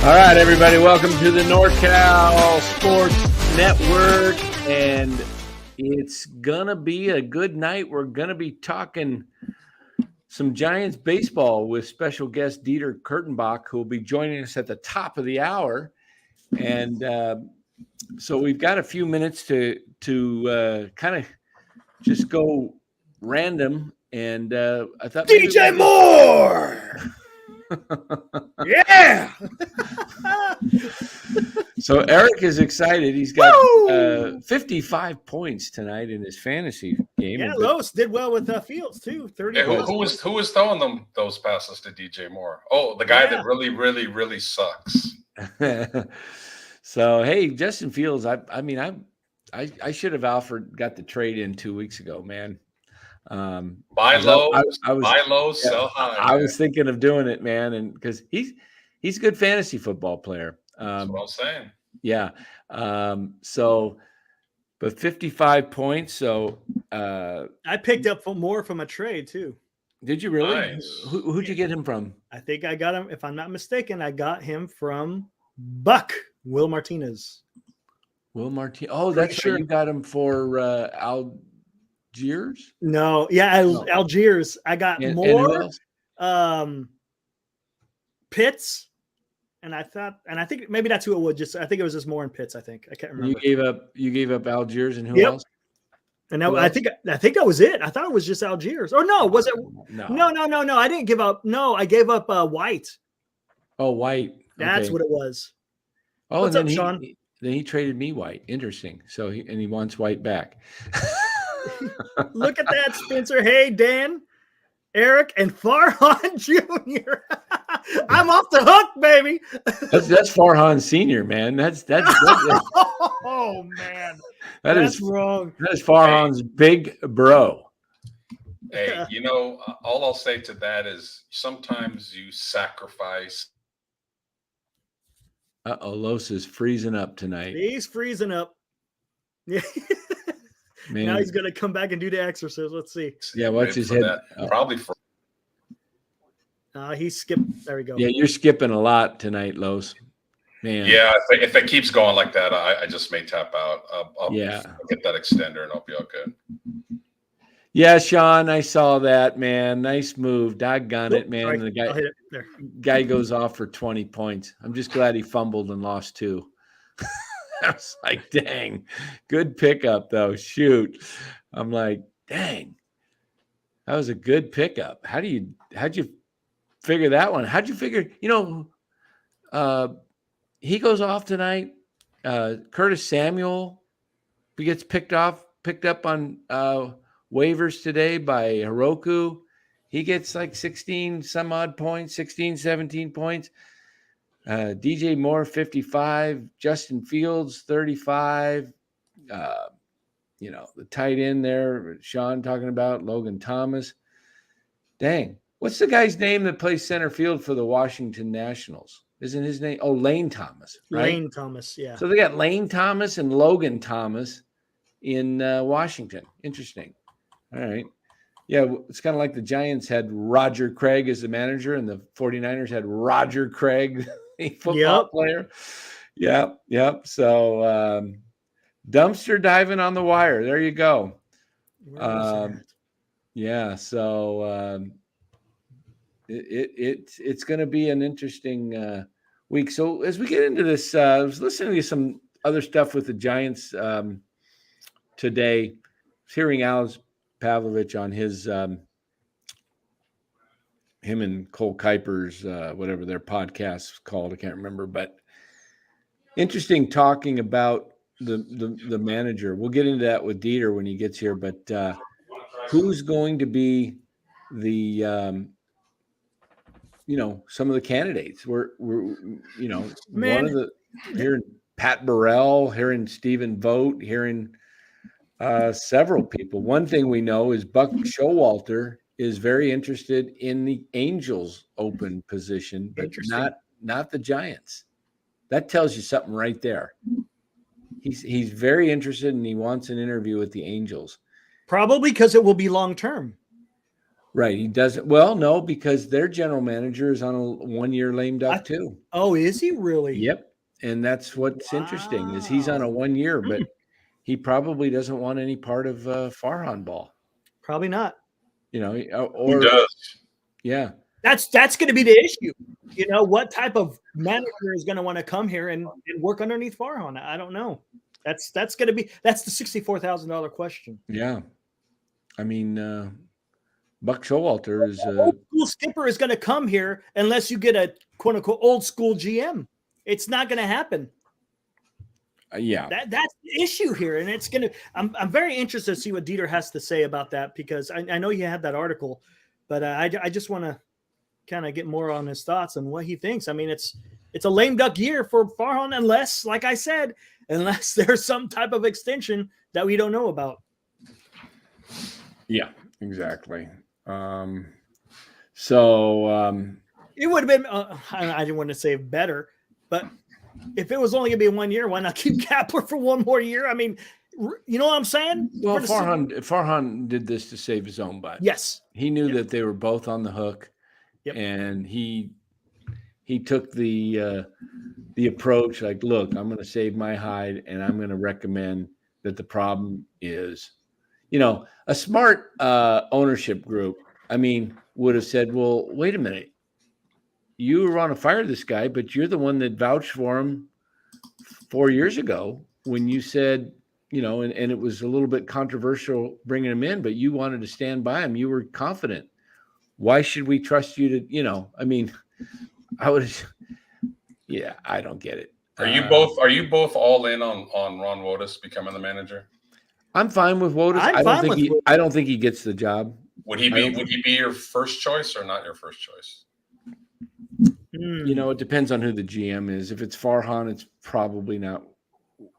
All right, everybody, welcome to the NorCal Sports Network, and it's going to be a good night. We're going to be talking some Giants baseball with special guest Dieter Kurtenbach, who will be joining us at the top of the hour. And so we've got a few minutes to kind of just go random, and I thought DJ Moore! Yeah! So Eric is excited. He's got 55 points tonight in his fantasy game. Yeah, Los did well with Fields too. 30. Hey, who was throwing those passes to DJ Moore? Oh, the guy that really sucks. So hey, Justin Fields. I should have got the trade in 2 weeks ago, man. Buy low, sell high. I was thinking of doing it, man, and because he's a good fantasy football player. That's what I'm saying. Yeah. So, but 55 points. So I picked up more from a trade too. Did you really? Nice. Who'd you get him from? I think I got him. If I'm not mistaken, I got him from Will Martinez. Will Martinez. Oh, that's sure. You got him for Algiers? No, Algiers. I got more. Pitts, and I think maybe that's who it was. I think it was just more in Pitts. I can't remember. You gave up Algiers and who else? And I think that was it. I thought it was just Algiers. Oh no, was it? No. I didn't give up. No, I gave up White. Oh, White. That's what it was. Oh, what's and up, Sean? Then he traded me White. Interesting. So he wants White back. Look at that, Spencer. Hey, Dan, Eric, and Farhan Jr. I'm off the hook, baby. That's Farhan Sr., man. That's oh man. That's wrong. That is Farhan's big bro. Hey, all I'll say to that is sometimes you sacrifice. Los is freezing up tonight. He's freezing up. Yeah. Man. Now he's going to come back and do the exorcism. Let's see. Yeah, what's his head? Probably for. He skipped. There we go. Yeah, you're skipping a lot tonight, Los. Man. Yeah, if it keeps going like that, I just may tap out. I'll get that extender and I'll be all good. Yeah, Sean, I saw that, man. Nice move. Doggone it, man. Right. The I'll hit it there. Guy goes off for 20 points. I'm just glad he fumbled and lost 2. I was like, dang, good pickup though. Shoot. I'm like, dang, that was a good pickup. How'd you figure that one? How'd you figure, he goes off tonight. Curtis Samuel, he gets picked up on waivers today by Heroku. He gets like 16 some odd points, 16, 17 points. DJ Moore, 55. Justin Fields, 35. The tight end there, Sean talking about, Logan Thomas. Dang. What's the guy's name that plays center field for the Washington Nationals? Isn't his name? Oh, Lane Thomas. Right? Lane Thomas, yeah. So they got Lane Thomas and Logan Thomas in Washington. Interesting. All right. Yeah, it's kind of like the Giants had Roger Craig as the manager and the 49ers had Roger Craig, a football player. Yep. So dumpster diving on the wire. There you go. Yeah, so it's going to be an interesting week. So as we get into this, I was listening to some other stuff with the Giants today. I was hearing Alex Pavlovich on his him and Cole Kuiper's whatever their podcast's called, I can't remember, but interesting talking about the manager. We'll get into that with Dieter when he gets here, but who's going to be the some of the candidates? We're one of the hearing Pat Burrell, hearing Stephen Vogt, hearing several people. One thing we know is Buck Showalter is very interested in the Angels open position, but not the Giants. That tells you something right there. He's very interested and he wants an interview with the Angels. Probably because it will be long term. Right. He doesn't. Well, no, because their general manager is on a 1-year lame duck too. Oh, is he really? Yep. And that's what's interesting is he's on a Wow. 1 year, but he probably doesn't want any part of Farhan ball. Probably not. Who Or does? yeah. That's going to be the issue. What type of manager is going to want to come here and work underneath Farhan? I don't know. That's the $64,000 question. Yeah. I mean, Buck Showalter is old school skipper is going to come here unless you get a quote unquote old school GM. It's not going to happen. Yeah. That's the issue here, and it's going to. I'm very interested to see what Dieter has to say about that because I know you had that article, but I just want to kind of get more on his thoughts and what he thinks. I mean, it's a lame duck year for Farhan unless, like I said, unless there's some type of extension that we don't know about. Yeah, exactly. It would have been, I didn't want to say better, but if it was only going to be 1 year, why not keep Kapler for one more year? I mean, you know what I'm saying? Well, Farhan did this to save his own butt. Yes. He knew that they were both on the hook, and he took the approach like, look, I'm going to save my hide, and I'm going to recommend that the problem is, a smart ownership group, would have said, well, wait a minute. You were on to fire this guy, but you're the one that vouched for him 4 years ago when you said, and it was a little bit controversial bringing him in, but you wanted to stand by him. You were confident. Why should we trust you to, I would, I don't get it. Are you both all in on Ron Wotus becoming the manager? I'm fine with Wotus. I don't think he gets the job. Would he be your first choice or not your first choice? It depends on who the GM is. If it's Farhan, it's probably not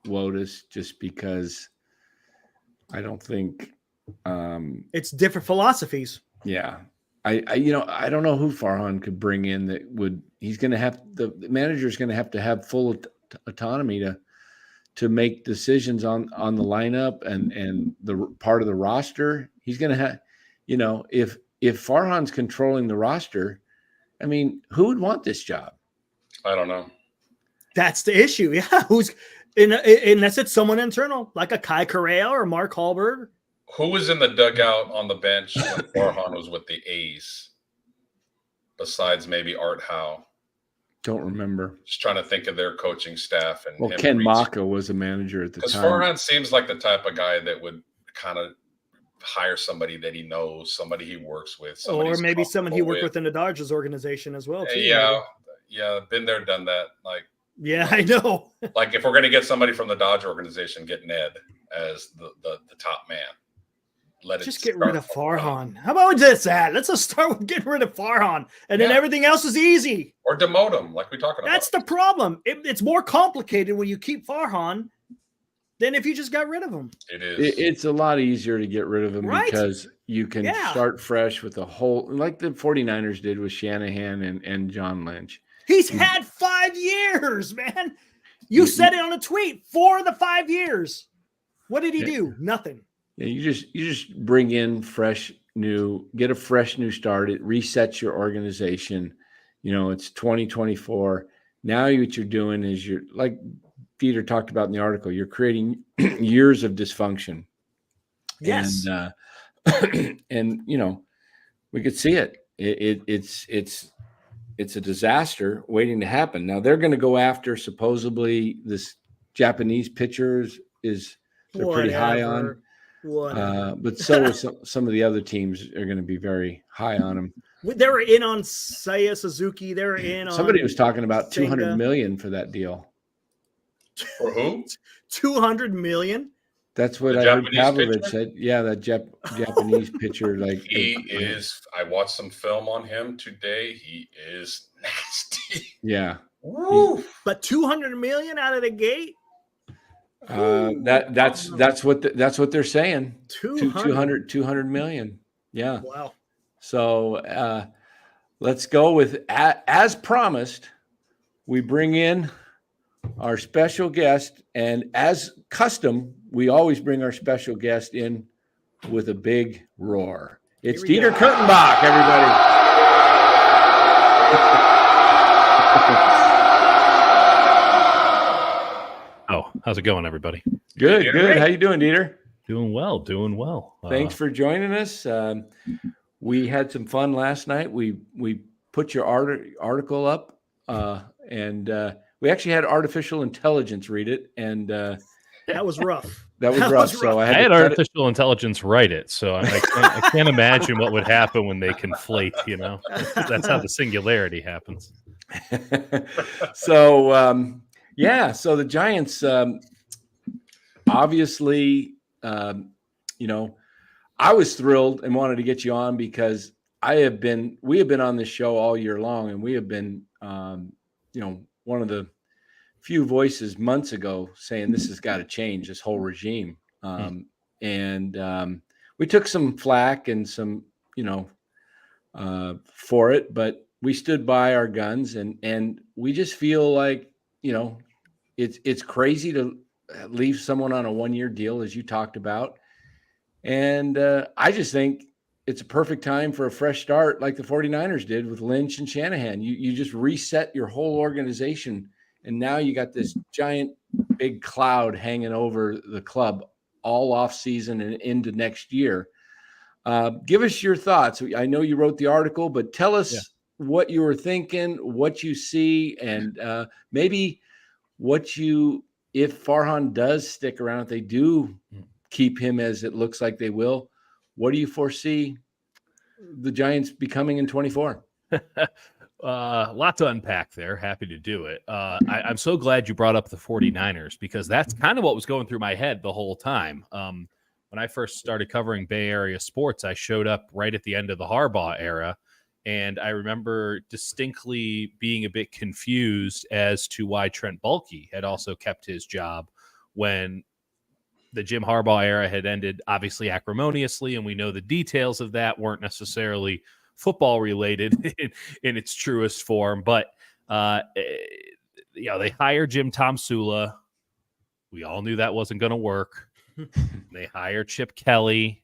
Wotus, just because I don't think it's different philosophies. Yeah. I don't know who Farhan could bring in that would. He's going to have the manager's going to have full autonomy to make decisions on the lineup and the part of the roster. He's going to have, if Farhan's controlling the roster, who would want this job? I don't know. That's the issue. Yeah, who's unless it's someone internal like a Kai Correa or Mark Hallberg. Who was in the dugout on the bench when Farhan was with the A's? Besides maybe Art Howe. Don't remember. Just trying to think of their coaching staff. And Ken Maka was a manager at the time. Because Farhan seems like the type of guy that would kind of hire somebody that he knows, somebody he works with. Or maybe someone he worked with in the Dodgers organization as well. Too, yeah. Been there, done that. Yeah, I know. Like if we're going to get somebody from the Dodger organization, get Ned as the top man. Just get rid of Farhan. How about just that? Let's just start with getting rid of Farhan, and then everything else is easy. Or demote him, like we talked about. That's the problem. It's more complicated when you keep Farhan than if you just got rid of him. It is. It's a lot easier to get rid of him because you can start fresh with a whole, like the 49ers did with Shanahan and John Lynch. He's had 5 years, man. You said it on a tweet. 4 of the 5 years. What did he do? Nothing. Yeah, you just bring in get a fresh new start. It resets your organization. It's 2024. Now what you're doing is you're like Dieter talked about in the article, you're creating years of dysfunction. Yes. And we could see it. It's a disaster waiting to happen. Now they're going to go after supposedly this Japanese pitcher they're pretty high on. But so is some of the other teams are going to be very high on him. They were in on Seiya Suzuki. They were in on somebody was talking about $200 million for that deal. For who? $200 million. That's what I heard Pavlovich said. Yeah, that Japanese pitcher. I watched some film on him today. He is nasty. Yeah. Woo. But $200 million out of the gate. That's what they're saying. 200 million. Yeah. Wow. So let's go with as promised. We bring in our special guest, and as custom, we always bring our special guest in with a big roar. It's Dieter Kurtenbach, everybody. Oh, how's it going, everybody? Good, good. How you doing, Dieter? Doing well. Thanks for joining us. We had some fun last night. We put your article up, and we actually had artificial intelligence read it, and that was rough. That was rough. So I had artificial intelligence write it, so I can't imagine what would happen when they conflate. You know, that's how the singularity happens. So so the Giants, obviously, I was thrilled and wanted to get you on because we have been on this show all year long, and we have been, one of the few voices months ago saying this has got to change, this whole regime. And we took some flack and some, for it, but we stood by our guns, and we just feel like, it's crazy to leave someone on a 1-year deal, as you talked about. And I just think it's a perfect time for a fresh start like the 49ers did with Lynch and Shanahan. You just reset your whole organization, and now you got this giant big cloud hanging over the club all off season and into next year. Give us your thoughts. I know you wrote the article, but tell us what you were thinking, what you see, and maybe if Farhan does stick around, if they do keep him as it looks like they will, what do you foresee the Giants becoming in 24? Lot to unpack there. Happy to do it. I'm so glad you brought up the 49ers because that's kind of what was going through my head the whole time. When I first started covering Bay Area sports, I showed up right at the end of the Harbaugh era. And I remember distinctly being a bit confused as to why Trent Baalke had also kept his job when the Jim Harbaugh era had ended, obviously acrimoniously. And we know the details of that weren't necessarily football related in its truest form. But, they hired Jim Tomsula. We all knew that wasn't going to work. They hired Chip Kelly.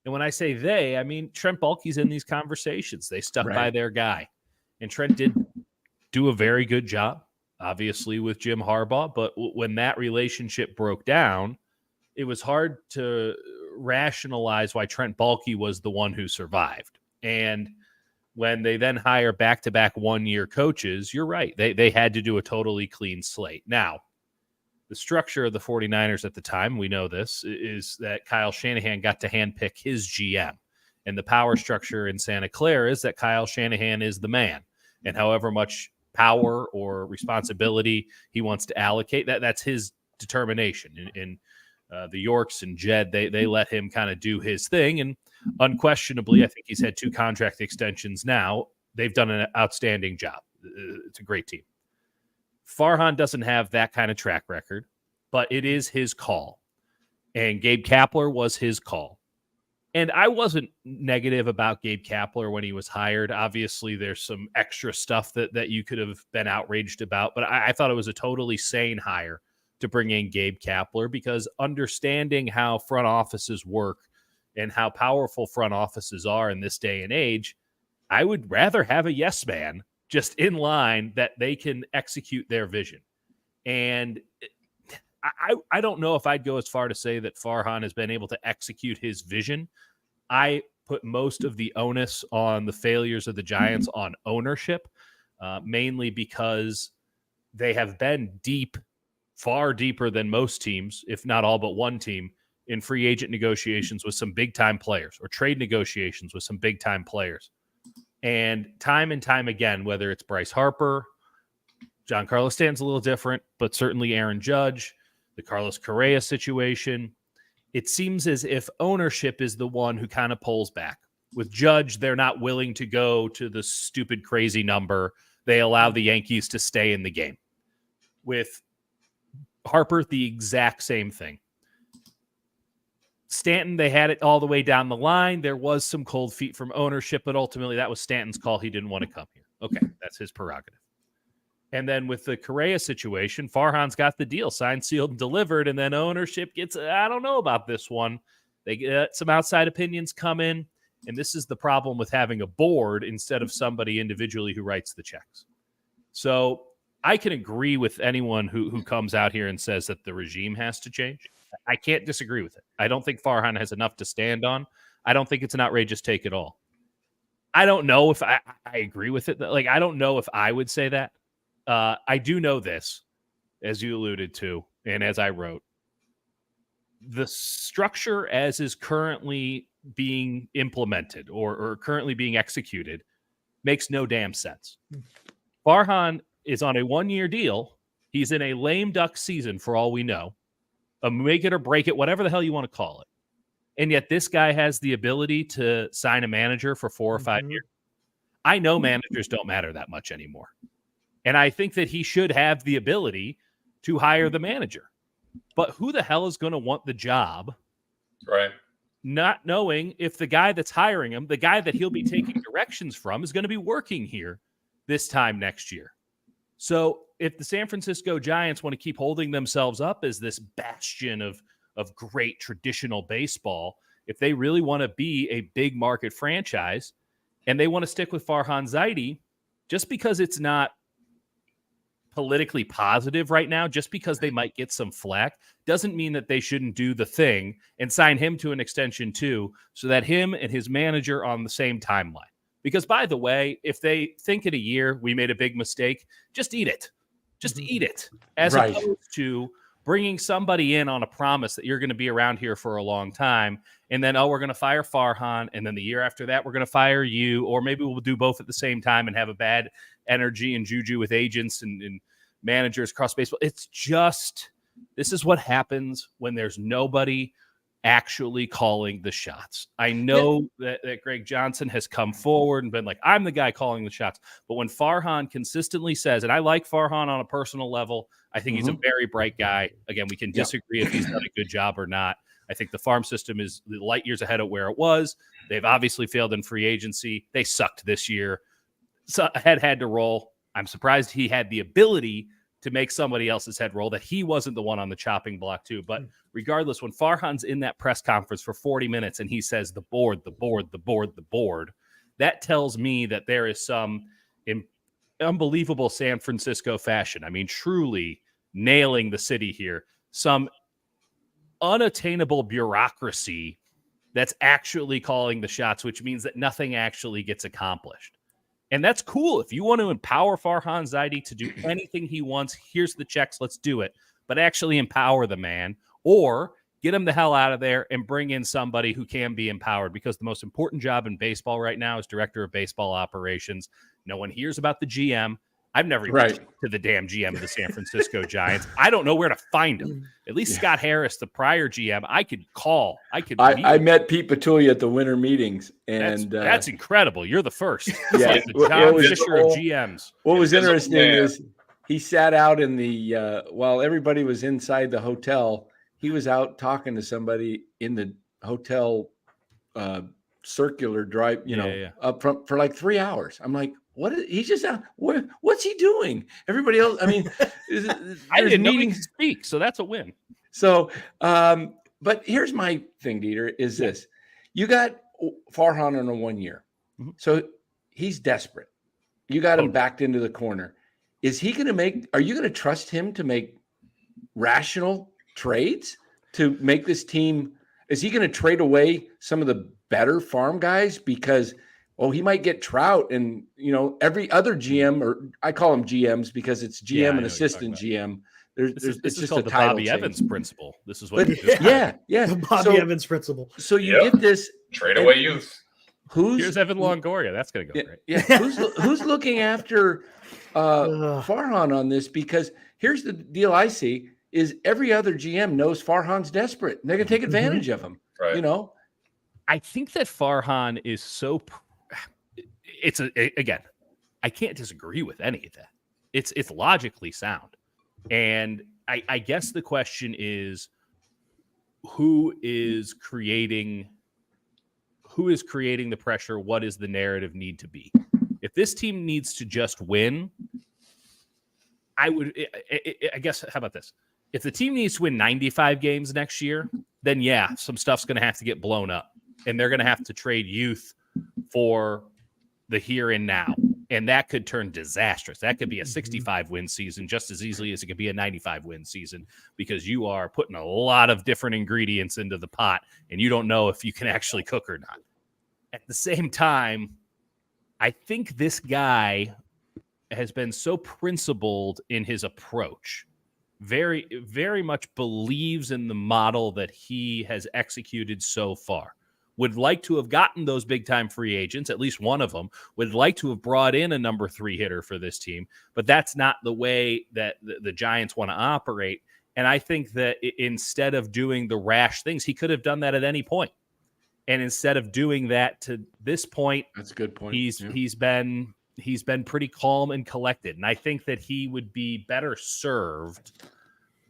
And when I say they, I mean Trent Baalke's in these conversations. They stuck by their guy. And Trent did do a very good job, obviously, with Jim Harbaugh. But when that relationship broke down, it was hard to rationalize why Trent Baalke was the one who survived. And when they then hire back-to-back 1-year coaches, you're right. They had to do a totally clean slate. Now, the structure of the 49ers at the time, we know this, is that Kyle Shanahan got to handpick his GM. And the power structure in Santa Clara is that Kyle Shanahan is the man. And however much power or responsibility he wants to allocate, that's his determination. And the Yorks and Jed, they let him kind of do his thing. And unquestionably, I think he's had 2 contract extensions now. They've done an outstanding job. It's a great team. Farhan doesn't have that kind of track record, but it is his call. And Gabe Kapler was his call. And I wasn't negative about Gabe Kapler when he was hired. Obviously, there's some extra stuff that you could have been outraged about, but I thought it was a totally sane hire to bring in Gabe Kapler because understanding how front offices work and how powerful front offices are in this day and age, I would rather have a yes man just in line that they can execute their vision. And I don't know if I'd go as far to say that Farhan has been able to execute his vision. I put most of the onus on the failures of the Giants on ownership, mainly because they have been deep, far deeper than most teams, if not all but one team, in free agent negotiations with some big-time players or trade negotiations with some big-time players. And time again, whether it's Bryce Harper, John Carlos Stanton's a little different, but certainly Aaron Judge, the Carlos Correa situation, it seems as if ownership is the one who kind of pulls back. With Judge, they're not willing to go to the stupid, crazy number. They allow the Yankees to stay in the game. With Harper, the exact same thing. Stanton, they had it all the way down the line. There was some cold feet from ownership, but ultimately that was Stanton's call. He didn't want to come here. Okay, that's his prerogative. And then with the Correa situation, Farhan's got the deal signed, sealed, and delivered, and then ownership gets, I don't know about this one. They get some outside opinions come in. And this is the problem with having a board instead of somebody individually who writes the checks. So I can agree with anyone who comes out here and says that the regime has to change. I can't disagree with it. I don't think Farhan has enough to stand on. I don't think it's an outrageous take at all. I don't know if I agree with it. Like, I don't know if I would say that. I do know this, as you alluded to, and as I wrote. The structure as is currently being implemented or currently being executed makes no damn sense. Farhan is on a 1-year deal. He's in a lame duck season for all we know. A make it or break it, whatever the hell you want to call it. And yet this guy has the ability to sign a manager for 4 or 5 years. I know managers don't matter that much anymore. And I think that he should have the ability to hire the manager. But who the hell is going to want the job? Right. Not knowing if the guy that's hiring him, the guy that he'll be taking directions from, is going to be working here this time next year. So if the San Francisco Giants want to keep holding themselves up as this bastion of great traditional baseball, if they really want to be a big market franchise and they want to stick with Farhan Zaidi, just because it's not politically positive right now, just because they might get some flack, doesn't mean that they shouldn't do the thing and sign him to an extension too, so that him and his manager are on the same timeline. Because, by the way, if they think in a year we made a big mistake, just eat it. Just eat it. As opposed to bringing somebody in on a promise that you're going to be around here for a long time, and then, we're going to fire Farhan, and then the year after that, we're going to fire you, or maybe we'll do both at the same time and have a bad energy and juju with agents and managers across baseball. It's just, this is what happens when there's nobody actually calling the shots. I know that Greg Johnson has come forward and been like, I'm the guy calling the shots. But when Farhan consistently says, and I like Farhan on a personal level, I think he's a very bright guy. Again, we can disagree if he's done a good job or not. I think the farm system is light years ahead of where it was. They've obviously failed in free agency. They sucked this year. So head had to roll. I'm surprised he had the ability to make somebody else's head roll, that he wasn't the one on the chopping block too. But regardless, when Farhan's in that press conference for 40 minutes and he says the board, that tells me that there is some unbelievable San Francisco fashion. I mean, truly nailing the city here. Some unattainable bureaucracy that's actually calling the shots, which means that nothing actually gets accomplished. And that's cool. If you want to empower Farhan Zaidi to do anything he wants, here's the checks, let's do it. But actually empower the man, or get him the hell out of there and bring in somebody who can be empowered, because the most important job in baseball right now is director of baseball operations. No one hears about the GM. I've never even talked to the damn GM of the San Francisco Giants. I don't know where to find him. At least Scott Harris, the prior GM, I could call. I met Pete Patulli at the winter meetings, and that's incredible. You're the first. Yeah, like the John Fisher of GMs. What was interesting is he sat out in the while everybody was inside the hotel. He was out talking to somebody in the hotel circular drive, up front for like 3 hours. I'm like, he's just out. What's he doing? Everybody else, I mean, I didn't know he could speak, so that's a win. So, but here's my thing, Dieter, is this. You got Farhan on a 1 year. So he's desperate. You got him backed into the corner. Is he going to are you going to trust him to make rational trades to make this team? Is he going to trade away some of the better farm guys because he might get Trout and, every other GM, or I call them GMs because it's GM and assistant GM. This is just called the Bobby Evans principle. This is what the Bobby Evans principle. So you get this trade away youth. Here's Evan Longoria. That's going to go great. Yeah. Who's looking after Farhan on this? Because here's the deal I see is every other GM knows Farhan's desperate. They're going to take advantage of him. Right. I think that Farhan is so. Again, I can't disagree with any of that. It's logically sound, and I guess the question is, who is creating the pressure? What does the narrative need to be? If this team needs to just win, I guess, how about this? If the team needs to win 95 games next year, then some stuff's going to have to get blown up. and they're going to have to trade youth for the here and now. And that could turn disastrous. That could be a 65-win season just as easily as it could be a 95-win season, because you are putting a lot of different ingredients into the pot, and you don't know if you can actually cook or not. At the same time, I think this guy has been so principled in his approach, very, very much believes in the model that he has executed so far. Would like to have gotten those big-time free agents, at least one of them, would like to have brought in a number 3 hitter for this team, but that's not the way that the Giants want to operate. And I think that instead of doing the rash things, he could have done that at any point. And instead of doing that to this point, that's a good point. He's been pretty calm and collected. And I think that he would be better served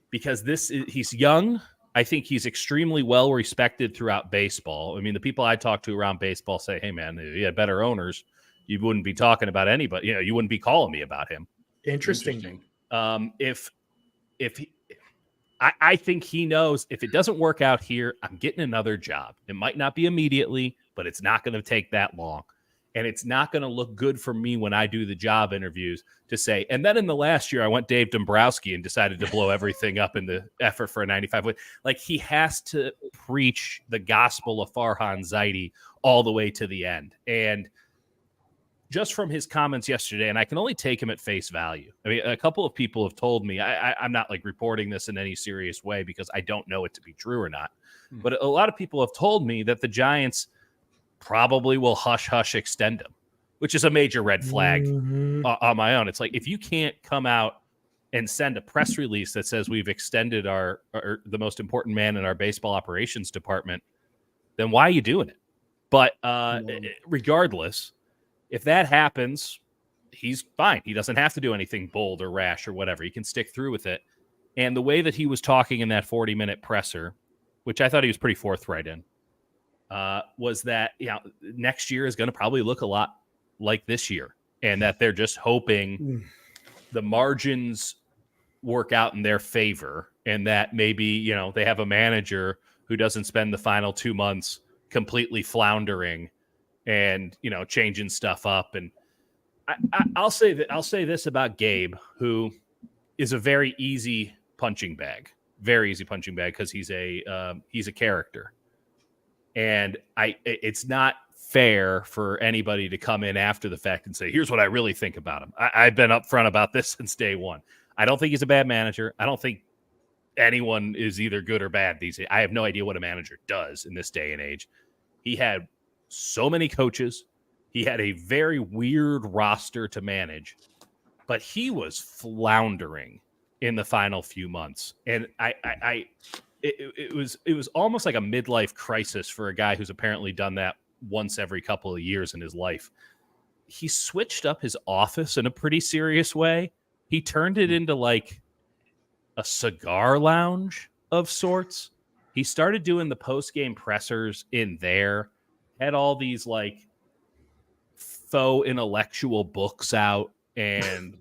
because he's young. I think he's extremely well respected throughout baseball. I mean, the people I talk to around baseball say, hey, man, if you had better owners, you wouldn't be talking about anybody. You wouldn't be calling me about him. Interesting. I think he knows if it doesn't work out here, I'm getting another job. It might not be immediately, but it's not going to take that long. And it's not going to look good for me when I do the job interviews to say, and then in the last year, I went Dave Dombrowski and decided to blow everything up in the effort for a 95 win. Like, he has to preach the gospel of Farhan Zaidi all the way to the end. And just from his comments yesterday, and I can only take him at face value. I mean, a couple of people have told me, I'm not like reporting this in any serious way because I don't know it to be true or not. But a lot of people have told me that the Giants probably will hush extend him, which is a major red flag on my own. It's like, if you can't come out and send a press release that says we've extended the most important man in our baseball operations department, then why are you doing it? But regardless, if that happens, he's fine. He doesn't have to do anything bold or rash or whatever. He can stick through with it. And the way that he was talking in that 40-minute presser, which I thought he was pretty forthright in, was that next year is going to probably look a lot like this year, and that they're just hoping the margins work out in their favor, and that maybe they have a manager who doesn't spend the final 2 months completely floundering and changing stuff up. And I'll say this about Gabe, who is a very easy punching bag because he's a character. And it's not fair for anybody to come in after the fact and say, here's what I really think about him. I've been upfront about this since day one. I don't think he's a bad manager. I don't think anyone is either good or bad these days. I have no idea what a manager does in this day and age. He had so many coaches. He had a very weird roster to manage, but he was floundering in the final few months. And it was almost like a midlife crisis for a guy who's apparently done that once every couple of years in his life. He switched up his office in a pretty serious way. He turned it into like a cigar lounge of sorts. He started doing the post-game pressers in there, had all these like faux intellectual books out, and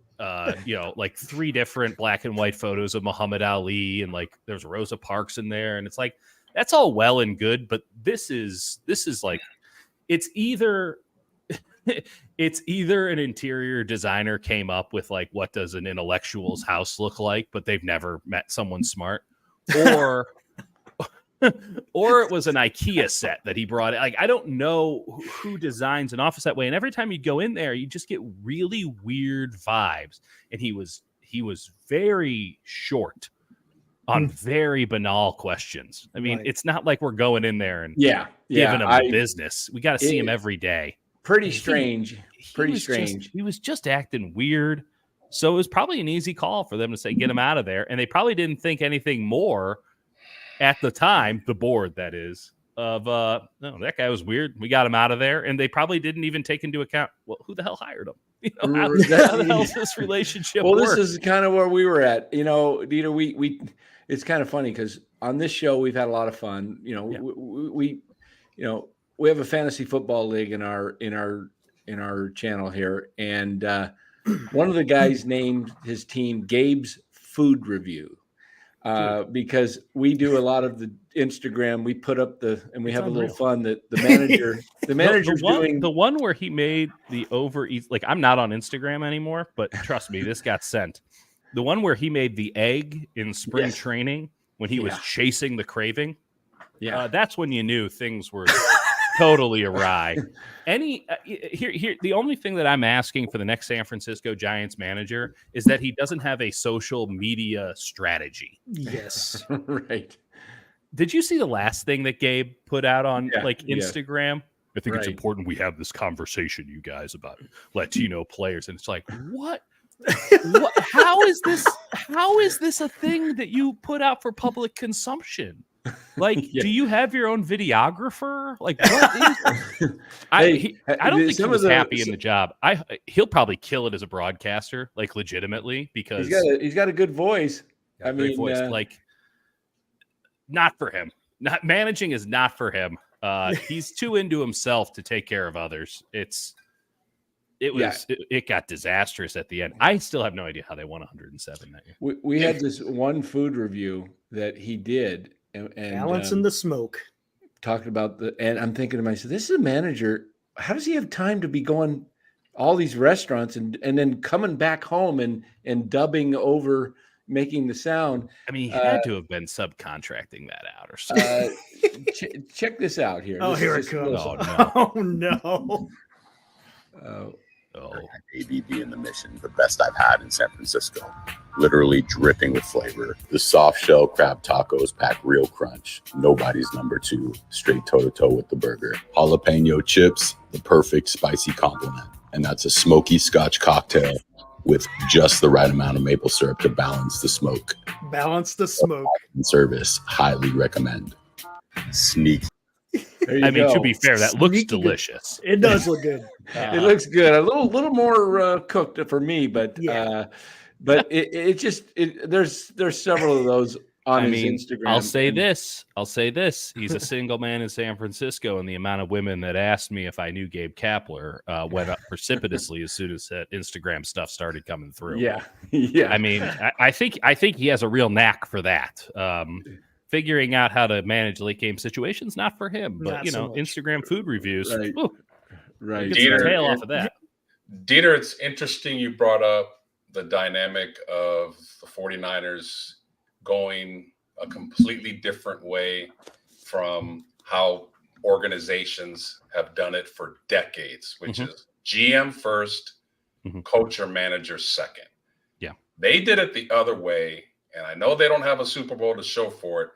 like 3 different black and white photos of Muhammad Ali, and like there's Rosa Parks in there, and it's like, that's all well and good, but this is like, it's either an interior designer came up with like, what does an intellectual's house look like, but they've never met someone smart, or it was an IKEA set that he brought. Like, I don't know who designs an office that way. And every time you go in there, you just get really weird vibes. And he was very short on very banal questions. I mean, It's not like we're going in there and giving him business. We got to see him every day. Pretty strange. He was just acting weird. So it was probably an easy call for them to say, get him out of there. And they probably didn't think anything more at the time, the board, that is, of, no, that guy was weird. We got him out of there. And they probably didn't even take into account, well, who the hell hired him? How the hell is this relationship work? This is kind of where we were at. Dieter, we it's kind of funny because on this show, we've had a lot of fun. We have a fantasy football league in our channel here. And one of the guys named his team Gabe's Food Review. because we do a lot of the Instagram. We put up and we It's have a unreal. little fun that the manager's doing. The one where he made the overeat. Like, I'm not on Instagram anymore, but trust me, this got sent. The one where he made the egg in spring Yes. training when he was Yeah. chasing the craving. Yeah. That's when you knew things were totally awry. Here, the only thing that I'm asking for the next San Francisco Giants manager is that he doesn't have a social media strategy. Yes. Right. Did you see the last thing that Gabe put out on Yeah, Instagram? I think it's Right. important we have this conversation, you guys, about Latino players. And it's like, what? How is this a thing that you put out for public consumption? Like, Yeah. do you have your own videographer? Like, what is I don't think he was happy in the job. He'll probably kill it as a broadcaster, like legitimately, because he's got a good voice. I great mean, voice. Like, not for him. Not managing is not for him. He's too into himself to take care of others. It got disastrous at the end. I still have no idea how they won 107 that year. we had this one food review that he did, and Balance in the smoke. talking about and I'm thinking to myself, this is a manager. How does he have time to be going all these restaurants and then coming back home and dubbing over, making the sound? I mean, he had to have been subcontracting that out or something. Check this out here. Oh, This here is it just a comes. little- Oh no. ABB in the Mission, the best I've had in San Francisco. Literally dripping with flavor. The soft shell crab tacos pack real crunch. Nobody's number two. Straight toe to toe with the burger. Jalapeno chips, the perfect spicy complement. And that's a smoky Scotch cocktail with just the right amount of maple syrup to balance the smoke. Balance the smoke. And service, highly recommend. Sneaky. There you I mean, go. to be fair, that looks Sneaky good. delicious. It does look good. It looks good. A little more cooked for me, but Yeah. but there's several of those on his Instagram. I'll say this. He's a single man in San Francisco, and the amount of women that asked me if I knew Gabe Kapler went up precipitously as soon as that Instagram stuff started coming through. Yeah. Yeah. I mean, I think he has a real knack for that. Figuring out how to manage late game situations, not for him, but Not so much. Instagram food reviews. Right. Whew, Right. get some Dieter, tail off of that. Dieter, it's interesting you brought up the dynamic of the 49ers going a completely different way from how organizations have done it for decades, which is GM first, coach or manager second. Yeah. They did it the other way, and I know they don't have a Super Bowl to show for it,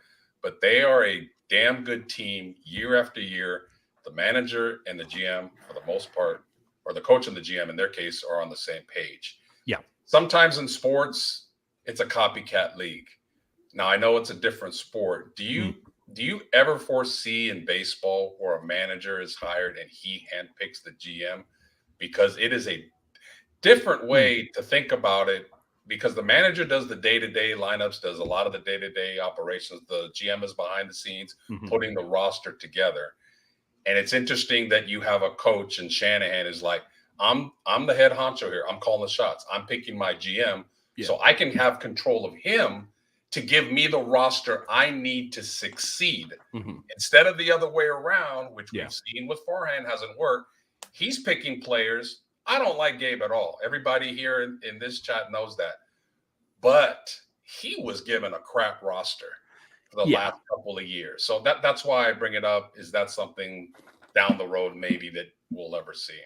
but they are a damn good team year after year. The manager and the GM, for the most part, or the coach and the GM in their case, are on the same page. Yeah. Sometimes in sports, it's a copycat league. Now, I know it's a different sport. Do you ever foresee in baseball where a manager is hired and he handpicks the GM? Because it is a different way to think about it, because the manager does the day-to-day lineups, does a lot of the day-to-day operations. The GM is behind the scenes, putting the roster together. And it's interesting that you have a coach, and Shanahan is like, I'm the head honcho here. I'm calling the shots. I'm picking my GM so I can have control of him to give me the roster I need to succeed. Instead of the other way around, which we've seen with Farhan hasn't worked. He's picking players. I don't like Gabe at all. Everybody here in this chat knows that. But he was given a crap roster for the last couple of years. So that's why I bring it up. Is that something down the road maybe that we'll ever see?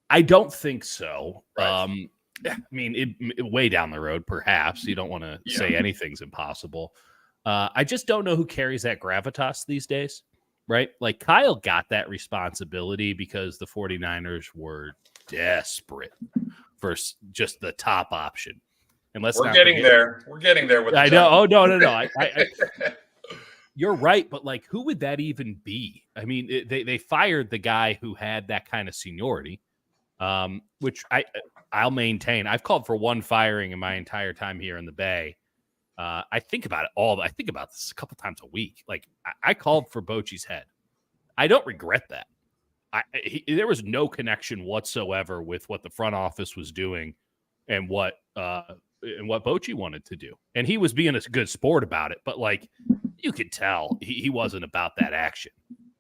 I don't think so. Right. I mean, way down the road, perhaps. You don't want to say anything's impossible. I just don't know who carries that gravitas these days, right? Like, Kyle got that responsibility because the 49ers were desperate for just the top option. And We're getting there. We're getting there with the I know. Oh, no. I you're right, but like, who would that even be? I mean, they fired the guy who had that kind of seniority, which I'll maintain. I've called for one firing in my entire time here in the Bay. I think about it I think about this a couple times a week. Like, I called for Bochy's head. I don't regret that. There was no connection whatsoever with what the front office was doing and what and what Bochy wanted to do. And he was being a good sport about it, but like you could tell he wasn't about that action.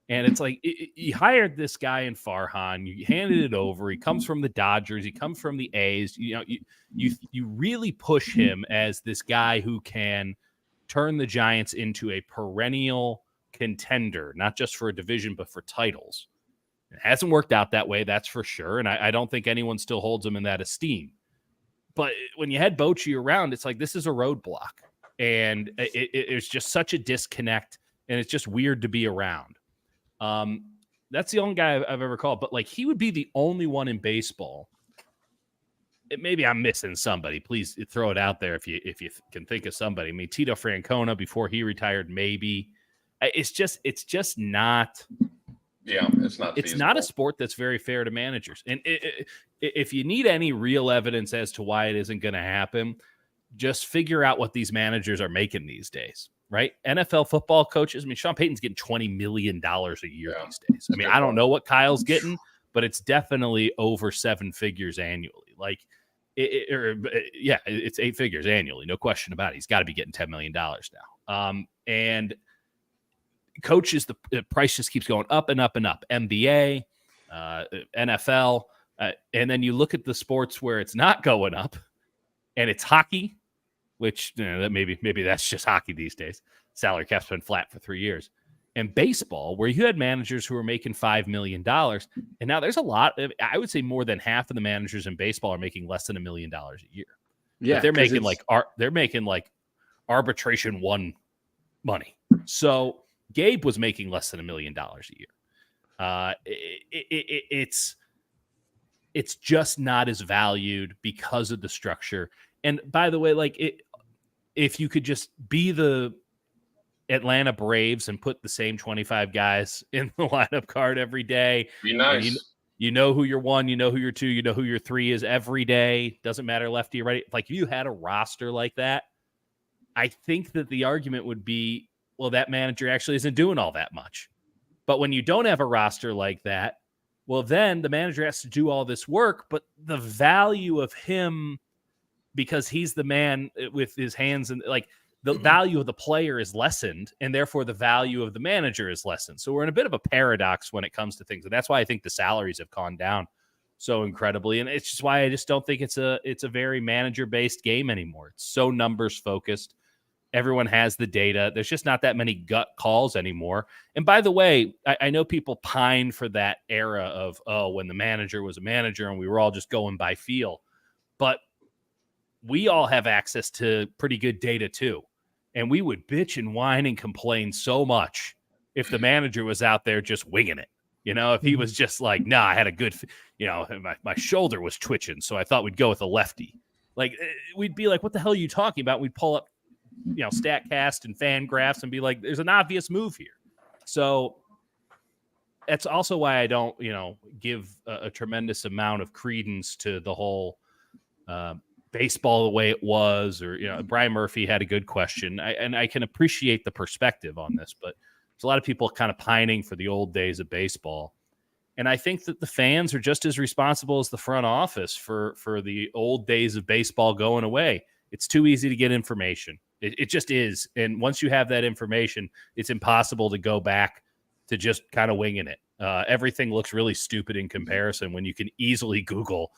And it's like you hired this guy in Farhan, you handed it over. He comes from the Dodgers, he comes from the A's. You really push him as this guy who can turn the Giants into a perennial contender, not just for a division, but for titles. It hasn't worked out that way, that's for sure. And I don't think anyone still holds him in that esteem. But when you had Bochy around, it's like this is a roadblock. And it's just such a disconnect, and it's just weird to be around. That's the only guy I've ever called. But like he would be the only one in baseball. Maybe I'm missing somebody. Please throw it out there if you can think of somebody. I mean, Tito Francona before he retired, maybe. It's just not. Yeah, it's not. It's not a sport that's very fair to managers. And if you need any real evidence as to why it isn't going to happen, just figure out what these managers are making these days, right? NFL football coaches. I mean, Sean Payton's getting $20 million a year these days. I mean, I don't know what Kyle's getting, but it's definitely over 7 figures annually. Like, it's 8 figures annually, no question about it. He's got to be getting $10 million now. And coaches, the price just keeps going up and up and up. NBA, NFL, and then you look at the sports where it's not going up, and it's hockey, which that maybe that's just hockey these days. Salary cap's been flat for 3 years. And baseball, where you had managers who were making $5 million, and now there's a lot. I would say more than half of the managers in baseball are making less than $1 million a year. Yeah, but they're making like arbitration one money. So Gabe was making less than $1 million a year. It's just not as valued because of the structure. And by the way, like if you could just be the Atlanta Braves and put the same 25 guys in the lineup card every day. Be nice. You know who your 1, you know who your 2, you know who your 3 is every day. Doesn't matter lefty or righty. Like if you had a roster like that, I think that the argument would be, well, that manager actually isn't doing all that much. But when you don't have a roster like that, well, then the manager has to do all this work, but the value of him, because he's the man with his hands and like, the value of the player is lessened, and therefore the value of the manager is lessened. So we're in a bit of a paradox when it comes to things. And that's why I think the salaries have gone down so incredibly. And it's just why I just don't think it's a very manager-based game anymore. It's so numbers-focused. Everyone has the data. There's just not that many gut calls anymore. And by the way, I know people pine for that era of, when the manager was a manager and we were all just going by feel. But we all have access to pretty good data too. And we would bitch and whine and complain so much if the manager was out there just winging it. You know, if he was just like, nah, I had a good, my shoulder was twitching, so I thought we'd go with a lefty. Like, we'd be like, what the hell are you talking about? We'd pull up, StatCast and fan graphs and be like, there's an obvious move here. So that's also why I don't, give a tremendous amount of credence to the whole baseball the way it was, or Brian Murphy had a good question, and I can appreciate the perspective on this, but there's a lot of people kind of pining for the old days of baseball, and I think that the fans are just as responsible as the front office for the old days of baseball going away. It's too easy to get information. It just is, and once you have that information, it's impossible to go back to just kind of winging it. Everything looks really stupid in comparison when you can easily Google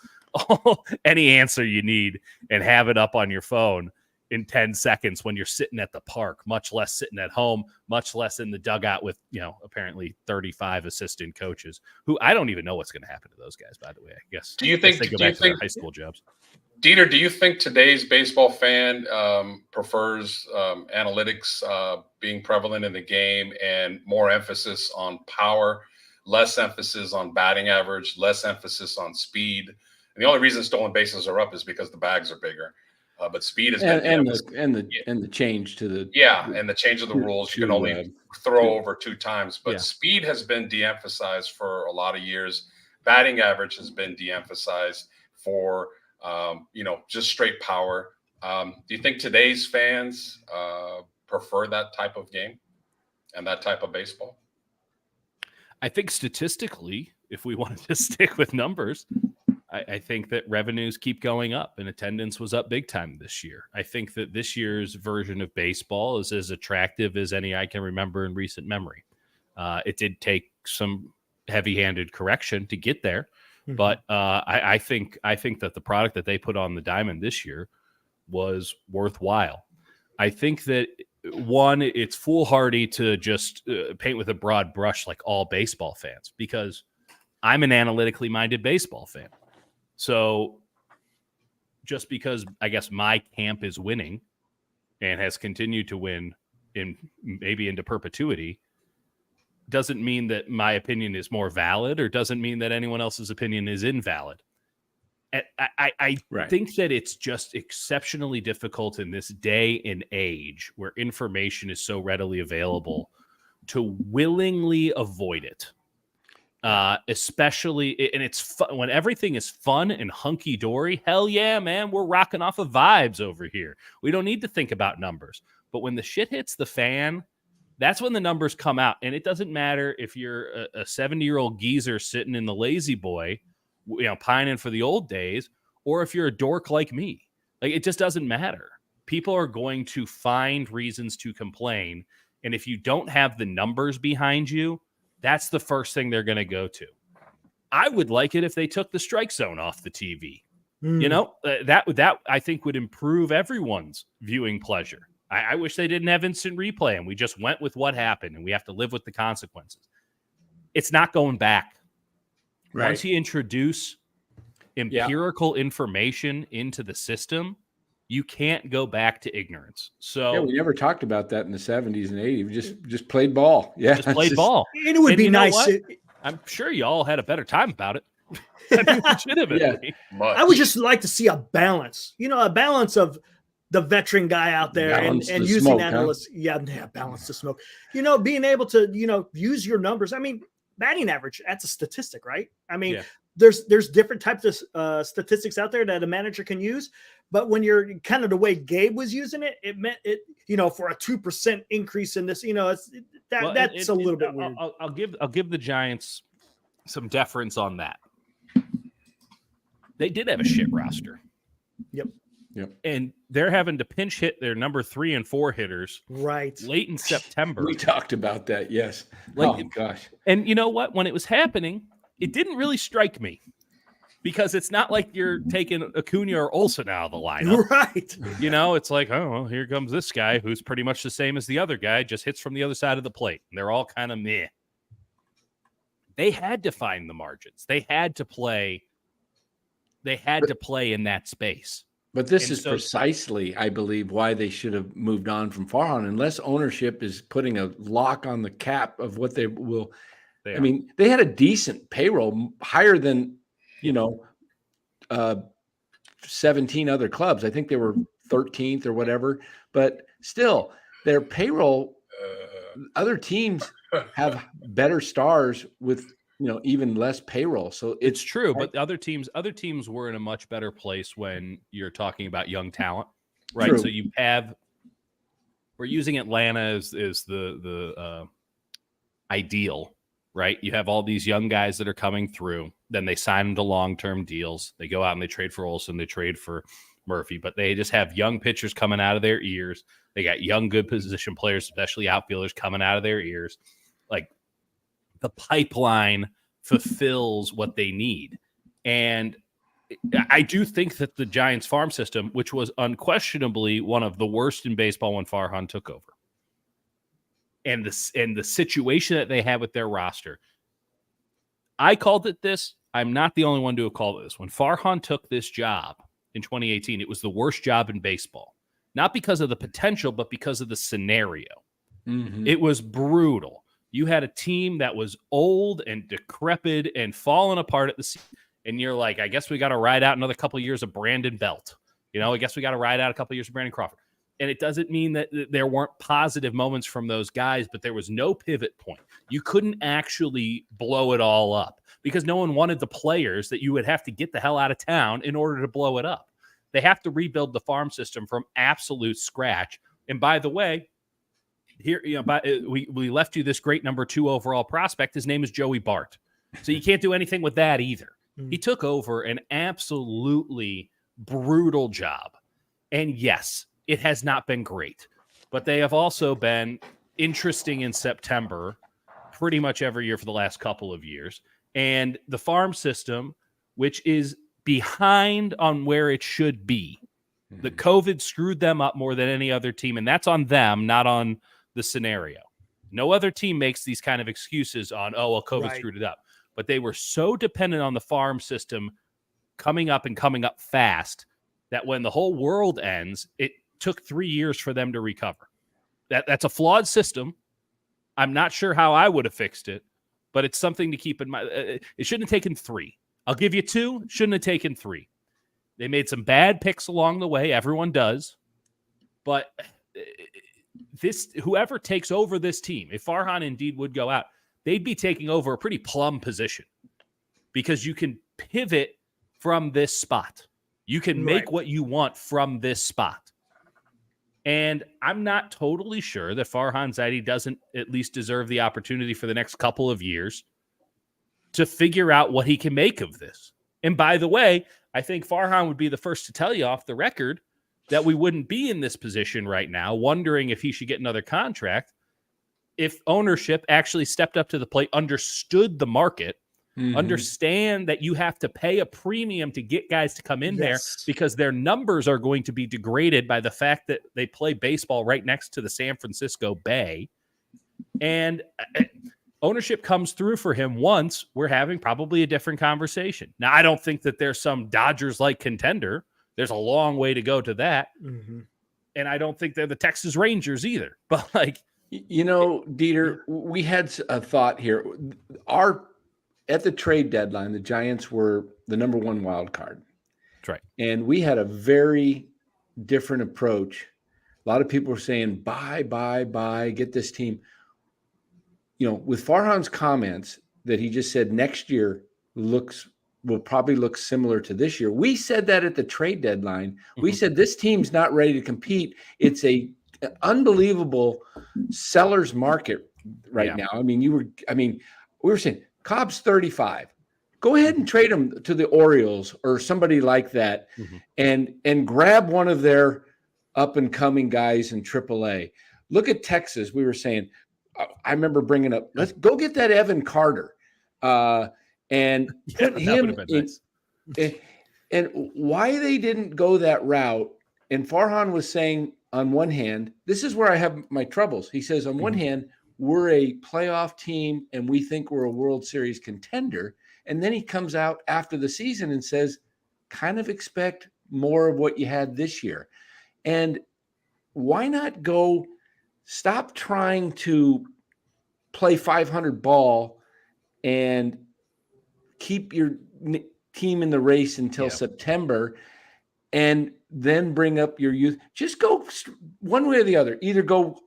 any answer you need and have it up on your phone in 10 seconds when you're sitting at the park, much less sitting at home, much less in the dugout with, apparently 35 assistant coaches who I don't even know what's going to happen to those guys, by the way, I guess. Do you think they go back to their high school jobs? Dieter, do you think today's baseball fan prefers analytics being prevalent in the game and more emphasis on power, less emphasis on batting average, less emphasis on speed? And the only reason stolen bases are up is because the bags are bigger. But speed has been and the change to the and the change of the rules. You can only throw over 2 times, but speed has been de-emphasized for a lot of years. Batting average has been de-emphasized for just straight power. Do you think today's fans prefer that type of game and that type of baseball? I think statistically, if we wanted to stick with numbers, I think that revenues keep going up, and attendance was up big time this year. I think that this year's version of baseball is as attractive as any I can remember in recent memory. It did take some heavy-handed correction to get there, but I think that the product that they put on the diamond this year was worthwhile. I think that, one, it's foolhardy to just paint with a broad brush like all baseball fans, because I'm an analytically minded baseball fan. So just because I guess my camp is winning and has continued to win maybe into perpetuity doesn't mean that my opinion is more valid, or doesn't mean that anyone else's opinion is invalid. I think that it's just exceptionally difficult in this day and age where information is so readily available to willingly avoid it. Especially, and it's fun, when everything is fun and hunky-dory. Hell yeah, man, we're rocking off of vibes over here. We don't need to think about numbers. But when the shit hits the fan, that's when the numbers come out. And it doesn't matter if you're a 70-year-old geezer sitting in the lazy boy, pining for the old days, or if you're a dork like me. Like, it just doesn't matter. People are going to find reasons to complain. And if you don't have the numbers behind you, that's the first thing they're going to go to. I would like it if they took the strike zone off the TV. That I think would improve everyone's viewing pleasure. I wish they didn't have instant replay and we just went with what happened and we have to live with the consequences. It's not going back. Right. Once you introduce empirical information into the system, you can't go back to ignorance. So we never talked about that in the 70s and 80s. We just played ball. Yeah, just played ball. It would be nice. I'm sure you all had a better time about it. Legitimately. I would just like to see a balance. A balance of the veteran guy out there and using smoke, analysts. Huh? Yeah, balance the smoke. Being able to use your numbers. I mean, batting average, that's a statistic, right? I mean, there's different types of statistics out there that a manager can use. But when you're kind of the way Gabe was using it, it meant it, for a 2% increase in this, that's a little bit weird. I'll give the Giants some deference on that. They did have a shit roster. Yep. And they're having to pinch hit their number 3 and 4 hitters late in September. We talked about that. Yes. Gosh. And you know what? When it was happening, it didn't really strike me. Because it's not like you're taking Acuna or Olsen out of the lineup. Right. It's like, oh, well, here comes this guy who's pretty much the same as the other guy, just hits from the other side of the plate. And they're all kind of meh. They had to find the margins. They had to play. They had to play in that space. But this is precisely, I believe, why they should have moved on from Farhan, unless ownership is putting a lock on the cap of what they will. I mean, they had a decent payroll, higher than 17 other clubs. I think they were 13th or whatever, but still their payroll, other teams have better stars with, even less payroll. So it's true, but other teams were in a much better place when you're talking about young talent, right? True. So we're using Atlanta as the ideal, right? You have all these young guys that are coming through. Then they sign them to long-term deals. They go out and they trade for Olsen. They trade for Murphy. But they just have young pitchers coming out of their ears. They got young, good position players, especially outfielders, coming out of their ears. Like, the pipeline fulfills what they need. And I do think that the Giants farm system, which was unquestionably one of the worst in baseball when Farhan took over, and the situation that they had with their roster. I called it this. I'm not the only one to have called it this. When Farhan took this job in 2018, it was the worst job in baseball. Not because of the potential, but because of the scenario. Mm-hmm. It was brutal. You had a team that was old and decrepit and falling apart at the seams. And you're like, I guess we got to ride out another couple of years of Brandon Belt. I guess we got to ride out a couple of years of Brandon Crawford. And it doesn't mean that there weren't positive moments from those guys, but there was no pivot point. You couldn't actually blow it all up because no one wanted the players that you would have to get the hell out of town in order to blow it up. They have to rebuild the farm system from absolute scratch. And by the way, here, we left you this great number 2 overall prospect. His name is Joey Bart. So you can't do anything with that either. He took over an absolutely brutal job. And yes, it has not been great, but they have also been interesting in September pretty much every year for the last couple of years. And the farm system, which is behind on where it should be. The COVID screwed them up more than any other team, and that's on them, not on the scenario. No other team makes these kind of excuses on, oh, well, COVID screwed it up. But they were so dependent on the farm system coming up fast that when the whole world ends, it took 3 years for them to recover. That's a flawed system. I'm not sure how I would have fixed it, but it's something to keep in mind. It shouldn't have taken 3. I'll give you 2. Shouldn't have taken 3. They made some bad picks along the way. Everyone does. But whoever takes over this team, if Farhan indeed would go out, they'd be taking over a pretty plum position because you can pivot from this spot. You can make what you want from this spot. And I'm not totally sure that Farhan Zaidi doesn't at least deserve the opportunity for the next couple of years to figure out what he can make of this. And by the way, I think Farhan would be the first to tell you off the record that we wouldn't be in this position right now, wondering if he should get another contract, if ownership actually stepped up to the plate, understood the market, understand that you have to pay a premium to get guys to come in there because their numbers are going to be degraded by the fact that they play baseball right next to the San Francisco Bay. And ownership comes through for him once, we're having probably a different conversation. Now, I don't think that there's some Dodgers-like contender. There's a long way to go to that. And I don't think they're the Texas Rangers either. But like, Dieter, we had a thought here. At the trade deadline, the Giants were the number 1 wild card. That's right. And we had a very different approach. A lot of people were saying, buy, get this team. With Farhan's comments that he just said next year will probably look similar to this year. We said that at the trade deadline. We said this team's not ready to compete. It's an unbelievable seller's market right now. We were saying Cobb's 35. Go ahead and trade him to the Orioles or somebody like that, and grab one of their up and coming guys in AAA. Look at Texas. We were saying, I remember bringing up, let's go get that Evan Carter, and put him in. Nice. And why they didn't go that route. And Farhan was saying, on one hand, this is where I have my troubles. He says, on one hand, we're a playoff team and we think we're a World Series contender. And then he comes out after the season and says, kind of expect more of what you had this year. And why not stop trying to play 500 ball and keep your team in the race until September, and then bring up your youth? Just go one way or the other. Either go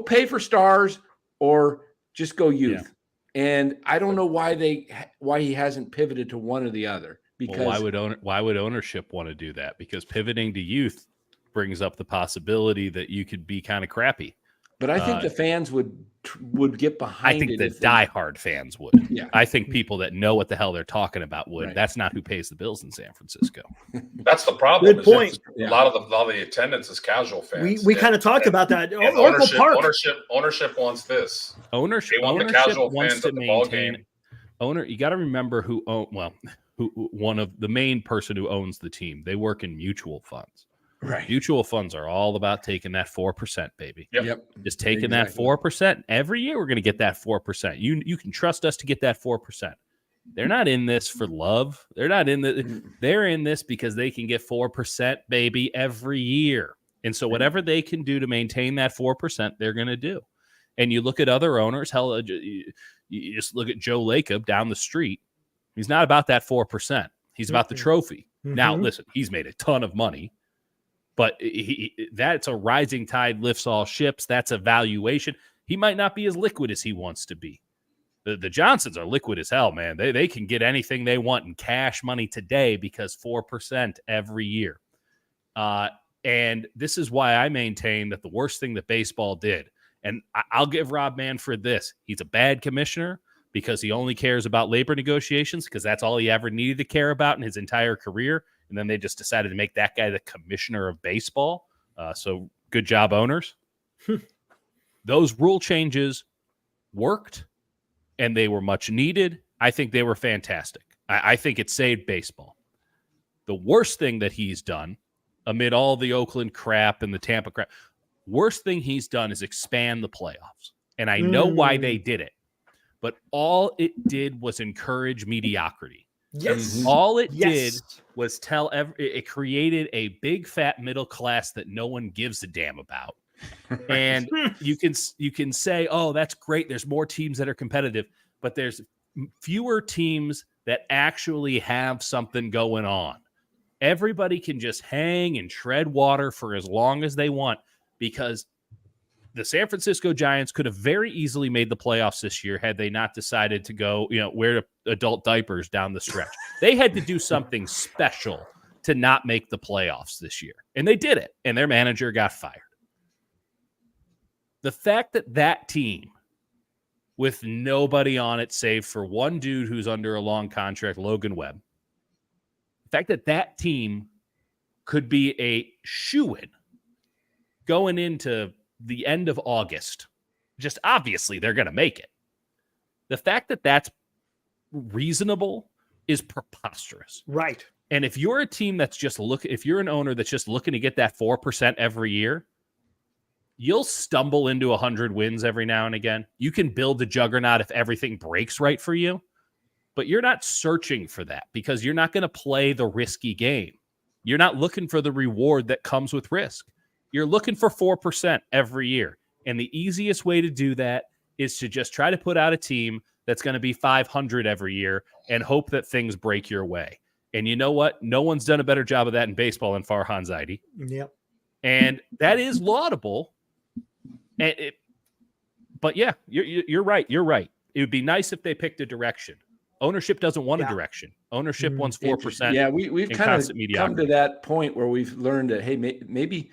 pay for stars or just go youth. And I don't know why he hasn't pivoted to one or the other. Because why would ownership want to do that? Because pivoting to youth brings up the possibility that you could be kind of crappy. But I think the fans would get behind it. I think the diehard fans would. Yeah. I think people that know what the hell they're talking about would. Right. That's not who pays the bills in San Francisco. That's the problem. Good point. A lot of the attendance is casual fans. We kind of talked about that. Ownership wants this. Ownership the casual wants fans to at the ball game. You got to remember who one of the main person who owns the team. They work in mutual funds. Right. Mutual funds are all about taking that 4%, baby. Yep. Just taking that 4%. Every year we're going to get that 4%. You can trust us to get that 4%. They're not in this for love. They're not in the. They're in this because they can get 4%, baby, every year. And so whatever they can do to maintain that 4%, they're going to do. And you look at other owners. Hell, you just look at Joe Lacob down the street. He's not about that 4%. He's about the trophy. Now, listen, he's made a ton of money. But that's a rising tide lifts all ships. That's a valuation. He might not be as liquid as he wants to be. The Johnsons are liquid as hell, man. They can get anything they want in cash money today because 4% every year. And this is why I maintain that the worst thing that baseball did, and I'll give Rob Manfred this. He's a bad commissioner because he only cares about labor negotiations because that's all he ever needed to care about in his entire career. And then they just decided to make that guy the commissioner of baseball. So good job, owners. Those rule changes worked, and they were much needed. I think they were fantastic. I think it saved baseball. The worst thing that he's done, amid all the Oakland crap and the Tampa crap, worst thing he's done is expand the playoffs. And I know why they did it, but all it did was encourage mediocrity. Yes. All it did was it created a big fat middle class that no one gives a damn about. And you can say, oh, that's great. There's more teams that are competitive, but there's fewer teams that actually have something going on. Everybody can just hang and tread water for as long as they want, because the San Francisco Giants could have very easily made the playoffs this year had they not decided to go, wear adult diapers down the stretch. They had to do something special to not make the playoffs this year. And they did it. And their manager got fired. The fact that team, with nobody on it save for one dude who's under a long contract, Logan Webb, the fact that team could be a shoo-in going into the end of August, just obviously they're going to make it. The fact that that's reasonable is preposterous. Right. And if you're a team that's just if you're an owner that's just looking to get that 4% every year, you'll stumble into 100 wins every now and again. You can build a juggernaut if everything breaks right for you, but you're not searching for that because you're not going to play the risky game. You're not looking for the reward that comes with risk. You're looking for 4% every year. And the easiest way to do that is to just try to put out a team that's going to be 500 every year and hope that things break your way. And you know what? No one's done a better job of that in baseball than Farhan Zaidi. Yep. And that is laudable. But yeah, you're right. You're right. It would be nice if they picked a direction. Ownership doesn't want a direction. Ownership wants 4%. Yeah, we've kind of come to that point where we've learned that, hey, maybe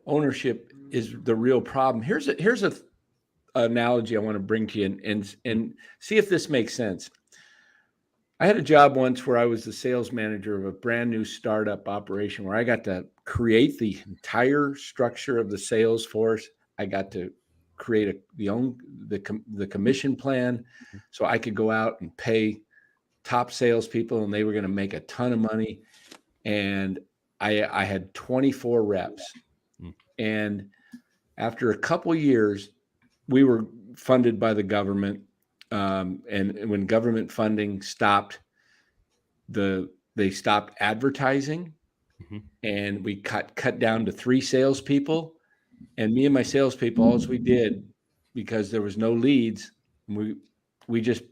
ownership is the real problem. Here's a analogy I want to bring to you and see if this makes sense. I had a job once where I was the sales manager of a brand new startup operation where I got to create the entire structure of the sales force. I got to create the commission plan so I could go out and pay top salespeople and they were going to make a ton of money. And I had 24 reps. And after a couple of years, we were funded by the government. And when government funding stopped, they stopped advertising, and we cut down to 3 salespeople. And me and my salespeople, all we did, because there was no leads, we just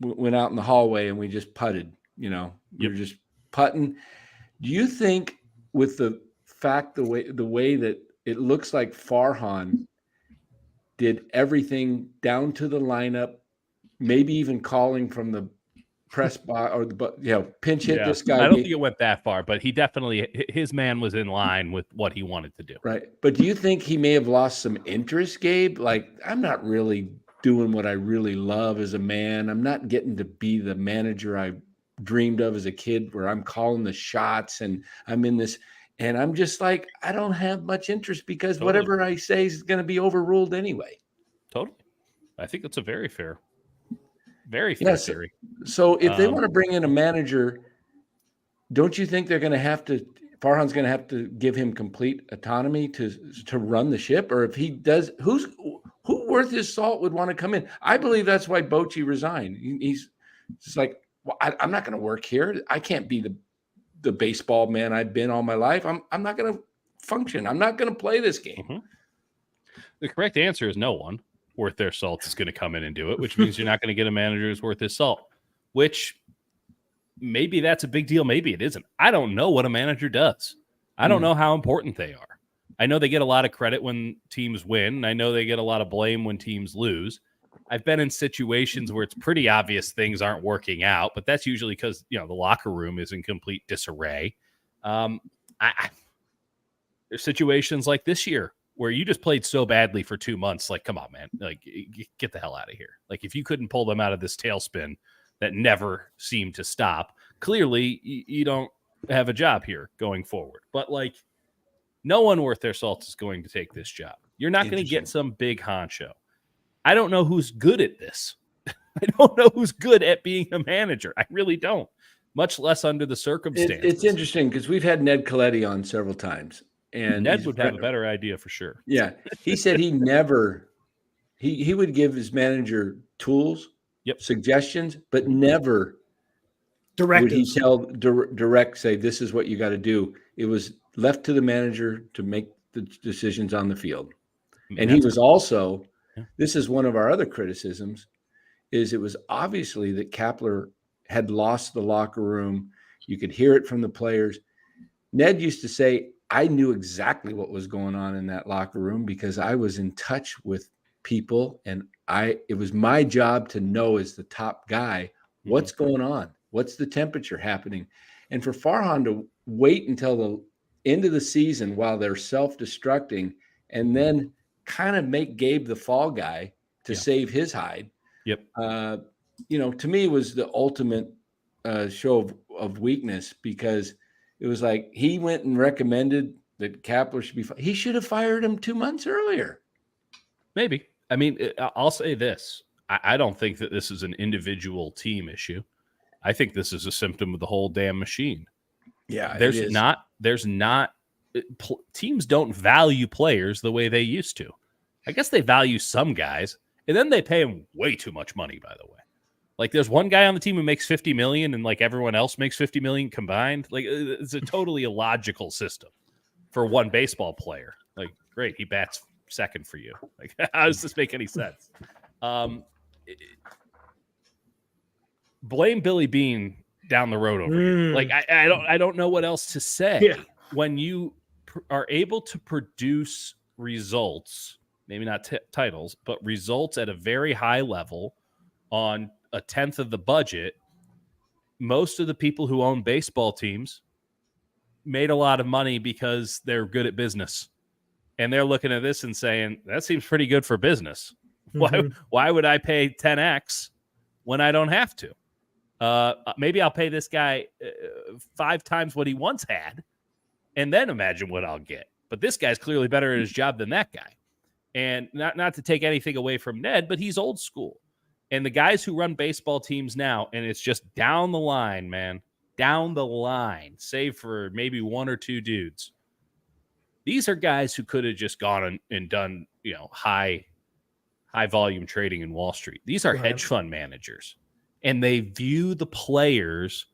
went out in the hallway and we just putted. We were just putting. Do you think, with the fact the way that it looks like Farhan did everything down to the lineup, maybe even calling from the press box or pinch hit this guy? I don't think it went that far, but he definitely, his man was in line with what he wanted to do. Right. But do you think he may have lost some interest, Gabe? Like, I'm not really doing what I really love as a man. I'm not getting to be the manager I dreamed of as a kid, where I'm calling the shots and I'm in this, and I'm just like, I don't have much interest because whatever I say is going to be overruled anyway. Totally. I think that's a very fair theory. So if they want to bring in a manager, don't you think Farhan's going to have to give him complete autonomy to run the ship? Or if he does, who worth his salt would want to come in? I believe that's why Bochy resigned. He's just like, well, I'm not going to work here. I can't be the baseball man I've been all my life. I'm not going to function. I'm not going to play this game. Mm-hmm. The correct answer is no one worth their salt is going to come in and do it, which means you're not going to get a manager who's worth his salt, which maybe that's a big deal. Maybe it isn't. I don't know what a manager does. I don't know how important they are. I know they get a lot of credit when teams win. I know they get a lot of blame when teams lose. I've been in situations where it's pretty obvious things aren't working out, but that's usually because, the locker room is in complete disarray. There's situations like this year where you just played so badly for 2 months. Like, come on, man. Like, get the hell out of here. Like, if you couldn't pull them out of this tailspin that never seemed to stop, clearly you don't have a job here going forward. But, like, no one worth their salt is going to take this job. You're not going to get some big honcho. I don't know who's good at this. I don't know who's good at being a manager. I really don't, much less under the circumstances. It's interesting because we've had Ned Coletti on several times. And Ned would have a better idea for sure. Yeah. He said he never he would give his manager tools, suggestions, but never directives. Would he tell direct say this is what you got to do. It was left to the manager to make the decisions on the field. And he was also, this is one of our other criticisms, is it was obviously that Kapler had lost the locker room. You could hear it from the players. Ned used to say, I knew exactly what was going on in that locker room because I was in touch with people, and it was my job to know as the top guy what's going on, what's the temperature happening. And for Farhan to wait until the end of the season while they're self-destructing and then kind of make Gabe the fall guy to save his hide, to me was the ultimate show of weakness, because it was like he went and recommended that Kapler should be he should have fired him 2 months earlier. Maybe. I mean, I'll say this. I don't think that this is an individual team issue. I think this is a symptom of the whole damn machine. Yeah, there's not teams don't value players the way they used to. I guess they value some guys, and then they pay them way too much money, by the way. Like, there's one guy on the team who makes $50 million, and like everyone else makes $50 million combined. Like, it's a totally illogical system for one baseball player. Like, great, he bats second for you. Like, how does this make any sense? Blame Billy Beane down the road over here. Like, I don't know what else to say. When you are able to produce results, maybe not titles, but results at a very high level on a tenth of the budget, most of the people who own baseball teams made a lot of money because they're good at business. And they're looking at this and saying, that seems pretty good for business. Why would I pay 10X when I don't have to? Maybe I'll pay this guy 5 times what he once had, and then imagine what I'll get. But this guy's clearly better at his job than that guy. And not to take anything away from Ned, but he's old school. And the guys who run baseball teams now, and it's just down the line, man, down the line, save for maybe 1 or 2 dudes. These are guys who could have just gone and done, high volume trading in Wall Street. These are hedge fund managers, and they view the players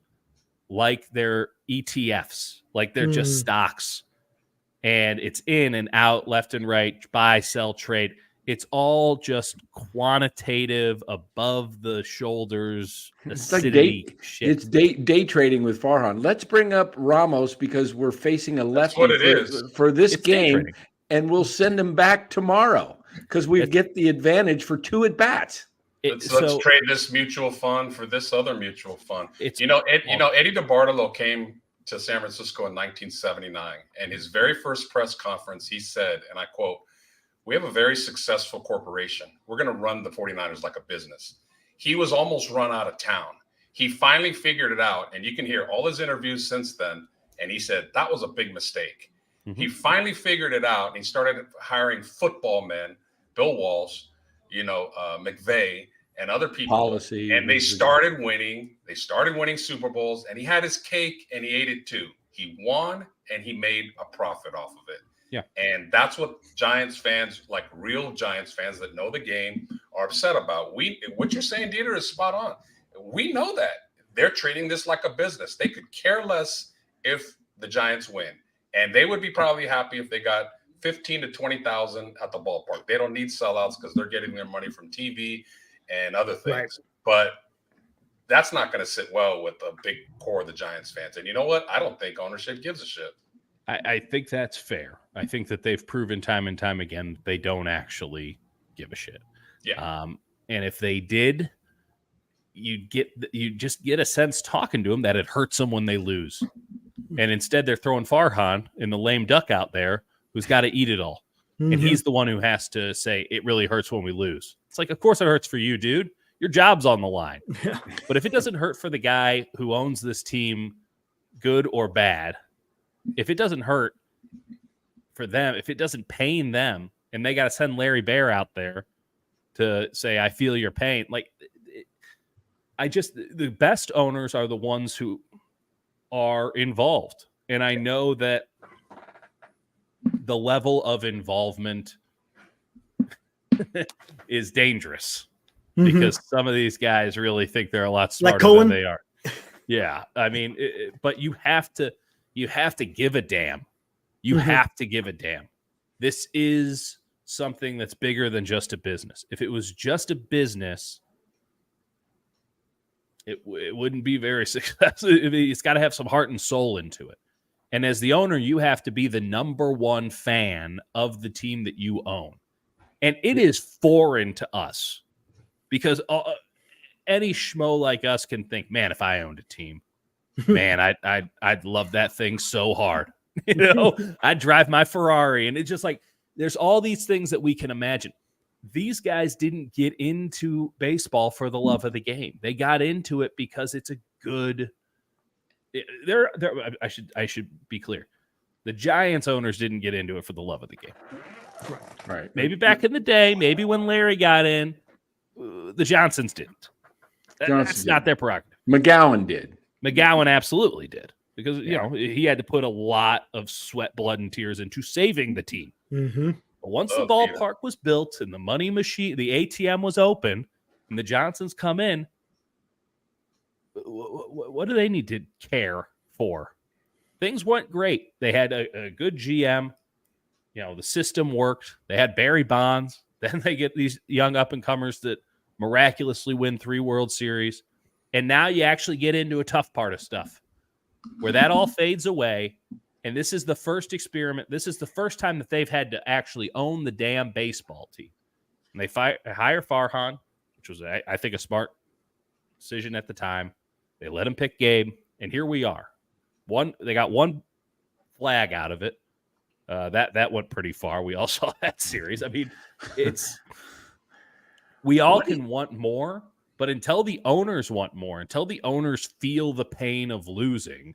like they're ETFs, like they're just stocks, and it's in and out, left and right, buy, sell, trade. It's all just quantitative, above the shoulders. It's like day trading with Farhan. Let's bring up Ramos because we're facing a lefty for this game, and we'll send him back tomorrow because we get the advantage for 2 at bats. Let's trade this mutual fund for this other mutual fund. Eddie DeBartolo came to San Francisco in 1979, and his very first press conference, he said, and I quote, "We have a very successful corporation. We're going to run the 49ers like a business." He was almost run out of town. He finally figured it out, and you can hear all his interviews since then, and he said that was a big mistake. He finally figured it out, and he started hiring football men, Bill Walsh, McVay, and other people. Policy. And they started winning. They started winning Super Bowls, and he had his cake, and he ate it too. He won, and he made a profit off of it. Yeah. And that's what Giants fans, like real Giants fans that know the game, are upset about. What you're saying, Dieter, is spot on. We know that. They're treating this like a business. They could care less if the Giants win. And they would be probably happy if they got 15 to 20,000 at the ballpark. They don't need sellouts because they're getting their money from TV and other things. Right. But that's not going to sit well with a big core of the Giants fans. And you know what? I don't think ownership gives a shit. I think that's fair. I think that they've proven time and time again they don't actually give a shit. Yeah. And if they did, you just get a sense talking to them that it hurts them when they lose. And instead they're throwing Farhan in the lame duck out there who's got to eat it all. And he's the one who has to say, it really hurts when we lose. It's like, of course it hurts for you, dude. Your job's on the line. But if it doesn't hurt for the guy who owns this team, good or bad, if it doesn't hurt for them, if it doesn't pain them, and they got to send Larry Bear out there to say, I feel your pain. Like, the best owners are the ones who are involved. And I know that the level of involvement is dangerous because some of these guys really think they're a lot smarter than they are. Yeah. I mean, but you have to give a damn. You have to give a damn. This is something that's bigger than just a business. If it was just a business, it wouldn't be very successful. It's got to have some heart and soul into it. And as the owner, you have to be the number one fan of the team that you own. And it is foreign to us because any schmo like us can think, man, if I owned a team, man, I'd love that thing so hard. I'd drive my Ferrari. And it's just like, there's all these things that we can imagine. These guys didn't get into baseball for the love of the game. They got into it because it's a good. I should be clear. The Giants owners didn't get into it for the love of the game. Right. Maybe back in the day, maybe when Larry got in, the Johnsons didn't. That's not their prerogative. McGowan did. McGowan absolutely did because he had to put a lot of sweat, blood, and tears into saving the team. But once the ballpark was built and the money machine, the ATM was open, and the Johnsons come in, what do they need to care for? Things went great. They had a good GM. The system worked. They had Barry Bonds. Then they get these young up-and-comers that miraculously win 3 World Series. And now you actually get into a tough part of stuff where that all fades away. And this is the first experiment. This is the first time that they've had to actually own the damn baseball team. And they hire Farhan, which was, I think, a smart decision at the time. They let him pick Gabe, and here we are. They got one flag out of it. That went pretty far. We all saw that series. I mean, we all can want more, but until the owners want more, until the owners feel the pain of losing,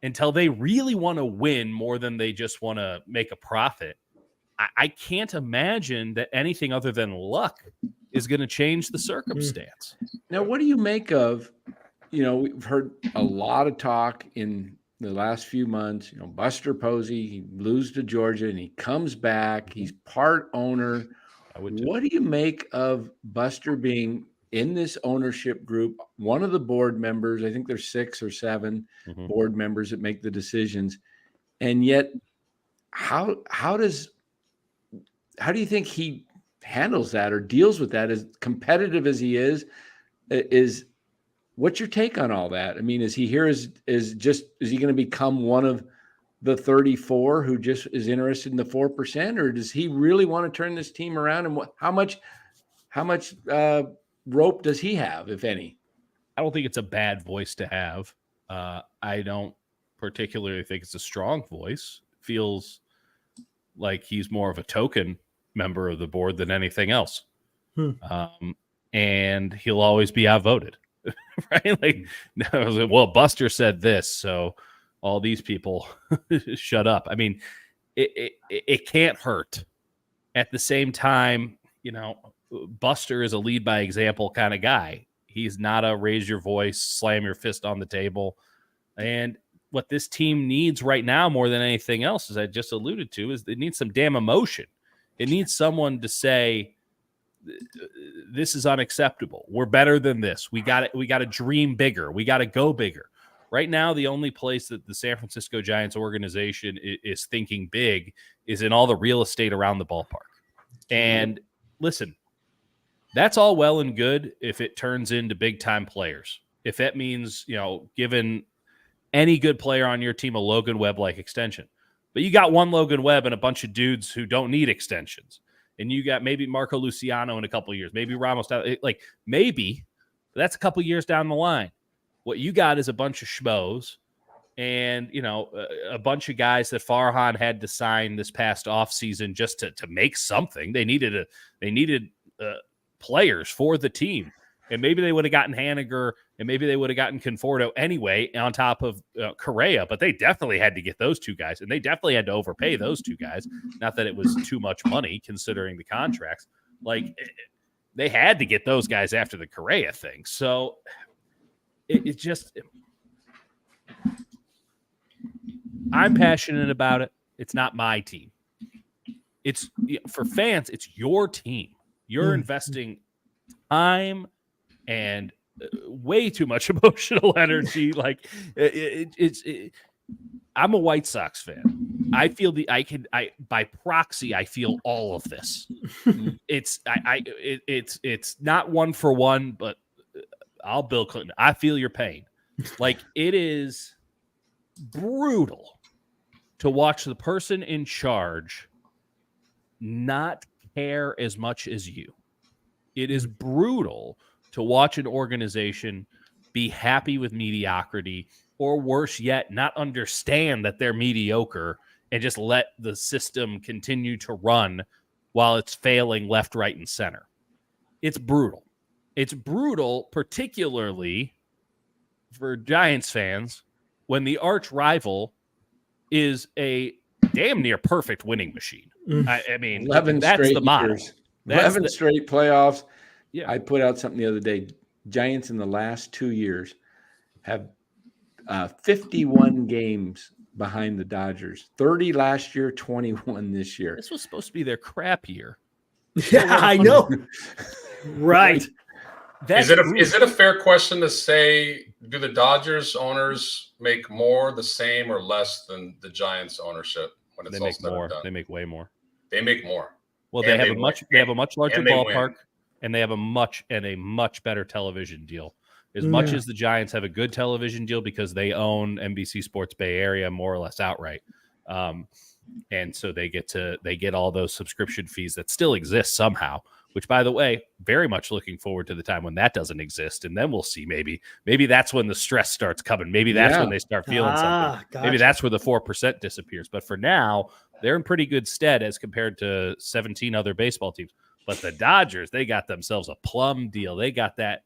until they really want to win more than they just want to make a profit, I can't imagine that anything other than luck is going to change the circumstance. Now, what do you make of, we've heard a lot of talk in the last few months, Buster Posey, he loses to Georgia and he comes back. He's part owner. What do you make of Buster being in this ownership group, one of the board members? I think there's 6 or 7 board members that make the decisions. And yet, how do you think he handles that or deals with that? As competitive as he is what's your take on all that? I mean, is he here is he going to become one of the 34 who just is interested in the 4%, or does he really want to turn this team around? And how much rope does he have, if any? I don't think it's a bad voice to have. I don't particularly think it's a strong voice. It feels like he's more of a token member of the board than anything else. And he'll always be outvoted. Right? Like, well, Buster said this, so all these people shut up. I mean, it can't hurt. At the same time, Buster is a lead by example kind of guy. He's not a raise your voice, slam your fist on the table. And what this team needs right now more than anything else, as I just alluded to, is it needs some damn emotion. It needs someone to say, this is unacceptable. We're better than this. We got to dream bigger. We got to go bigger. Right now, the only place that the San Francisco Giants organization is thinking big is in all the real estate around the ballpark. And listen, that's all well and good if it turns into big-time players. If that means, giving any good player on your team a Logan Webb-like extension. But you got one Logan Webb and a bunch of dudes who don't need extensions. And you got maybe Marco Luciano in a couple of years, maybe Ramos. Maybe, but that's a couple of years down the line. What you got is a bunch of schmoes and a bunch of guys that Farhan had to sign this past offseason just to make something. They needed players for the team, and maybe they would have gotten Haniger, and maybe they would have gotten Conforto anyway on top of Correa, but they definitely had to get those two guys, and they definitely had to overpay those two guys. Not that it was too much money considering the contracts. Like, they had to get those guys after the Correa thing. So it just, I'm passionate about it. It's not my team. It's for fans. It's your team. You're investing time and way too much emotional energy. Like I'm a White Sox fan. I feel by proxy, I feel all of this. It's not one for one, but I'll Bill Clinton. I feel your pain. Like, it is brutal to watch the person in charge not care as much as you. It is brutal to watch an organization be happy with mediocrity, or worse yet, not understand that they're mediocre and just let the system continue to run while it's failing left, right, and center. It's brutal. It's brutal, particularly for Giants fans, when the arch rival is a damn near perfect winning machine. I mean, 11 that's straight the model. years. 11 straight playoffs. Yeah. I put out something the other day. Giants in the last 2 years have 51 games behind the Dodgers. 30 last year, 21 this year. This was supposed to be their crap year. Yeah, I know. Right. Is it a fair question to say, do the Dodgers owners make more, the same, or less than the Giants ownership when it's They all make said and more. done? They make way more. They make more. Well, And they have a much larger and they ballpark, win. and they have a much better television deal. As much as the Giants have a good television deal because they own NBC Sports Bay Area more or less outright, and so they get all those subscription fees that still exist somehow. Which, by the way, very much looking forward to the time when that doesn't exist, and then we'll see. Maybe that's when the stress starts coming. Maybe that's when they start feeling something. Gotcha. Maybe that's where the 4% disappears. But for now, they're in pretty good stead as compared to 17 other baseball teams. But the Dodgers, they got themselves a plum deal. They got that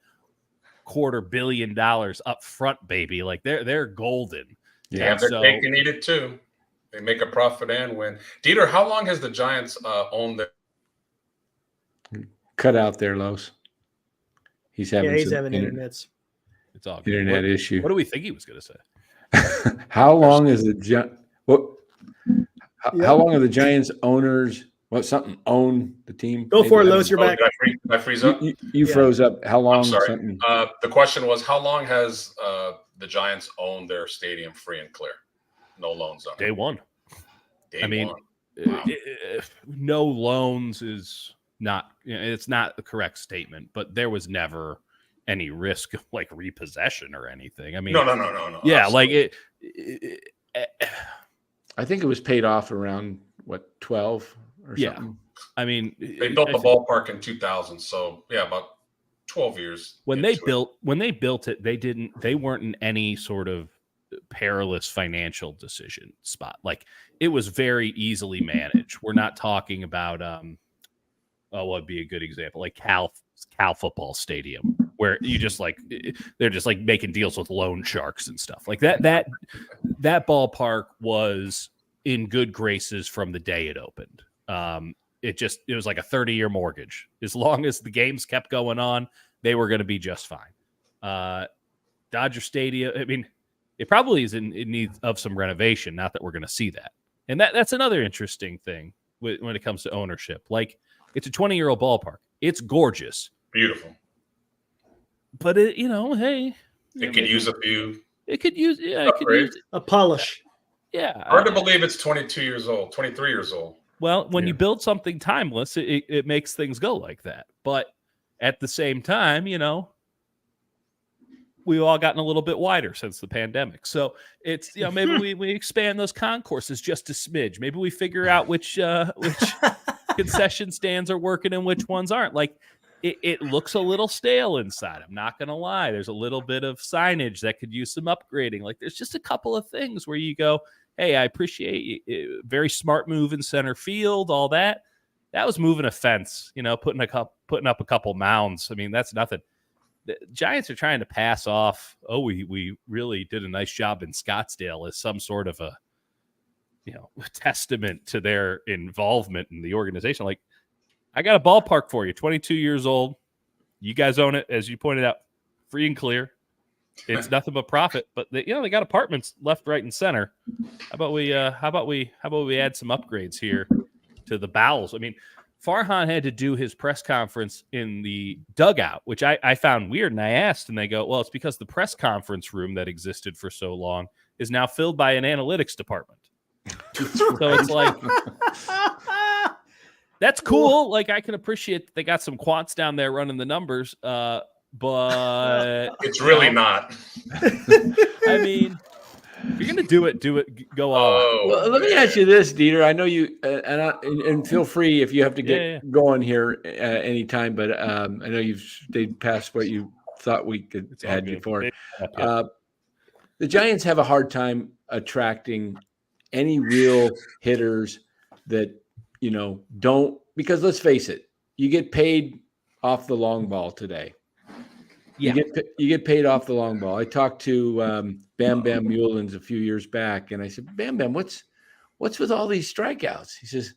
$250 million up front, baby. Like they're golden. They have their cake and eat it too. They make a profit and win. Dieter, how long has the Giants owned their? Cut out there, Los. He's having internets. It's all good. Internet issue. What do we think he was going to say? How long is how long are the Giants owners? Own the team? Go for it, Los. You're back. Did I freeze up? You froze up. How long? I'm sorry. The question was, how long has the Giants owned their stadium free and clear? No loans on it. Day one. Wow. No loans is not, it's not the correct statement, but there was never any risk of like repossession or anything. I mean, no. Yeah, absolutely. like I think it was paid off around 12 or something. I mean, they built the ballpark in 2000, so yeah, about 12 years. When they built it, they weren't in any sort of perilous financial decision spot. Like, it was very easily managed. We're not talking about what would be a good example, like Cal football stadium, where you just like, they're just like making deals with loan sharks and stuff like that. That ballpark was in good graces from the day it opened. It was like a 30-year mortgage. As long as the games kept going on, they were going to be just fine. Dodger Stadium, I mean, it probably is in need of some renovation. Not that we're going to see that. And that's another interesting thing when it comes to ownership. Like, it's a 20-year-old ballpark. It's gorgeous. Beautiful. But hey. It could use a few. It could use a polish. Yeah. Hard to believe it's 23 years old. Well, when you build something timeless, it makes things go like that. But at the same time, we've all gotten a little bit wider since the pandemic. So it's, maybe we expand those concourses just a smidge. Maybe we figure out which concession stands are working and which ones aren't. Like, it looks a little stale inside. I'm not going to lie. There's a little bit of signage that could use some upgrading. Like there's just a couple of things where you go, hey, I appreciate you. Very smart move in center field, all that. That was moving a fence, putting up a couple mounds. I mean, that's nothing. The Giants are trying to pass off, we really did a nice job in Scottsdale as some sort of a testament to their involvement in the organization. Like, I got a ballpark for you, 22 years old. You guys own it, as you pointed out, free and clear. It's nothing but profit, but they got apartments left, right, and center. How about we add some upgrades here to the bowels? I mean, Farhan had to do his press conference in the dugout, which I found weird. And I asked, and they go, well, it's because the press conference room that existed for so long is now filled by an analytics department. So it's like, that's cool. Like, I can appreciate that they got some quants down there running the numbers, but it's really not. I mean, if you're gonna do it, go on. Well, let me ask you this, Dieter. I know you, and feel free if you have to get going here anytime. But I know you've stayed past what you thought we could add you for. The Giants have a hard time attracting any real hitters that don't, because let's face it, you get paid off the long ball today. Yeah. You get paid off the long ball. I talked to Bam Bam Mulens a few years back, and I said, Bam Bam, what's with all these strikeouts? He says,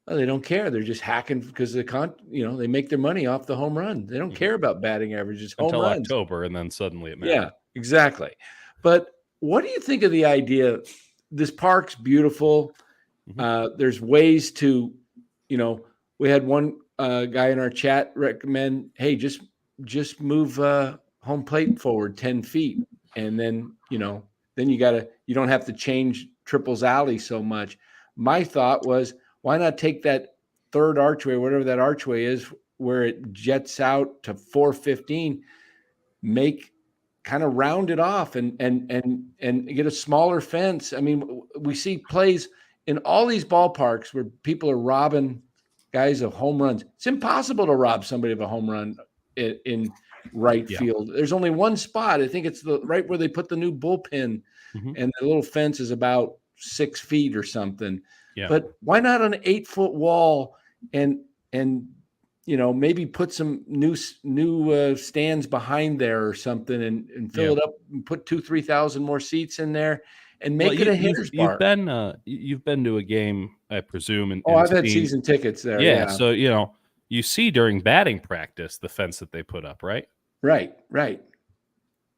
well, they don't care. They're just hacking because they make their money off the home run. They don't care about batting averages until home runs. October, and then suddenly it matters. Yeah, exactly. But what do you think of the idea? This park's beautiful. There's ways to, we had one guy in our chat recommend, hey, just move home plate forward 10 feet. And then, then you don't have to change Triple's alley so much. My thought was, why not take that third archway, whatever that archway is, where it jets out to 415, kind of round it off and get a smaller fence. I mean, we see plays in all these ballparks where people are robbing guys of home runs. It's impossible to rob somebody of a home run in right field. There's only one spot. I think it's right where they put the new bullpen, and the little fence is about 6 feet or something. Yeah. But why not an 8-foot wall and maybe put some new stands behind there or something and fill it up and put 2,000-3,000 more seats in there and make it a hitter's park. You've been to a game, I presume. I've had season tickets there. Yeah. So, you see during batting practice the fence that they put up, right? Right.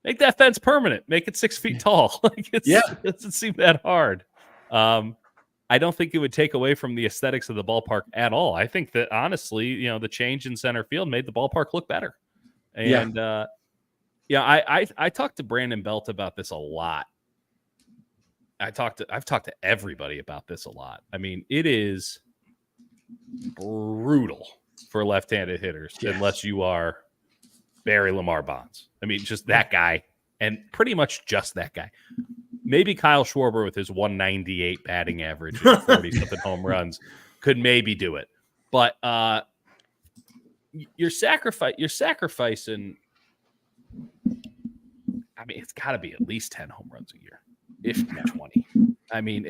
Make that fence permanent. Make it 6 feet tall. It doesn't seem that hard. I don't think it would take away from the aesthetics of the ballpark at all. I think that honestly, the change in center field made the ballpark look better. And I talked to Brandon Belt about this a lot. I've talked to everybody about this a lot. I mean, it is brutal for left-handed hitters unless you are Barry Lamar Bonds. I mean, just that guy, and pretty much just that guy. Maybe Kyle Schwarber with his 198 batting average and 40-something home runs could maybe do it. But you're sacrificing. I mean, it's got to be at least 10 home runs a year, if not 20. I mean,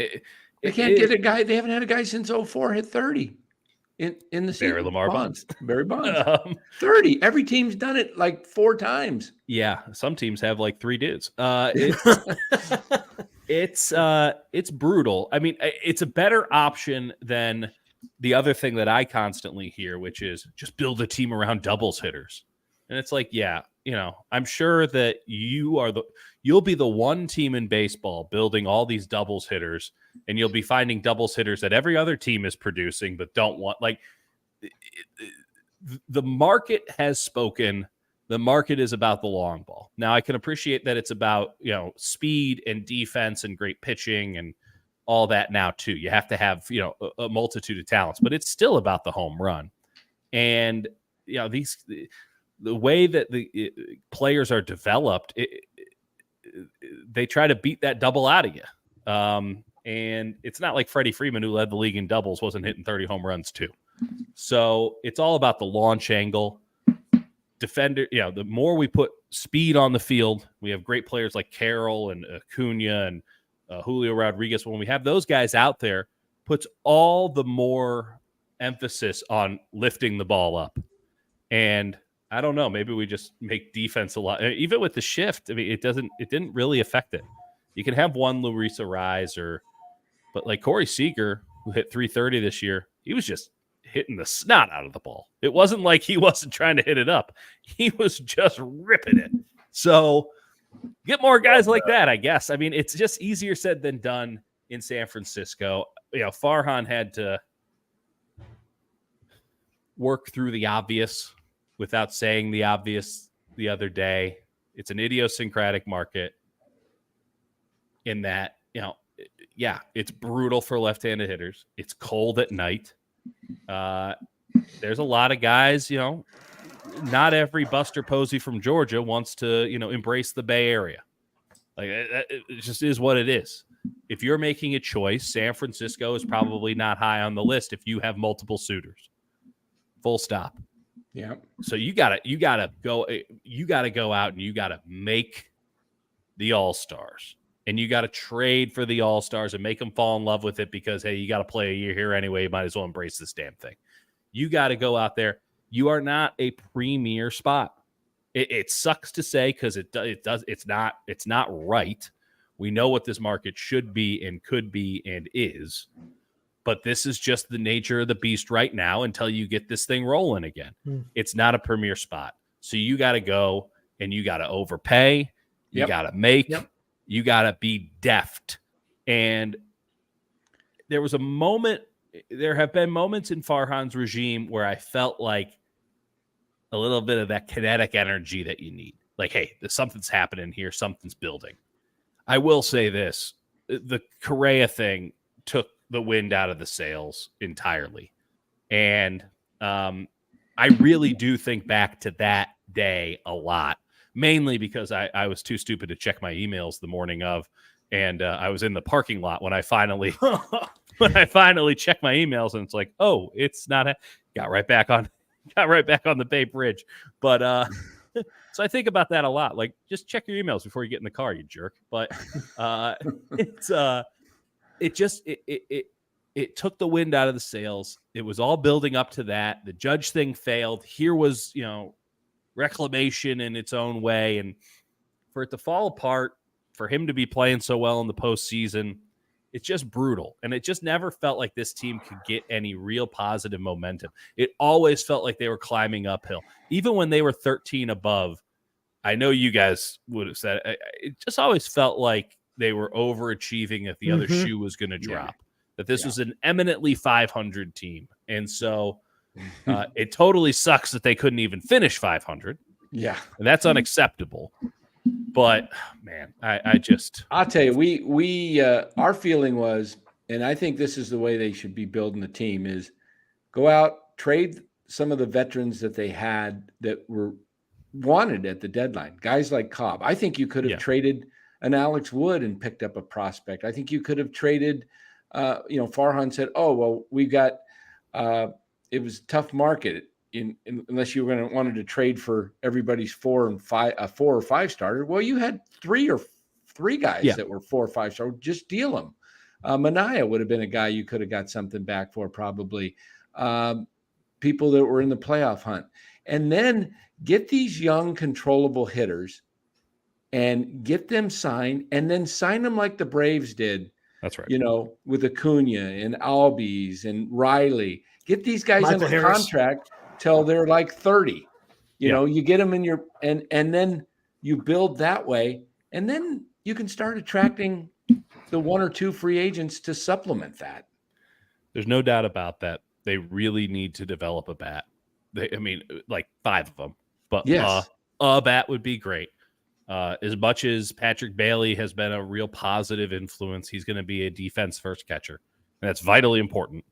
they can't get a guy. They haven't had a guy since 2004 hit 30 in the season. Barry Lamar Bonds. Barry Bonds. 30. Every team's done it like 4 times. Yeah, some teams have like 3 dudes. It's brutal. I mean, it's a better option than the other thing that I constantly hear, which is just build a team around doubles hitters. And it's like, I'm sure that you'll be the one team in baseball building all these doubles hitters, and you'll be finding doubles hitters that every other team is producing, but don't want. Like, the market has spoken. The market is about the long ball. Now, I can appreciate that it's about, speed and defense and great pitching and all that now too. You have to have, a multitude of talents, but it's still about the home run. And, the way that the players are developed, they try to beat that double out of you. And it's not like Freddie Freeman, who led the league in doubles, wasn't hitting 30 home runs too. So it's all about the launch angle. defender, the more we put speed on the field, we have great players like Carroll and Acuna and Julio Rodriguez. When we have those guys out there, puts all the more emphasis on lifting the ball up. And I don't know, maybe we just make defense a lot. Even with the shift, I mean, it didn't really affect it. You can have one Luis Arraez but like Corey Seager, who hit 330 this year, he was just hitting the snot out of the ball. It wasn't like he wasn't trying to hit it up. He was just ripping it. So get more guys like that, I guess. I mean, it's just easier said than done in San Francisco. Farhan had to work through the obvious without saying the obvious the other day. It's an idiosyncratic market in that, it's brutal for left-handed hitters. It's cold at night. There's a lot of guys, not every Buster Posey from Georgia wants to, embrace the Bay Area. Like, it just is what it is. If you're making a choice, San Francisco is probably not high on the list if you have multiple suitors. Full stop. Yeah. So you gotta go out and you gotta make the All-Stars. And you got to trade for the All-Stars and make them fall in love with it because, hey, you got to play a year here anyway. You might as well embrace this damn thing. You got to go out there. You are not a premier spot. It sucks to say because it's not right. We know what this market should be and could be and is. But this is just the nature of the beast right now until you get this thing rolling again. It's not a premier spot. So you got to go and you got to overpay. You got to make. You got to be deft. And there have been moments in Farhan's regime where I felt like a little bit of that kinetic energy that you need. Like, hey, something's happening here. Something's building. I will say this. The Correa thing took the wind out of the sails entirely. And I really do think back to that day a lot. Mainly because I was too stupid to check my emails the morning of, and I was in the parking lot when I finally checked my emails, and it's like, oh, it's not. Got right back on the Bay Bridge. But so I think about that a lot. Like, just check your emails before you get in the car, you jerk. But it took the wind out of the sails. It was all building up to that. The Judge thing failed. Here was reclamation in its own way, and for it to fall apart, for him to be playing so well in the postseason, it's just brutal. And it just never felt like this team could get any real positive momentum. It always felt like they were climbing uphill. Even when they were 13 above, I know you guys would have said it just always felt like they were overachieving if the other shoe was going to drop, that this was an eminently 500 team. And so it totally sucks that they couldn't even finish 500. Yeah. And that's unacceptable. But man, I'll tell you, we our feeling was, and I think this is the way they should be building the team, is go out, trade some of the veterans that they had that were wanted at the deadline. Guys like Cobb. I think you could have traded an Alex Wood and picked up a prospect. I think you could have traded, Farhan said, oh, well, we got, it was a tough market unless you wanted to trade for everybody's 4 or 5 starter. Well, you had three guys that were 4 or 5 star. Just deal them. Manaea would have been a guy you could have got something back for, probably. People that were in the playoff hunt. And then get these young, controllable hitters and get them signed, and then sign them like the Braves did. That's right. With Acuna and Albies and Riley. Get these guys under contract till they're like 30. You get them in your and then you build that way, and then you can start attracting the 1 or 2 free agents to supplement that. There's no doubt about that. They really need to develop a bat. Like 5 of them, but a bat would be great. As much as Patrick Bailey has been a real positive influence, he's going to be a defense first catcher, and that's vitally important.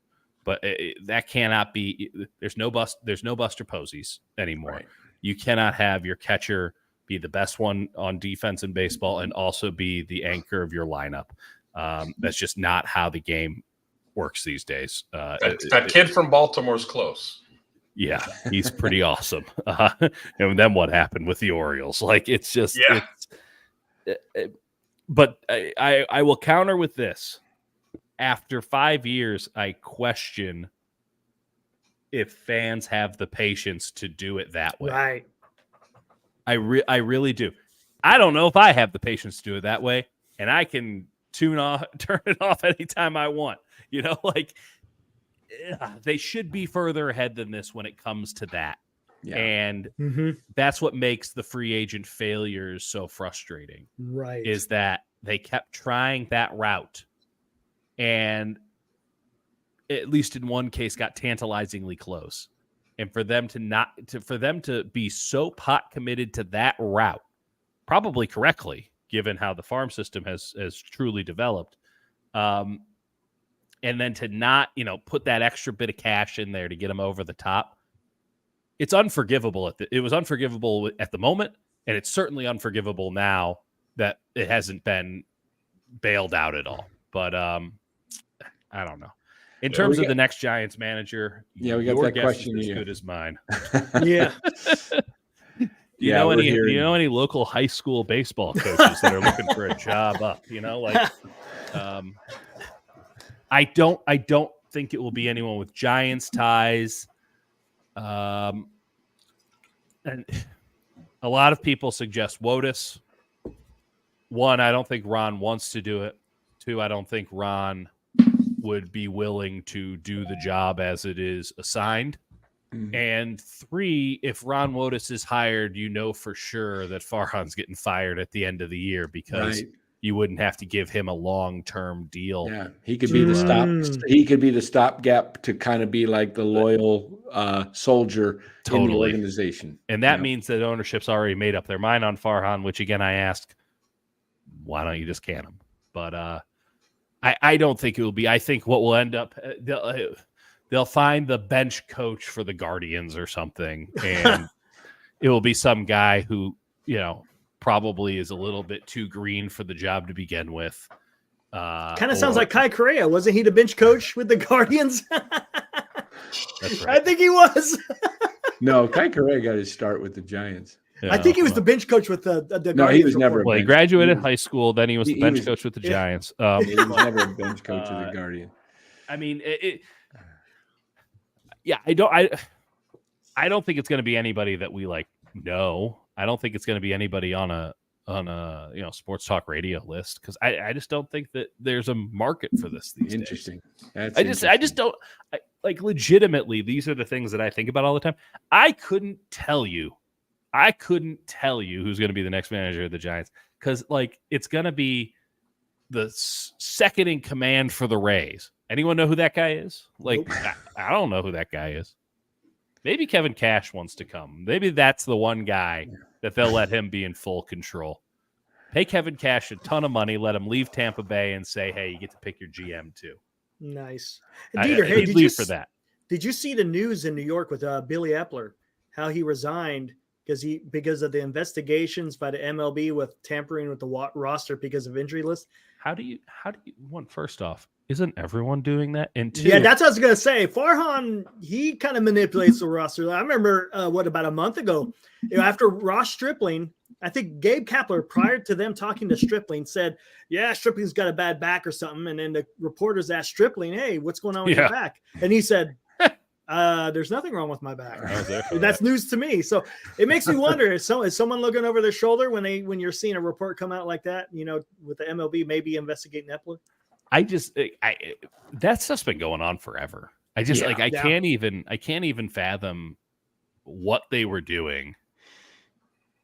But that cannot be. There's no Buster Posies anymore. Right. You cannot have your catcher be the best one on defense in baseball and also be the anchor of your lineup. That's just not how the game works these days. That kid from Baltimore's close. Yeah, he's pretty awesome. And then what happened with the Orioles? Like, it's just, but I will counter with this. After 5 years, I question if fans have the patience to do it that way. Right. I really do. I don't know if I have the patience to do it that way, and I can turn it off anytime I want. You know, like, they should be further ahead than this when it comes to that. Yeah. And that's what makes the free agent failures so frustrating. Right. Is that they kept trying that route, and at least in one case got tantalizingly close. And for them to be so pot committed to that route, probably correctly, given how the farm system has truly developed, and then to not, put that extra bit of cash in there to get them over the top, it's unforgivable. It was unforgivable at the moment, and it's certainly unforgivable now that it hasn't been bailed out at all. But I don't know. In terms of the next Giants manager, we got that question as good as mine. Yeah. Do you know any local high school baseball coaches that are looking for a job up? I don't think it will be anyone with Giants ties. And a lot of people suggest Wotus. One, I don't think Ron wants to do it. Two, I don't think Ron would be willing to do the job as it is assigned. Mm-hmm. And three, if Ron Wotus is hired, for sure that Farhan's getting fired at the end of the year because you wouldn't have to give him a long-term deal. Yeah, he could be the stop. He could be the stopgap to kind of be like the loyal soldier in the organization. And that means that ownership's already made up their mind on Farhan, which again I ask, why don't you just can him? But I don't think it will be. I think what will end up, they'll find the bench coach for the Guardians or something, and it will be some guy who, probably is a little bit too green for the job to begin with. Kind of sounds like Kai Correa. Wasn't he the bench coach with the Guardians? That's right. I think he was. No, Kai Correa got his start with the Giants. Yeah, I think he was the bench coach with the Guardians. No, he was never. Well, he graduated high school, then he was the bench coach with the Giants. He was never a bench coach of the Guardian. I mean, I don't think it's going to be anybody that we know. I don't think it's going to be anybody on a sports talk radio list because I just don't think that there's a market for this these Interesting. days. I just don't legitimately. These are the things that I think about all the time. I couldn't tell you who's going to be the next manager of the Giants because it's going to be the second in command for the Rays. Anyone know who that guy is? Nope. I don't know who that guy is. Maybe Kevin Cash wants to come. Maybe that's the one guy that they'll let him be in full control. Pay Kevin Cash a ton of money, let him leave Tampa Bay and say, hey, you get to pick your GM too. Nice. Dieter, for that. Did you see the news in New York with Billy Epler, how he resigned because of the investigations by the MLB with tampering with the roster because of injury list? How do you first off, isn't everyone doing that? And two, yeah, that's what I was going to say. Farhan, he kind of manipulates the roster. I remember about a month ago, after Ross Stripling, I think Gabe Kapler, prior to them talking to Stripling, said, yeah, Stripling's got a bad back or something. And then the reporters asked Stripling, hey, what's going on with your back? And he said, there's nothing wrong with my back. That's news to me. So it makes me wonder, is someone looking over their shoulder when you're seeing a report come out like that, with the MLB maybe investigating Epler? That stuff's been going on forever. I can't even fathom what they were doing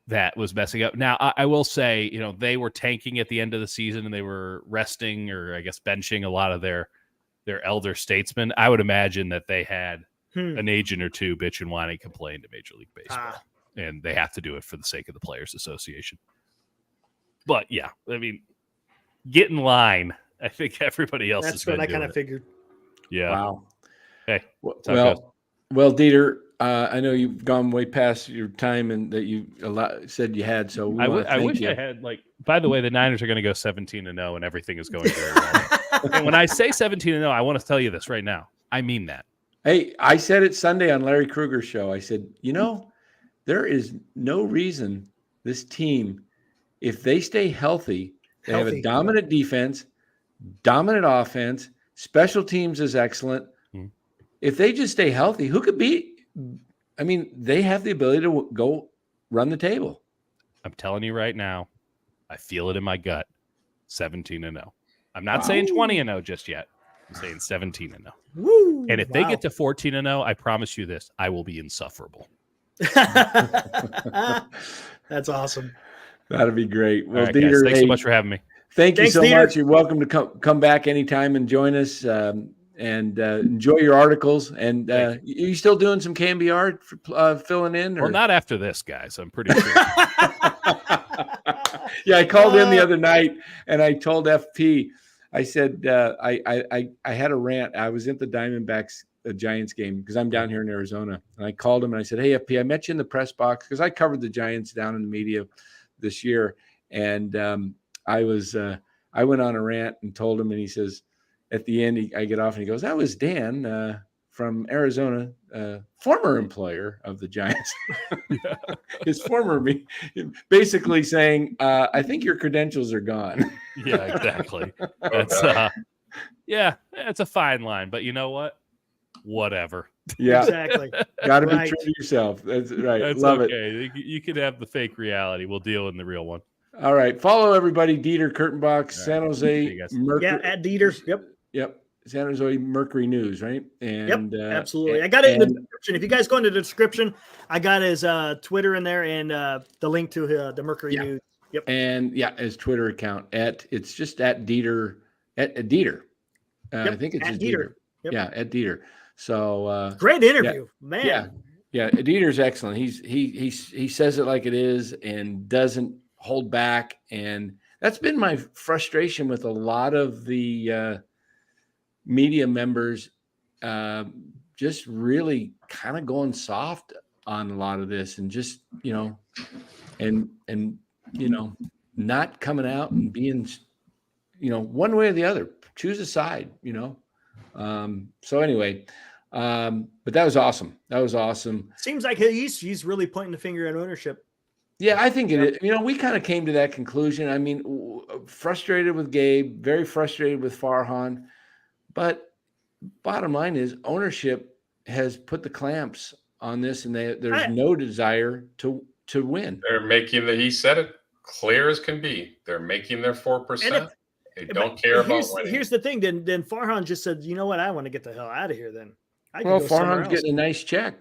that was messing up. Now, I will say, they were tanking at the end of the season and they were resting or I guess benching a lot of their elder statesmen. I would imagine that they had an agent or two bitch and whine and complain to Major League Baseball, and they have to do it for the sake of the Players Association. But yeah, I mean, get in line. I think everybody else. That's what I kind of figured. Yeah. Wow. Hey. Well, Dieter. I know you've gone way past your time and that you said you had. So I wish I had. By the way, the Niners are going to go 17-0, and everything is going very well. And when I say 17-0, I want to tell you this right now. I mean that. Hey, I said it Sunday on Larry Kruger's show. I said, there is no reason this team, if they stay healthy, they have a dominant defense, dominant offense, special teams is excellent. If they just stay healthy, who could beat? I mean, they have the ability to go run the table. I'm telling you right now, I feel it in my gut. 17-0. I'm not saying 20-0 just yet. I'm saying 17-0. Woo, and if they get to 14-0, I promise you this: I will be insufferable. That's awesome. That'd be great. Well, right, Dieter, guys, thanks so much for having me. Thanks you so Dieter. much. You're welcome to come back anytime and join us, and enjoy your articles. And you still doing some KMBR filling in? Well, not after this, guys. I'm pretty sure. Yeah, I called in the other night and I told FP, I said, I had a rant. I was at the Diamondbacks Giants game because I'm down here in Arizona. And I called him and I said, hey, FP, I met you in the press box because I covered the Giants down in the media this year. And I went on a rant and told him, and he says, at the end, I get off and he goes, that was Dan from Arizona, former employer of the Giants. His former me, basically saying, I think your credentials are gone. Yeah, exactly. That's it's a fine line, but you know what? Whatever. Yeah, exactly. Got to be true to yourself. That's right. That's Love okay. You can have the fake reality. We'll deal in the real one. All right. Follow everybody. Dieter Kurtenbach, San Jose Mercury. Yeah, at Dieter's. Yep. San Jose Mercury News, right? And absolutely. I got it in the description. If you guys go into the description, I got his Twitter in there and the link to the Mercury News. Yep. And his Twitter account it's just at Dieter at Dieter. I think it's just Dieter. Yep. Yeah, at Dieter. So great interview, man. Yeah. Dieter's excellent. He says it like it is and doesn't hold back. And that's been my frustration with a lot of the media members, just really kind of going soft on a lot of this and just, not coming out and being, one way or the other, choose a side, So anyway, but that was awesome. Seems like he's really pointing the finger at ownership. Yeah, I think it is. We kind of came to that conclusion. I mean, frustrated with Gabe, very frustrated with Farhan. But bottom line is ownership has put the clamps on this, and there's no desire to win. They're making he said it clear as can be. They're making their 4%. They don't care about winning. Here's the thing. Then Farhan just said, you know what? I want to get the hell out of here then. Farhan's getting a nice check.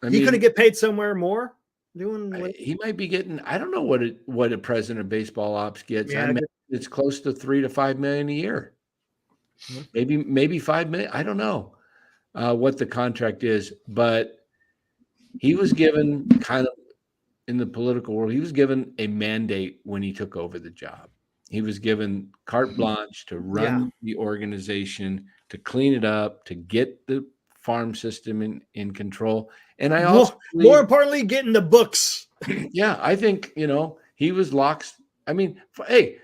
He couldn't get paid somewhere more? He might be getting, I don't know what a president of baseball ops gets. Yeah, I mean, it's close to $3 to $5 million a year. Maybe 5 million. I don't know what the contract is, but he was given kind of in the political world. He was given a mandate when he took over the job. He was given carte blanche to run the organization, to clean it up, to get the farm system in control. And I also more importantly, getting the books. Yeah, I think he was locked. I mean, hey,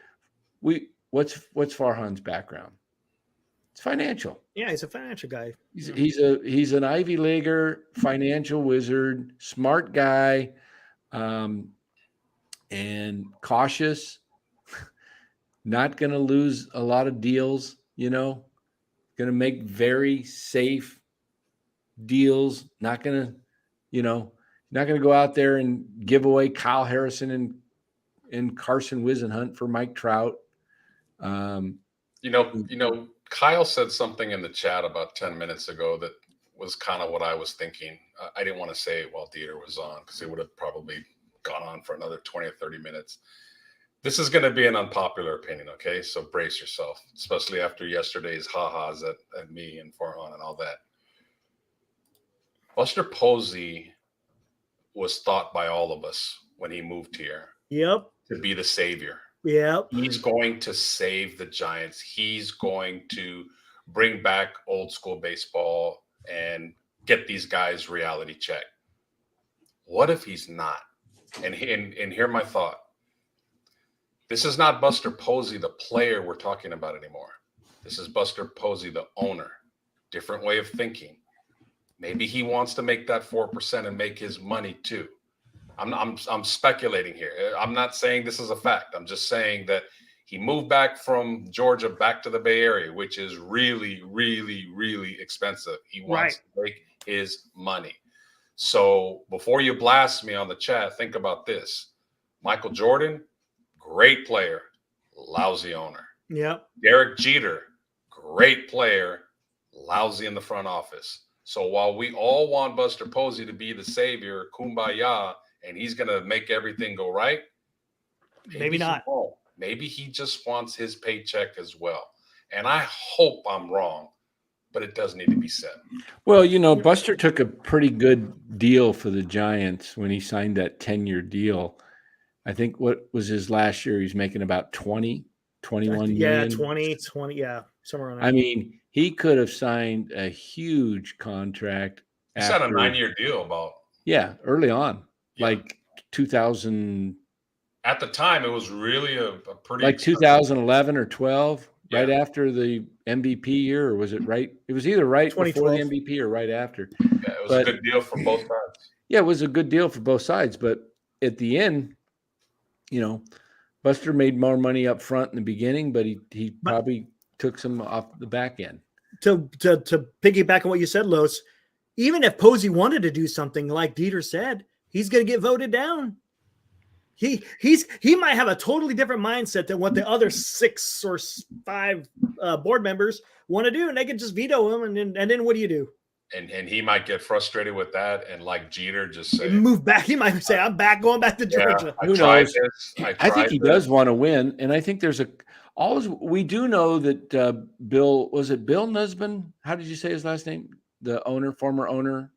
what's Farhan's background? It's financial. Yeah, he's a financial guy. He's an Ivy Leaguer, financial wizard, smart guy, and cautious. Not going to lose a lot of deals. Going to make very safe deals. Not going to go out there and give away Kyle Harrison and Carson Whisenhunt for Mike Trout. Kyle said something in the chat about 10 minutes ago that was kind of what I was thinking. I didn't want to say it while Dieter was on because it would have probably gone on for another 20 or 30 minutes. This is going to be an unpopular opinion, okay? So brace yourself, especially after yesterday's ha-has at me and Farhan and all that. Buster Posey was thought by all of us when he moved here to be the savior. Yep. He's going to save the Giants. He's going to bring back old school baseball and get these guys reality check. What if he's not? And hear my thought. This is not Buster Posey, the player we're talking about anymore. This is Buster Posey, the owner. Different way of thinking. Maybe he wants to make that 4% and make his money too. I'm speculating here. I'm not saying this is a fact. I'm just saying that he moved back from Georgia back to the Bay Area, which is really, really, really expensive. He wants to make his money. So before you blast me on the chat, think about this. Michael Jordan, great player, lousy owner. Yep. Derek Jeter, great player, lousy in the front office. So while we all want Buster Posey to be the savior, kumbaya, and he's going to make everything go right, maybe not. Maybe he just wants his paycheck as well. And I hope I'm wrong, but it does need to be said. Well, Buster took a pretty good deal for the Giants when he signed that 10-year deal. I think what was his last year? He's making about 21 million. 20, somewhere around there. I mean, he could have signed a huge contract. He signed a 9-year deal early on, like 2000. At the time, it was really a pretty like 2011 or 12, right after the MVP year, or was it right? It was either right before the MVP or right after. Yeah, it was a good deal for both sides. Yeah, it was a good deal for both sides, but at the end, Buster made more money up front in the beginning, but he probably took some off the back end. To piggyback on what you said, Los, even if Posey wanted to do something like Dieter said, he's going to get voted down. He might have a totally different mindset than what the other 6 or 5 board members want to do, and they can just veto him. And then what do you do? And he might get frustrated with that, and like Jeter, just say move back. He might say, "I'm back, going back to Georgia." Who knows? I think he does want to win, and I think there's we do know that Bill Nusbin? How did you say his last name? The former owner.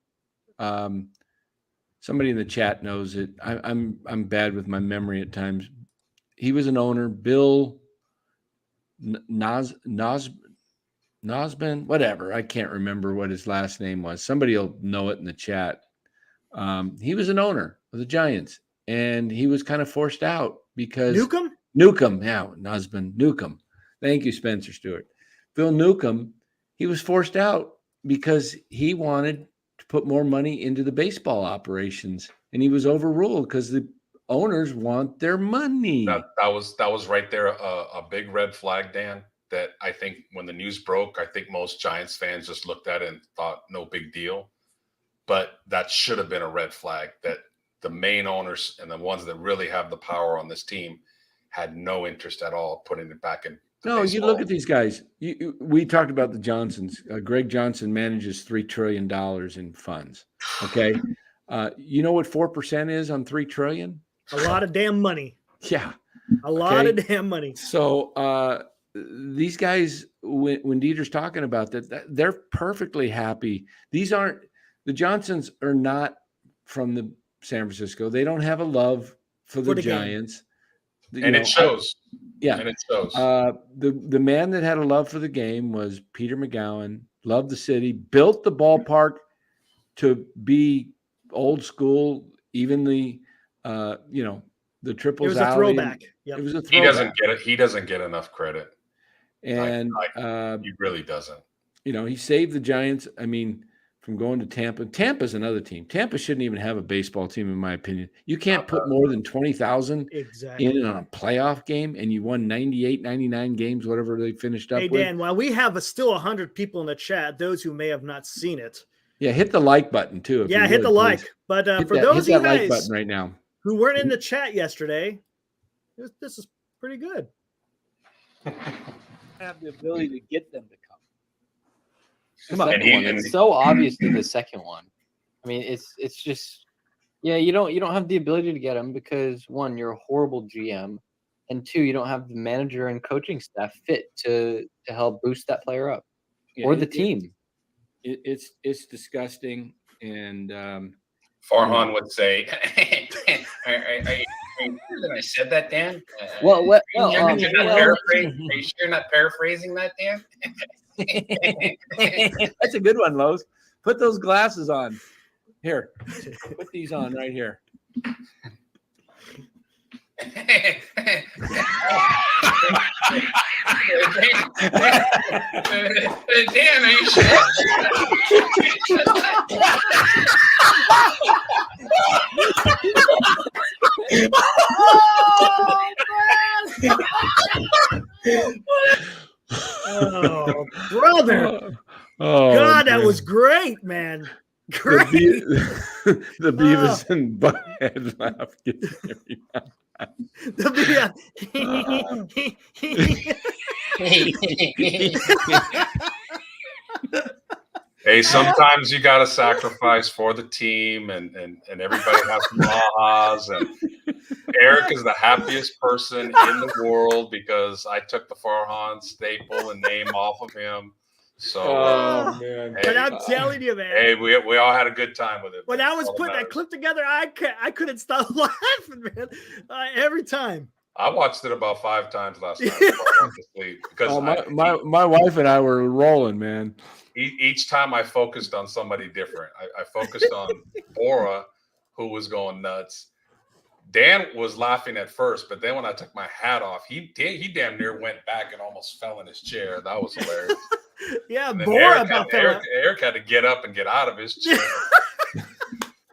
Somebody in the chat knows it. I'm bad with my memory at times. He was an owner, Bill Nosbin, whatever. I can't remember what his last name was. Somebody will know it in the chat. He was an owner of the Giants, and he was kind of forced out because Newcomb, yeah, Newcomb. Thank you, Spencer Stewart. Bill Newcomb, he was forced out because he wanted to put more money into the baseball operations, and he was overruled because the owners want their money. That was right there a big red flag, Dan. That I think when the news broke, I think most Giants fans just looked at it and thought no big deal. But that should have been a red flag, that the main owners and the ones that really have the power on this team had no interest at all putting it back in. No, baseball. You look at these guys. We talked about the Johnsons. Greg Johnson manages $3 trillion in funds. Okay. You know what 4% is on $3 trillion? A lot of damn money. Yeah. A lot of damn money. So, these guys, when Dieter's talking about that, they're perfectly happy. The Johnsons are not from the San Francisco. They don't have a love for the Giants. And it shows. And it shows. The man that had a love for the game was Peter McGowan, loved the city, built the ballpark to be old school, even the triples. It was a throwback. It was a throwback. He doesn't get enough credit. And he really doesn't. He saved the Giants. I mean, from going to Tampa. Tampa's another team. Tampa shouldn't even have a baseball team, in my opinion. You can't put more than 20,000 in on a playoff game, and you won 98, 99 games, whatever they finished up with. Hey, Dan, while we have still 100 people in the chat, those who may have not seen it. Yeah, hit the like button, too. Hit the like. But for those of you guys like button right now who weren't in the chat yesterday, this is pretty good. Have the ability to get them to come. Come on, it's so obviously the second one. I mean, it's just, you don't have the ability to get them because 1, you're a horrible GM, and 2, you don't have the manager and coaching staff fit to help boost that player up or the team. It's disgusting, and Farhan would say, Are you sure that I said that, Dan? Are you sure you're not paraphrasing that, Dan? That's a good one, Lowe's. Put those glasses on. Here, put these on right here. Dan, are you sure? Oh, brother. Oh, God, that man. was great, man. The, Great. the Beavis and Butthead laugh gets every Hey, sometimes you got to sacrifice for the team, and everybody has some ahas. And Eric is the happiest person in the world because I took the Farhan staple and name off of him. So, Oh, man. But I'm telling you, man. hey, we all had a good time with it. When I was All putting that matters. clip together, I couldn't stop laughing, man. Every time. I watched it about 5 times last night before I went to sleep because Oh, my wife and I were rolling, man. each time I focused on somebody different. I focused on Bora, who was going nuts. Dan was laughing at first, but then when I took my hat off, he damn near went back and almost fell in his chair. That was hilarious. Yeah, And then Bora about that. Eric had to get up and get out of his chair.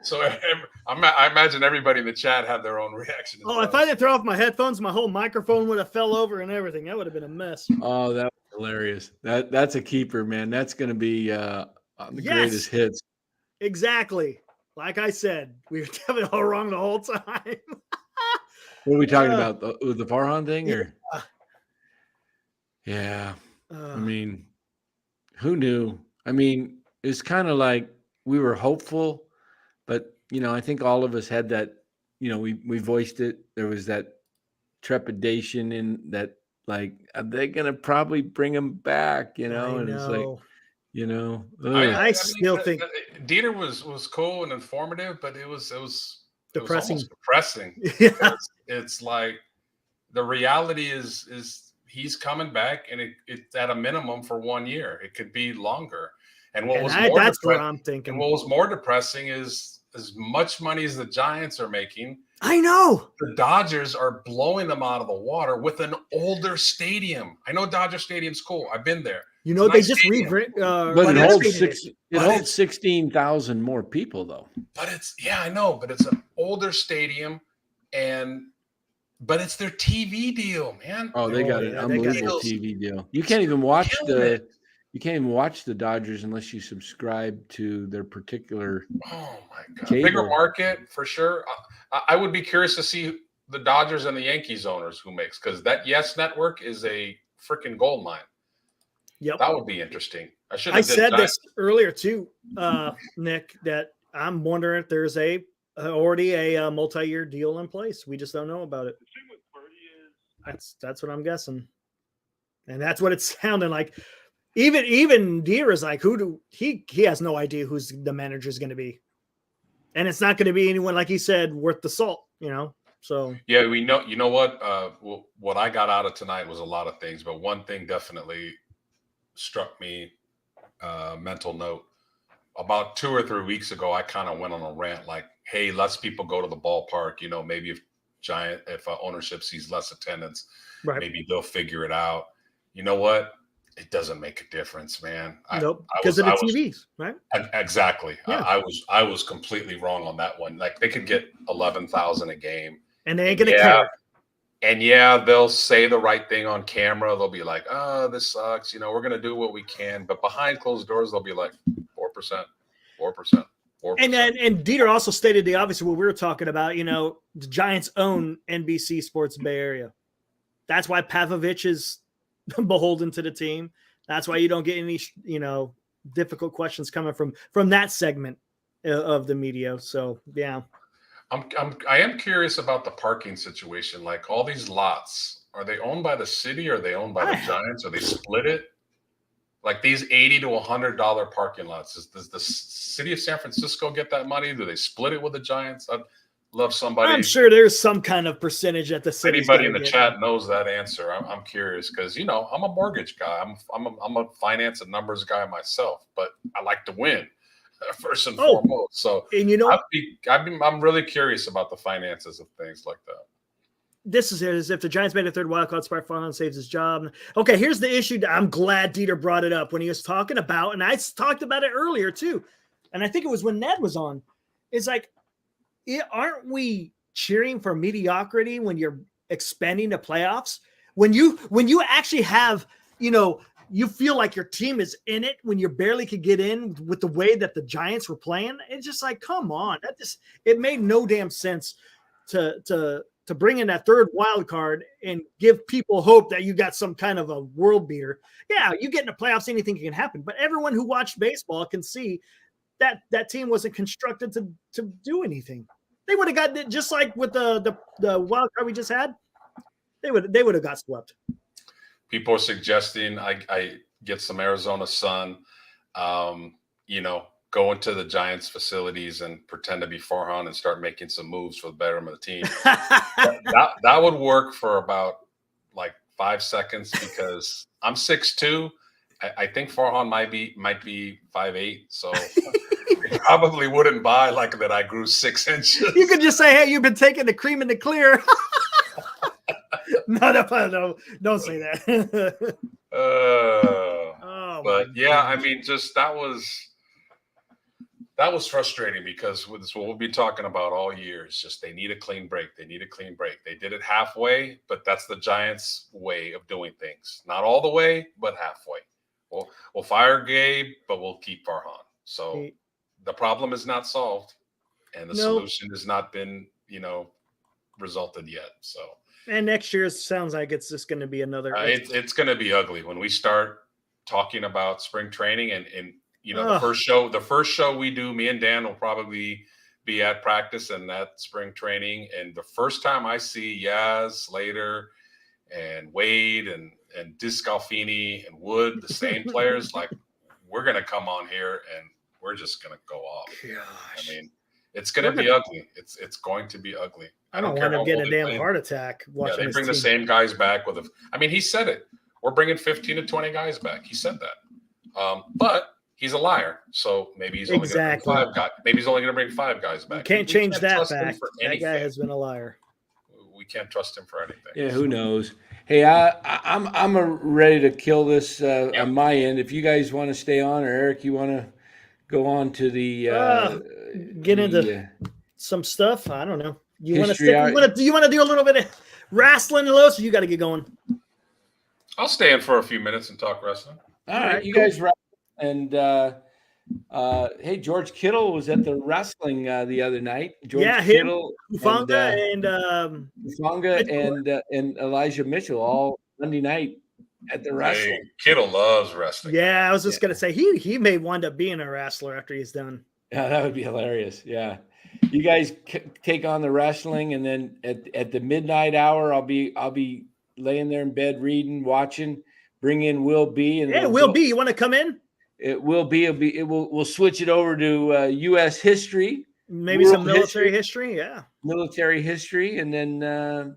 So I imagine everybody in the chat had their own reaction. Oh, if I didn't throw off my headphones, my whole microphone would have fell over and everything. That would have been a mess. Oh, that was hilarious. That's a keeper, man. That's going to be on the Yes. greatest hits. Exactly. Like I said, we were having it all wrong the whole time. What are we talking about? The Farhan thing? Or? Yeah. I mean, who knew? I mean, it's kind of like we were hopeful, but, I think all of us had that, we voiced it. There was that trepidation in that, like, are they going to probably bring him back, I and it's like, I still think Dieter was cool and informative, but it was depressing. almost depressing. Yeah. It's like the reality is he's coming back, and it's at a minimum for 1 year. It could be longer. And That's what I'm thinking. And what was more depressing is as much money as the Giants are making, I know the Dodgers are blowing them out of the water with an older stadium. I know Dodger Stadium's cool. I've been there. they nice just stadium. But it holds it. holds 16,000 more people, though. But I know, but it's an older stadium, but it's their TV deal, man. Oh, they got an unbelievable TV deal. You can't even watch the Dodgers unless you subscribe to their particular. Oh my God, cable. Bigger market for sure. I would be curious to see the Dodgers and the Yankees owners who makes, because that Yes Network is a freaking gold mine. Yep, that would be interesting. I said this earlier too, Nick, that I'm wondering if there's already a multi-year deal in place. We just don't know about it. That's what I'm guessing, and that's what it's sounding like. Even Deere is like, he has no idea who's the manager is going to be, and it's not going to be anyone, like he said, worth the salt. So yeah, we know. You know what? What I got out of tonight was a lot of things, but one thing definitely struck me. Mental note. About 2 or 3 weeks ago, I kind of went on a rant like, "Hey, less people go to the ballpark. Maybe if ownership sees less attendance, right. Maybe they'll figure it out." You know what? It doesn't make a difference, man. Nope, because of the TVs, right? Exactly. Yeah. I was completely wrong on that one. Like, they could get 11,000 a game, and they ain't gonna care. And they'll say the right thing on camera. They'll be like, "Oh, this sucks. We're gonna do what we can." But behind closed doors, they'll be like 4%, 4%, 4%. And Dieter also stated the obvious, what we were talking about. The Giants own NBC Sports Bay Area. That's why Pavlovich is beholden to the team. That's why you don't get any difficult questions coming from that segment of the media. So yeah, I am curious about the parking situation. Like, all these lots, are they owned by the city, or are they owned by the Giants, or they split it? Like, these $80 to $100 parking lots, does the city of San Francisco get that money? Do they split it with the Giants? I'd love somebody. I'm sure there's some kind of percentage at the city. Anybody in the chat knows that answer. I'm curious, because I'm a mortgage guy. I'm a finance and numbers guy myself, but I like to win first and foremost. So, and I'm really curious about the finances of things like that. this is as if the Giants made a third wild card spot, Farhan saves his job. Okay, here's the issue. I'm glad Dieter brought it up when he was talking about, and I talked about it earlier too. And I think it was when Ned was on. It's like, aren't we cheering for mediocrity when you're expanding the playoffs? When you actually have, you feel like your team is in it when you barely could get in with the way that the Giants were playing. It's just like, come on, it made no damn sense to bring in that third wild card and give people hope that you got some kind of a world beater. Yeah, you get in the playoffs, anything can happen. But everyone who watched baseball can see that that team wasn't constructed to do anything. They would have got, just like with the wild card we just had, they would have got swept. People are suggesting I get some Arizona sun, go into the Giants facilities and pretend to be Farhan and start making some moves for the betterment of the team. that would work for about like 5 seconds because I'm 6'2". I think Farhan might be 5'8", so they probably wouldn't buy like that I grew 6 inches. You could just say, "Hey, you've been taking the cream in the clear." No, don't say that. But yeah, I mean, just that was frustrating because it's what we'll be talking about all year. It's just they need a clean break. They need a clean break. They did it halfway, but that's the Giants' way of doing things. Not all the way, but halfway. We'll fire Gabe, but we'll keep Farhan. So the problem is not solved, and the solution has not been, resulted yet. So. And next year sounds like it's just going to be another. It's going to be ugly when we start talking about spring training and the first show we do, me and Dan will probably be at practice and that spring training. And the first time I see Yaz, Slater, and Wade and Discalfini and Wood, the same players, like we're going to come on here and we're just going to go off. Gosh. I mean, it's going to be ugly. It's going to be ugly. I don't want to get a damn heart attack. Yeah, they bring the same guys back he said it. We're bringing 15 to 20 guys back. He said that. But he's a liar. So maybe he's only going to bring 5 guys. Maybe he's only going to bring 5 guys back. Can't change that fact. That guy has been a liar. We can't trust him for anything. Yeah, who knows? Hey, I'm ready to kill this on my end. If you guys want to stay on, or Eric, you want to go on to the get into some stuff. I don't know. You want to stick? You want to do a little bit of wrestling, Los? You got to get going. I'll stay in for a few minutes and talk wrestling. All right, you guys. And hey, George Kittle was at the wrestling the other night. George Kittle, Hufanga and Elijah Mitchell all Monday night at the wrestling. Hey, Kittle loves wrestling. Yeah, I was just gonna say he may wind up being a wrestler after he's done. Yeah, that would be hilarious. Yeah, you guys take on the wrestling, and then at the midnight hour, I'll be laying there in bed reading, watching. Bring in Will B. And Will B. You want to come in? We'll switch it over to U.S. history, maybe some military history. Yeah, military history, and then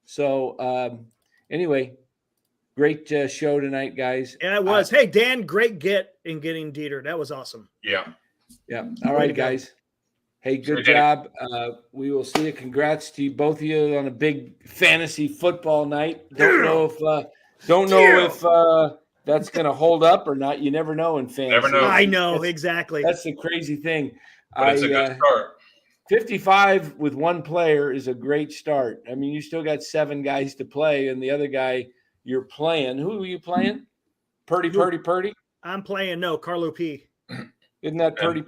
So anyway, great show tonight, guys. Yeah, it was. Hey, Dan, great get in getting Dieter. That was awesome. Yeah. All right, guys. Hey, good job. We will see you. Congrats to both of you on a big fantasy football night. Don't know if that's going to hold up or not. You never know in fantasy. Never know. I know, exactly. That's the crazy thing. But it's a good start. 55 with one player is a great start. I mean, you still got 7 guys to play, and the other guy you're playing. Who are you playing? Purdy? I'm playing, Carlo P. Isn't that Purdy?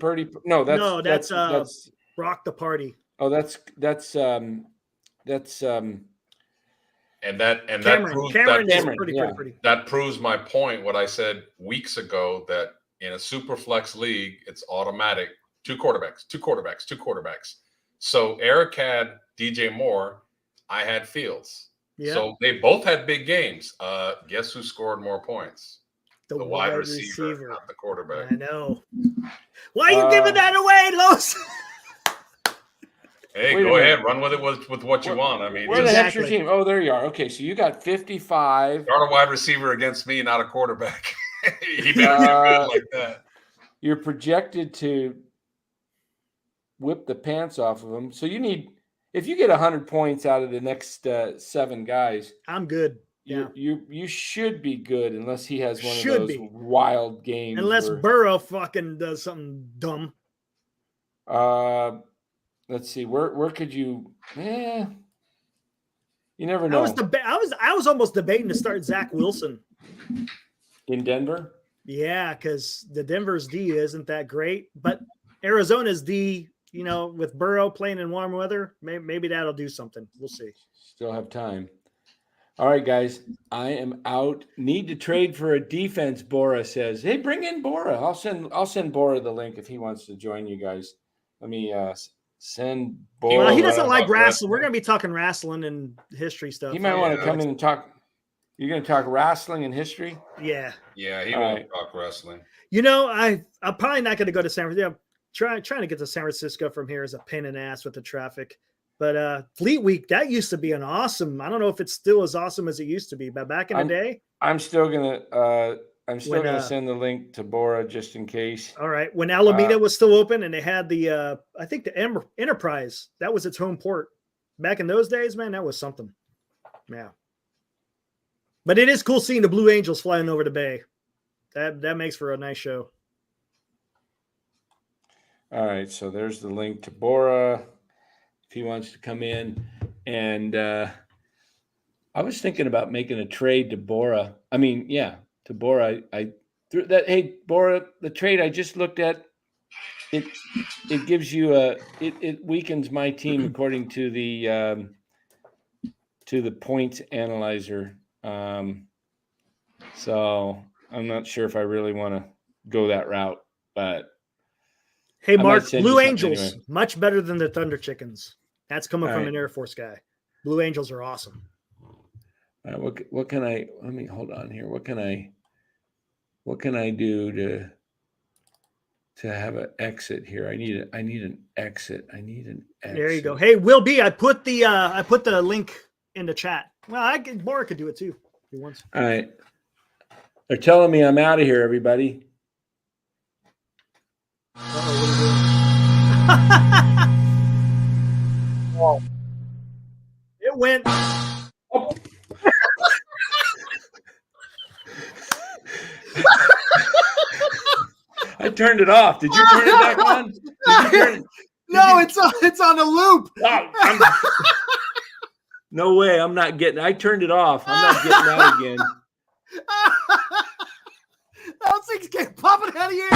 No, that's Rock the Party. Oh, that's And that Cameron. That proves my point. What I said weeks ago, that in a super flex league, it's automatic 2 quarterbacks. So Eric had DJ Moore, I had Fields. Yeah. So they both had big games. Guess who scored more points? The wide receiver, not the quarterback. I know. Why are you giving that away, Los? Hey, go ahead. Run with it with what you want. I mean, where the heck's your team? Oh, there you are. Okay, so you got 55. Start a wide receiver against me, not a quarterback. He better get good like that. You're projected to whip the pants off of him. So you need if you get 100 points out of the next 7 guys, I'm good. Yeah. You should be good unless he has one Should of those be. wild games. Unless Burrow fucking does something dumb. Let's see. Where could you? You never know. I was almost debating to start Zach Wilson In Denver. Yeah, because the Denver's D isn't that great, but Arizona's D, with Burrow playing in warm weather, maybe that'll do something. We'll see. Still have time. All right, guys. I am out. Need to trade for a defense. Bora says, "Hey, bring in Bora. I'll send Bora the link if he wants to join you guys. Let me send Bora." Well, he doesn't like wrestling. We're going to be talking wrestling and history stuff. He might want to come in and talk. You're going to talk wrestling and history? Yeah. Yeah, he won't talk wrestling. I'm probably not going to go to San Francisco. Trying to get to San Francisco from here is a pain in the ass with the traffic. But Fleet Week, that used to be an awesome. I don't know if it's still as awesome as it used to be, but back in the day, I'm still gonna send the link to Bora just in case. All right, when Alameda was still open and they had the I think the Enterprise, that was its home port. Back in those days, man, that was something. Yeah. But it is cool seeing the Blue Angels flying over the bay. That makes for a nice show. All right, so there's the link to Bora if he wants to come in. And I was thinking about making a trade to Bora. To Bora. I threw that. Hey, Bora, the trade I just looked at, it gives you it weakens my team according to the points analyzer. So I'm not sure if I really want to go that route, but hey, Mark, Blue Angels, anyway. Much better than the Thunder Chickens. That's coming from an Air Force guy. Blue Angels are awesome. All right, what can I? Let me hold on here. What can I do to have an exit here? I need an exit. There you go. Hey, Will B, I put the link in the chat. Well, Bora could do it too if he wants. All right. They're telling me I'm out of here, everybody. Oh, it went. Oh. I turned it off. Did you turn it back on? No, it's on a loop. Oh, no way. I'm not getting. I turned it off. I'm not getting out again. Those things keep popping out of your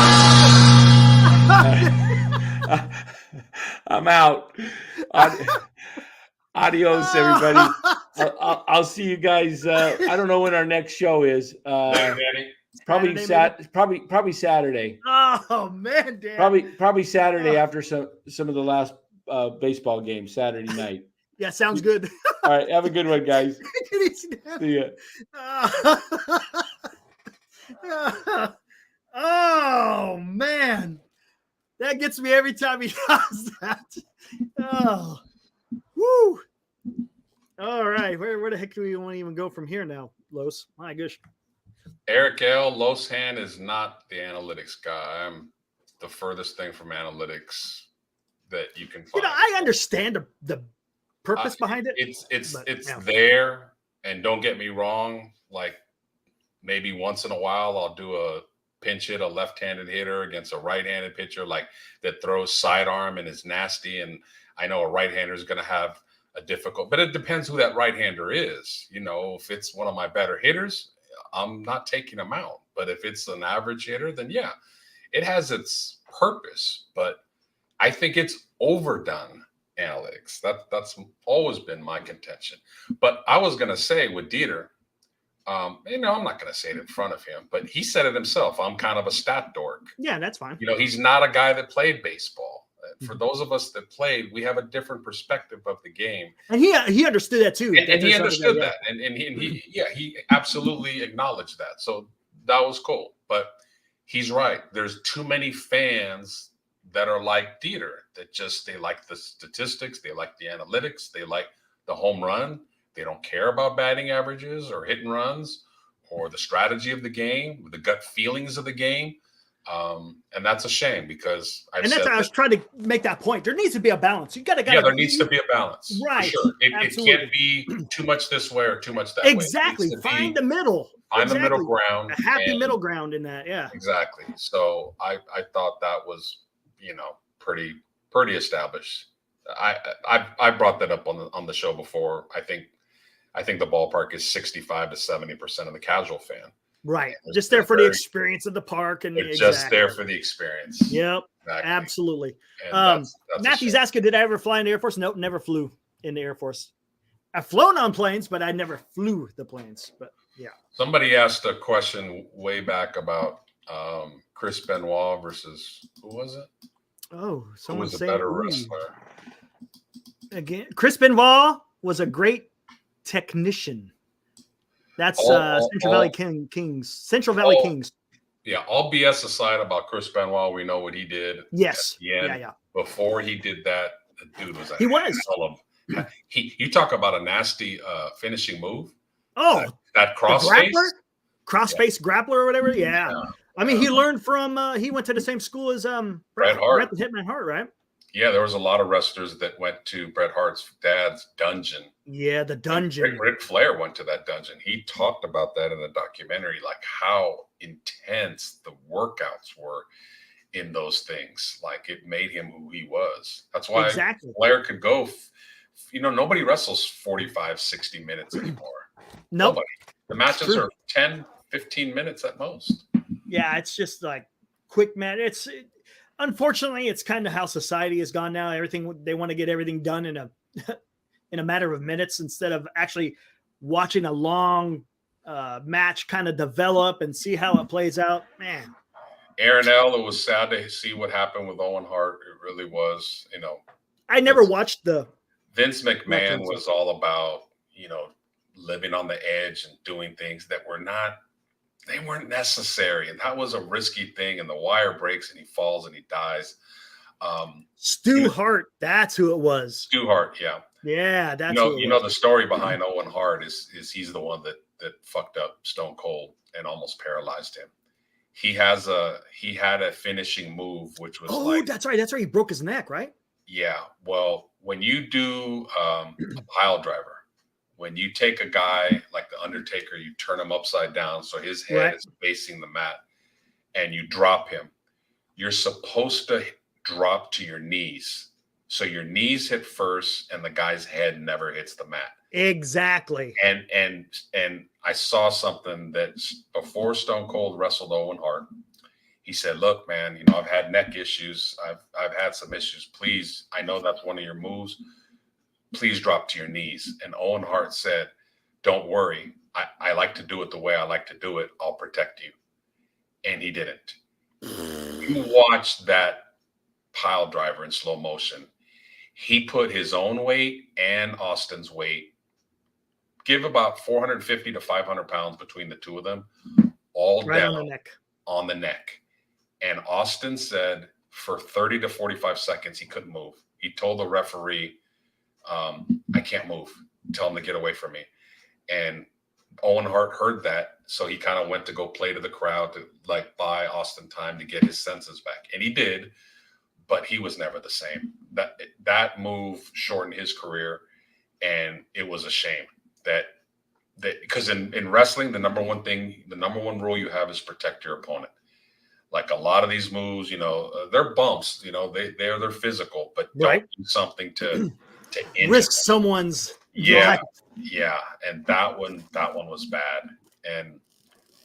I'm out. Adios, everybody. I'll see you guys. I don't know when our next show is. Probably Saturday. Oh man, Dan. Probably Saturday after some of the last baseball games. Saturday night. Yeah, sounds good. All right, have a good one, guys. See ya. Oh man, that gets me every time he does that. Oh, woo! All right, where the heck do we want to even go from here now, Los? My gosh. Eric L. Losan is not the analytics guy. I'm the furthest thing from analytics that you can find. I understand the purpose behind it. It's there, and don't get me wrong. Like maybe once in a while, I'll do a pinch hit, a left-handed hitter against a right-handed pitcher, like that throws sidearm and is nasty. And I know a right-hander is going to have a difficult, but it depends who that right-hander is. If it's one of my better hitters, I'm not taking him out. But if it's an average hitter, then yeah, it has its purpose. But I think it's overdone analytics. That's always been my contention. But I was going to say with Dieter, I'm not going to say it in front of him, but he said it himself. I'm kind of a stat dork. Yeah, that's fine. He's not a guy that played baseball. For those of us that played, we have a different perspective of the game. And he understood that too. And he understood that. And he absolutely acknowledged that. So that was cool. But he's right. There's too many fans that are like Dieter, that they like the statistics, they like the analytics, they like the home run. They don't care about batting averages or hit and runs or the strategy of the game, the gut feelings of the game. And that's a shame because I was trying to make that point. There needs to be a balance. There needs to be a balance. Right. For sure. It can't be too much this way or too much that way. Exactly. Find the middle. Find the middle ground. A happy middle ground in that. Yeah. Exactly. So I thought that was, pretty established. I brought that up on the show before. I think the ballpark is 65 to 70% of the casual fan. Right. Just there for the experience of the park. And just there for the experience. Yep. Exactly. Absolutely. That's Matthew's asking, did I ever fly in the Air Force? Nope, never flew in the Air Force. I've flown on planes, but I never flew the planes. But yeah. Somebody asked a question way back about Chris Benoit versus who was it? Oh, someone was a better wrestler. Again, Chris Benoit was a great technician. That's Central Valley Kings. Central Valley Kings. Yeah, all BS aside about Chris Benoit, we know what he did. Yes. Yeah. Before he did that, the dude was. You talk about a nasty finishing move. Oh, that crossface. Crossface grappler or whatever. Yeah. I mean, he learned from. He went to the same school as Bret Hart. Bret the Hitman Hart, right? Yeah, there was a lot of wrestlers that went to Bret Hart's dad's dungeon. Yeah, the dungeon. Ric Flair went to that dungeon. He talked about that in the documentary, like how intense the workouts were in those things. Like it made him who he was. That's why Flair could go. Nobody wrestles 45, 60 minutes anymore. Nope. Nobody. The matches are 10, 15 minutes at most. Yeah, it's just like quick match. Unfortunately, it's kind of how society has gone now. Everything they want to get everything done in a matter of minutes instead of actually watching a long match kind of develop and see how it plays out. Man, Aaron L., it was sad to see what happened with Owen Hart. It really was. I never watched the. Vince McMahon was all about living on the edge and doing things that they weren't necessary. And that was a risky thing. And the wire breaks and he falls and he dies. Stu Hart, that's who it was. Stu Hart, yeah. Yeah, that's the story behind Owen Hart is he's the one that fucked up Stone Cold and almost paralyzed him. He had a finishing move, which was that's right. He broke his neck, right? Yeah. Well, when you do a pile driver, when you take a guy like the Undertaker, you turn him upside down so his head is facing the mat, and you drop him. You're supposed to drop to your knees. So your knees hit first and the guy's head never hits the mat. Exactly. And I saw something that before Stone Cold wrestled Owen Hart, he said, look, man, I've had neck issues. I've had some issues. Please, I know that's one of your moves. Please drop to your knees. And Owen Hart said, don't worry. I like to do it the way I like to do it. I'll protect you. And he didn't. You watched that pile driver in slow motion. He put his own weight and Austin's weight, give about 450 to 500 pounds between the two of them, all down on the neck. And Austin said for 30 to 45 seconds, he couldn't move. He told the referee, I can't move. Tell him to get away from me. And Owen Hart heard that. So he kind of went to go play to the crowd to buy Austin time to get his senses back. And he did, but he was never the same. That move shortened his career. And it was a shame that because in wrestling, the number one rule you have is protect your opponent. Like a lot of these moves, they're bumps, they're physical, but don't do something to risk someone's life. Yeah. And that one was bad. And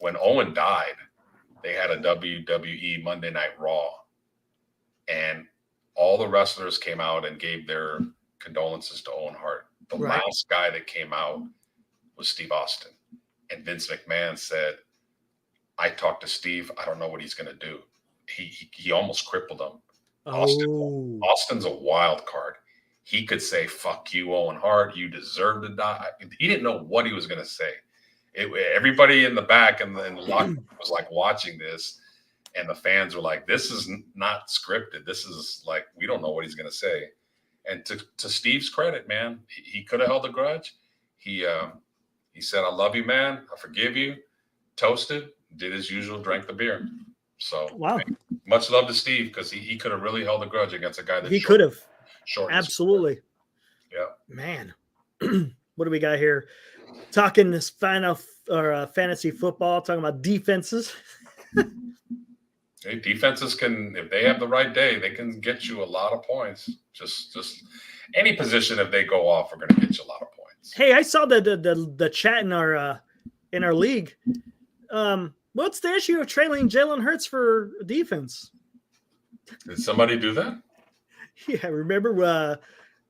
when Owen died, they had a WWE Monday Night Raw, and all the wrestlers came out and gave their condolences to Owen Hart. The last guy that came out was Steve Austin. And Vince McMahon said, I talked to Steve. I don't know what he's going to do. He almost crippled him. Austin's a wild card. He could say, fuck you, Owen Hart. You deserve to die. He didn't know what he was going to say. Everybody in the back and the locker was watching this. And the fans were like, this is not scripted. This is we don't know what he's going to say. And to Steve's credit, man, he could have held a grudge. He said, I love you, man. I forgive you. Toasted, did his usual, drank the beer. So Wow. hey, much love to Steve, because he could have really held a grudge against a guy that He could have. short. Absolutely. Yeah. Man. What do we got here? Talking this fantasy football, talking about defenses. Hey, defenses can, if they have the right day, they can get you a lot of points. Just any position, if they go off, are going to get you a lot of points. Hey, I saw the chat in our league. What's the issue of trailing Jalen Hurts for defense? Did somebody do that? Yeah, remember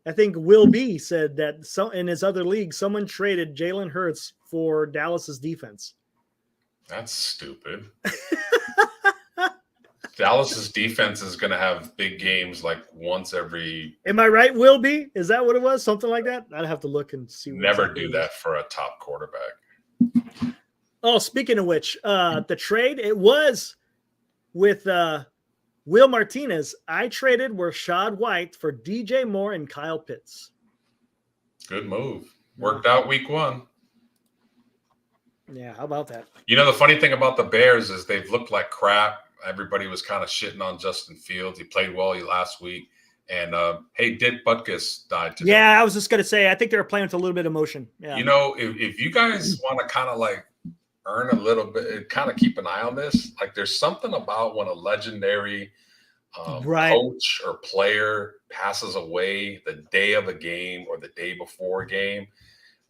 I think Will B said that in his other league, someone traded Jalen Hurts for Dallas's defense. That's stupid. Dallas's defense is going to have big games like once every. Am I right, Will B? Is that what it was? Something like that? I'd have to look and see. Never do that for a top quarterback. Oh, speaking of which, the trade, it was with Will Martinez. I traded Rashad White for DJ Moore and Kyle Pitts. Good move. Worked out week 1. Yeah, how about that? You know, the funny thing about the Bears is they've looked like crap. Everybody was kind of shitting on Justin Fields. He played well last week. And, hey, Dick Butkus died today. Yeah, I was just going to say, I think they were playing with a little bit of emotion. Yeah. You know, if you guys want to kind of like earn a little bit, kind of keep an eye on this. Like, there's something about when a legendary coach or player passes away the day of a game or the day before a game,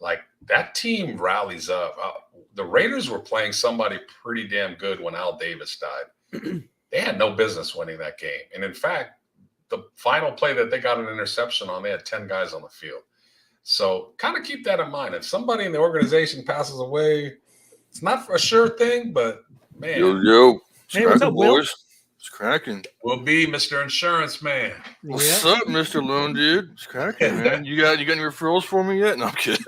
like that team rallies up. The Raiders were playing somebody pretty damn good when Al Davis died. They had no business winning that game. And in fact, the final play that they got an interception on, they had 10 guys on the field. So kind of keep that in mind. If somebody in the organization passes away, it's not a sure thing, but man. Yo. Hey, what's up, Will? Boys? It's cracking. Will be Mr. Insurance Man. What's up, Mr. Loan Dude? It's cracking, man. You got any referrals for me yet? No, I'm kidding.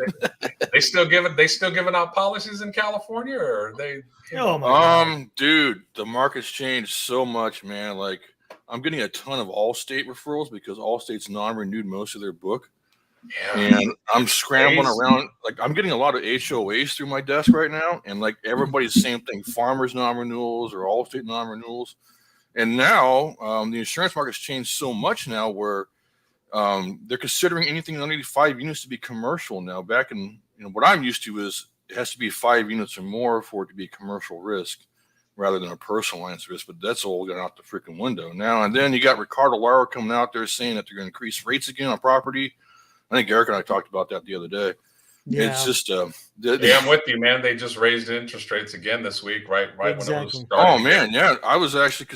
They still giving out policies in California, or are they? Oh my God. Dude, the market's changed so much, man. Like, I'm getting a ton of Allstate referrals because Allstate's non-renewed most of their book. Yeah. And I'm scrambling around. Like, I'm getting a lot of HOAs through my desk right now. And, like, everybody's the same thing. Farmers non-renewals or Allstate non-renewals. And now the insurance market's changed so much now where they're considering anything under 5 units to be commercial now. Back in, what I'm used to is it has to be 5 units or more for it to be commercial risk rather than a personal lines risk. But that's all gone out the freaking window now. And then you got Ricardo Lara coming out there saying that they're going to increase rates again on property. I think Eric and I talked about that the other day. Yeah. It's just I'm with you, man. They just raised interest rates again this week, right when it was starting. Oh man, yeah. I was actually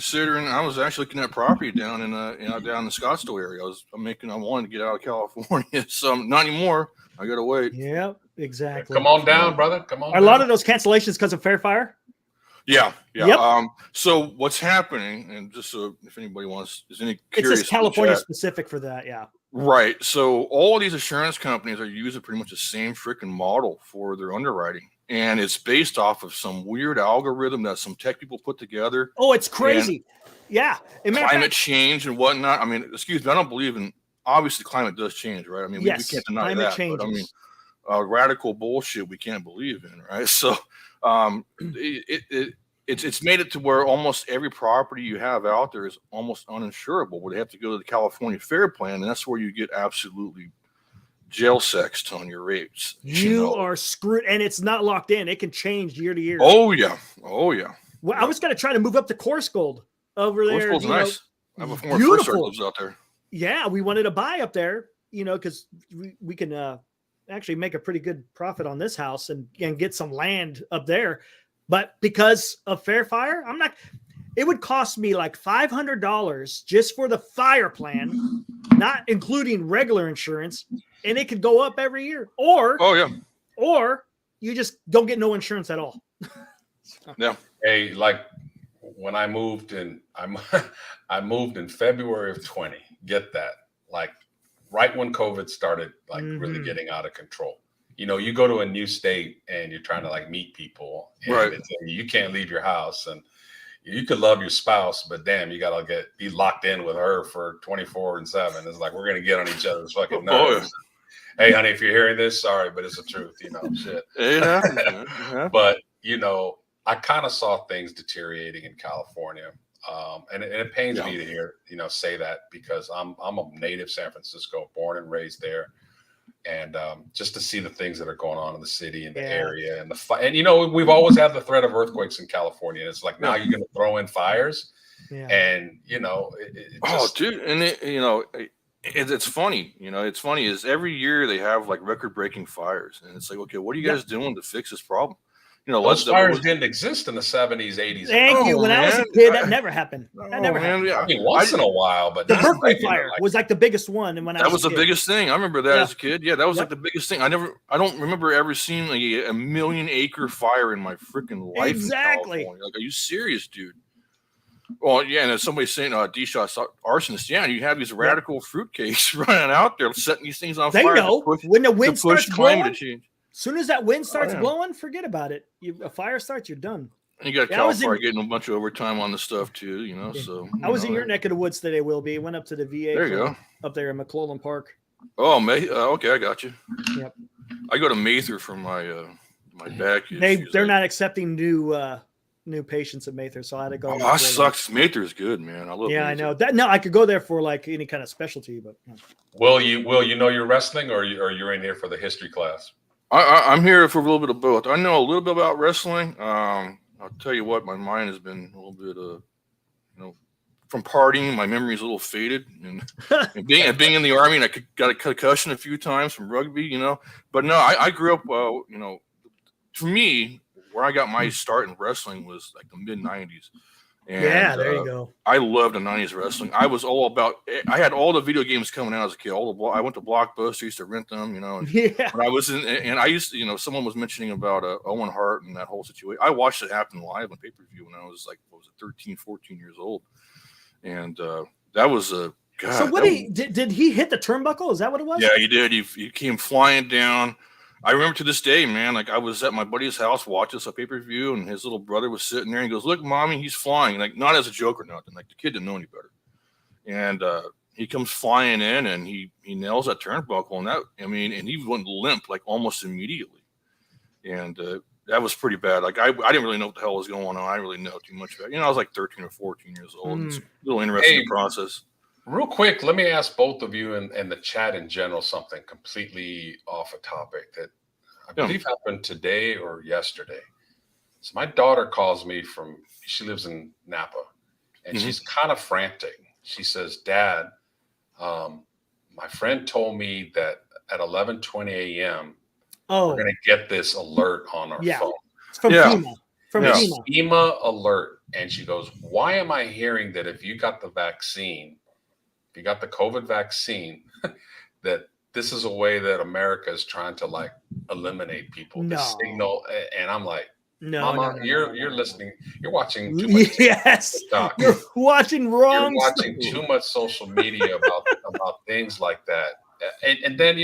looking at property down in down the Scottsdale area. I wanted to get out of California. So not anymore. I gotta wait. Yeah, exactly. Come on down, brother. Come on. Are a lot of those cancellations because of Fair Fire? Yeah. Yep. So what's happening, and just so if anybody is any curious, it's just California specific for that, yeah. Right. So all these insurance companies are using pretty much the same freaking model for their underwriting. And it's based off of some weird algorithm that some tech people put together. Oh, it's crazy. Yeah. Climate change and whatnot. I mean, excuse me, I don't believe in, obviously climate does change, right? I mean, yes, we can't deny climate that. Changes. But I mean, radical bullshit we can't believe in, right? So it's made it to where almost every property you have out there is almost uninsurable. Where they have to go to the California Fair Plan, and that's where you get absolutely jail sexed on your rates. You are screwed, and it's not locked in. It can change year to year. Oh yeah. Well, I was going to try to move up to Course Gold over there. Course Gold's nice. I have a former first lives out there. Yeah, we wanted to buy up there, because we can actually make a pretty good profit on this house and get some land up there. But because of Fair Fire, it would cost me like $500 just for the fire plan, not including regular insurance. And it could go up every year. Or you just don't get no insurance at all. Yeah. Hey, like when I moved in, I moved in February of 20. Get that. Like right when COVID started, really getting out of control. You go to a new state and you're trying to like meet people, and you can't leave your house, and you could love your spouse, but damn, you gotta be locked in with her for 24/7. It's like we're gonna get on each other's fucking nerves. Hey, honey, if you're hearing this, sorry, but it's the truth. Shit. It happens, man. But I kind of saw things deteriorating in California. And it pains me to hear, say that, because I'm a native San Francisco, born and raised there. And just to see the things that are going on in the city and the area and we've always had the threat of earthquakes in California. It's like, now you're going to throw in fires. Yeah. And, dude. And it's funny, it's funny is every year they have like record breaking fires. And it's like, okay, what are you guys doing to fix this problem? Those fires didn't exist in the 70s, 80s. Thank you. When I was a kid, that never happened. That never happened. I mean, once in a while, but the Berkeley fire was like the biggest one. And when that was the biggest thing. I remember that as a kid. Yeah, that was like the biggest thing. I don't remember ever seeing like a 1,000,000-acre fire in my freaking life. Exactly. In California. Like, are you serious, dude? Well, yeah, and somebody's saying D-Shot's arsonist. Yeah, and you have these radical fruitcakes running out there setting these things on fire. They know when the wind starts blowing. Change. As soon as that wind starts blowing, forget about it. A fire starts, you're done. And you got California getting a bunch of overtime on the stuff too, So I was in your neck of the woods today, Will B. Went up to the VA. There you go. Up there in McClellan Park. Oh, okay, I got you. Yep. I go to Mather for my my back. They're not accepting new patients at Mather, so I had to go. Oh, that sucks. Mather's good, man. I love. Yeah, Mather. I know that. No, I could go there for like any kind of specialty, but. Will you know your wrestling, or you're in here for the history class? I'm here for a little bit of both. I know a little bit about wrestling. I'll tell you what, my mind has been a little bit, from partying. My memory is a little faded, and being in the Army, and I got a concussion a few times from rugby, But no, I grew up, for me, where I got my start in wrestling was like the mid '90s. And, there you go. I loved the '90s wrestling. I was all about. I had all the video games coming out as a kid. I went to Blockbuster, used to rent them, And when I was in, and I used to, someone was mentioning about Owen Hart and that whole situation. I watched it happen live on pay-per-view when I was like, 13, 14 years old, and that was a. God, so what did he hit the turnbuckle? Is that what it was? Yeah, he did. He came flying down. I remember to this day, man, like I was at my buddy's house watching this on pay-per-view, and his little brother was sitting there, and he goes, "Look, Mommy, he's flying." Like, not as a joke or nothing. Like, the kid didn't know any better. And he comes flying in, and he nails that turnbuckle, and he went limp like almost immediately. And that was pretty bad. Like, I didn't really know what the hell was going on. I didn't really know too much about it. I was like 13 or 14 years old. It's a little interesting process. Real quick, let me ask both of you and the chat in general something completely off a topic that I believe happened today or yesterday. So my daughter calls me she lives in Napa, and she's kind of frantic. She says, "Dad, my friend told me that at 11:20 a.m. we're going to get this alert on our phone." It's from FEMA. FEMA alert. And she goes, "Why am I hearing that if you got the vaccine, if you got the COVID vaccine, that this is a way that America is trying to like eliminate people?" No. The signal, and I'm like, No, Mama, no, you're listening. You're watching too much. Yes, TikTok. you're watching wrong. You're watching too much social media about things like that. And then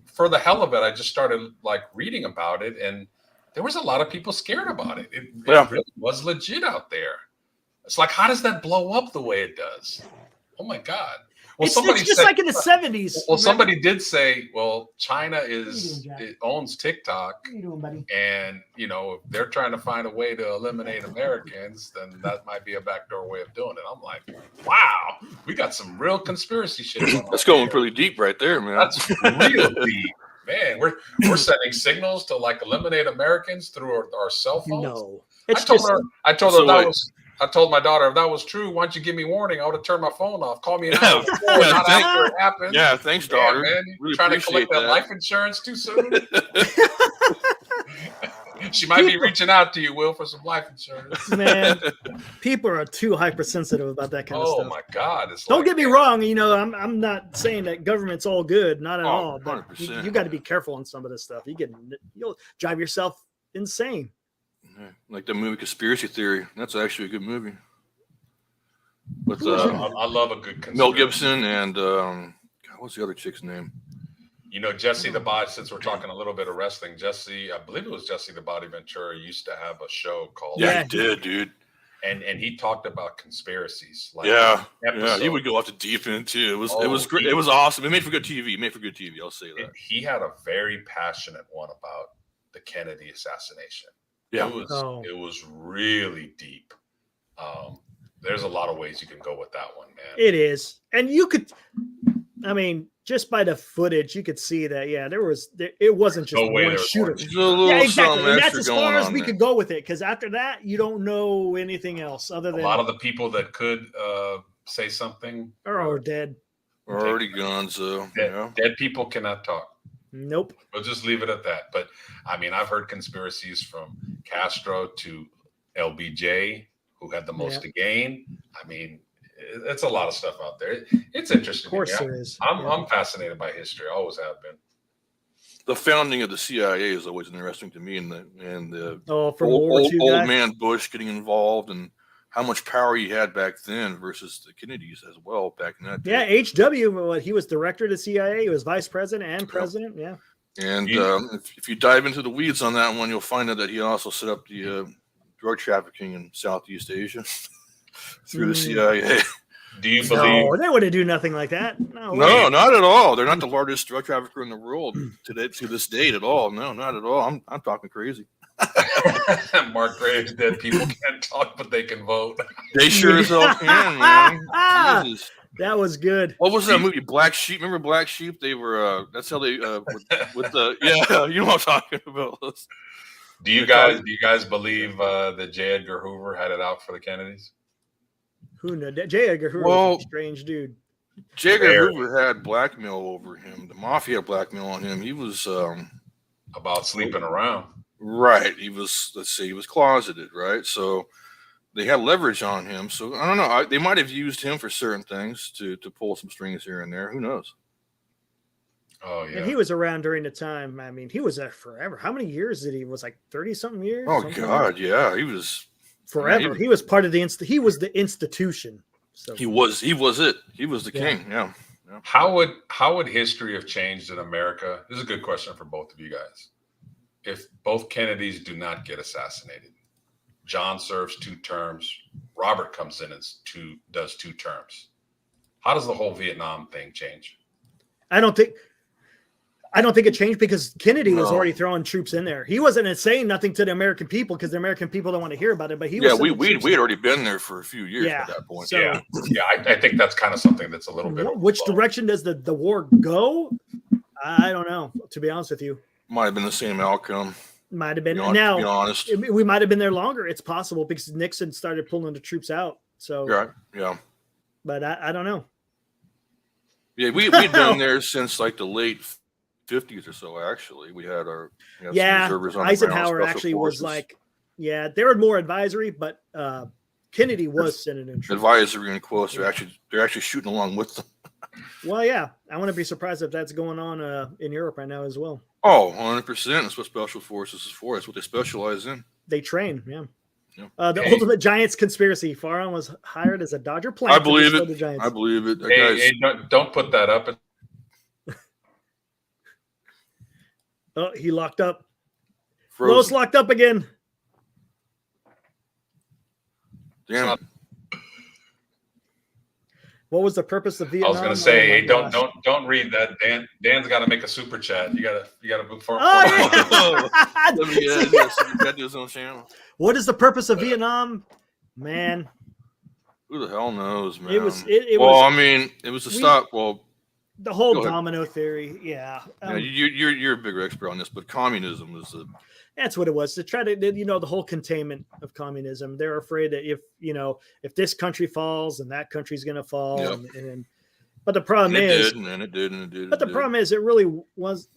for the hell of it, I just started like reading about it, and there was a lot of people scared about it. It really was legit out there. It's like, how does that blow up the way it does? Oh my God. Well, it's just like in the 70s. Well, somebody did say, well, China owns TikTok. How you doing, buddy? And, if they're trying to find a way to eliminate Americans, then that might be a backdoor way of doing it. I'm like, wow, we got some real conspiracy shit. That's going pretty deep right there, man. That's real deep. Man, we're sending signals to like eliminate Americans through our cell phones. No. I told my daughter, if that was true, why don't you give me warning? I would have turned my phone off. Call me an hour before, not after it happened. Yeah, thanks, daughter. Man, really trying to collect that life insurance too soon. She might be reaching out to you, Will, for some life insurance. Man, people are too hypersensitive about that kind of stuff. Oh my God! Don't get me wrong. I'm not saying that government's all good, not at all. But 100%. you got to be careful on some of this stuff. You'll drive yourself insane. Like the movie Conspiracy Theory. That's actually a good movie. With I love a good conspiracy. Mel Gibson and what's the other chick's name? Jesse the Body, since we're talking a little bit of wrestling, I believe it was Jesse the Body Ventura used to have a show called. Yeah, he did, dude. And he talked about conspiracies. Like he would go off the deep end too. It was great. It was awesome. It made for good TV. I'll say that. He had a very passionate one about the Kennedy assassination. Yeah. It was really deep. There's a lot of ways you can go with that one, man. It is. And you could, I mean, just by the footage, you could see that, yeah, it wasn't just No way one there was shooter. one There's a little Yeah, exactly. something And that's extra as far going as on we there. could go with it. Because after that, you don't know anything else other A than lot of the people that could say something are dead. Already gone, so dead people cannot talk. Nope. We'll just leave it at that. But I mean, I've heard conspiracies from Castro to LBJ, who had the most to gain. I mean, it's a lot of stuff out there. It's interesting. Of course there is. I'm fascinated by history. I always have been. The founding of the CIA is always interesting to me, and the from World War II old guy? man Bush getting involved and how much power he had back then versus the Kennedys as well back in that day. Yeah, HW, he was director of the CIA. He was vice president and president. Yeah. And if you dive into the weeds on that one, you'll find out that he also set up the drug trafficking in Southeast Asia through the CIA. Do you believe? No, they wouldn't do nothing like that. No, not at all. They're not the largest drug trafficker in the world to this date at all. No, not at all. I'm talking crazy. Mark Graves, dead people can't talk, but they can vote. They sure as hell can, man. Jesus. That was good. What was that movie? Black Sheep. Remember Black Sheep? They were. That's how they with the you know what I'm talking about. Do you guys believe that J. Edgar Hoover had it out for the Kennedys? Who knows? J. Edgar Hoover was a strange dude. J. Edgar Hoover had blackmail over him. The mafia had blackmail on him. He was about sleeping around. Right. He was. Let's see. He was closeted. Right. So they had leverage on him. So I don't know. They might have used him for certain things to pull some strings here and there. Who knows? Oh yeah. And he was around during the time. I mean, he was there forever. How many years did he? Was like 30-something years? Oh God, yeah. He was forever. He was part of the he was the institution. So he was it. He was the king. Yeah. How would history have changed in America? This is a good question for both of you guys. If both Kennedys do not get assassinated, John serves 2 terms, Robert comes in and does 2 terms. How does the whole Vietnam thing change? I don't think it changed because Kennedy was already throwing troops in there. He wasn't saying nothing to the American people because the American people don't want to hear about it. But we had already been there for a few years at that point. So, I think that's kind of something that's a little bit. Which direction does the war go? I don't know. To be honest with you, might have been the same outcome. Might have been. To be honest, we might have been there longer. It's possible because Nixon started pulling the troops out. So yeah. But I don't know. Yeah, we'd been there since like the late 50s or so. Actually, we had some reservists on Eisenhower the actually forces. was like, they were more advisory, but Kennedy was sending in troops. Advisory in quotes. They're actually shooting along with them. Well, yeah, I wouldn't be surprised if that's going on in Europe right now as well. Oh, 100%. That's what special forces is for. That's what they specialize in. They train, yeah. The Ultimate Giants conspiracy. Farhan was hired as a Dodger player. I believe it. I believe it. Hey, don't put that up. Oh, he locked up. Lowe's locked up again. Damn. What was the purpose of Vietnam? I was going to say, hey, don't read that. Dan's got to make a super chat. You got to move forward. Got his own channel. What is the purpose of Vietnam, man? Who the hell knows, man? It was to stop. Well, the whole domino theory, yeah. You're a bigger expert on this, but communism was that's what it was, to try to, the whole containment of communism. They're afraid that if this country falls, and that country's going to fall. Yep. But the problem is, it did. But the problem is, it really was.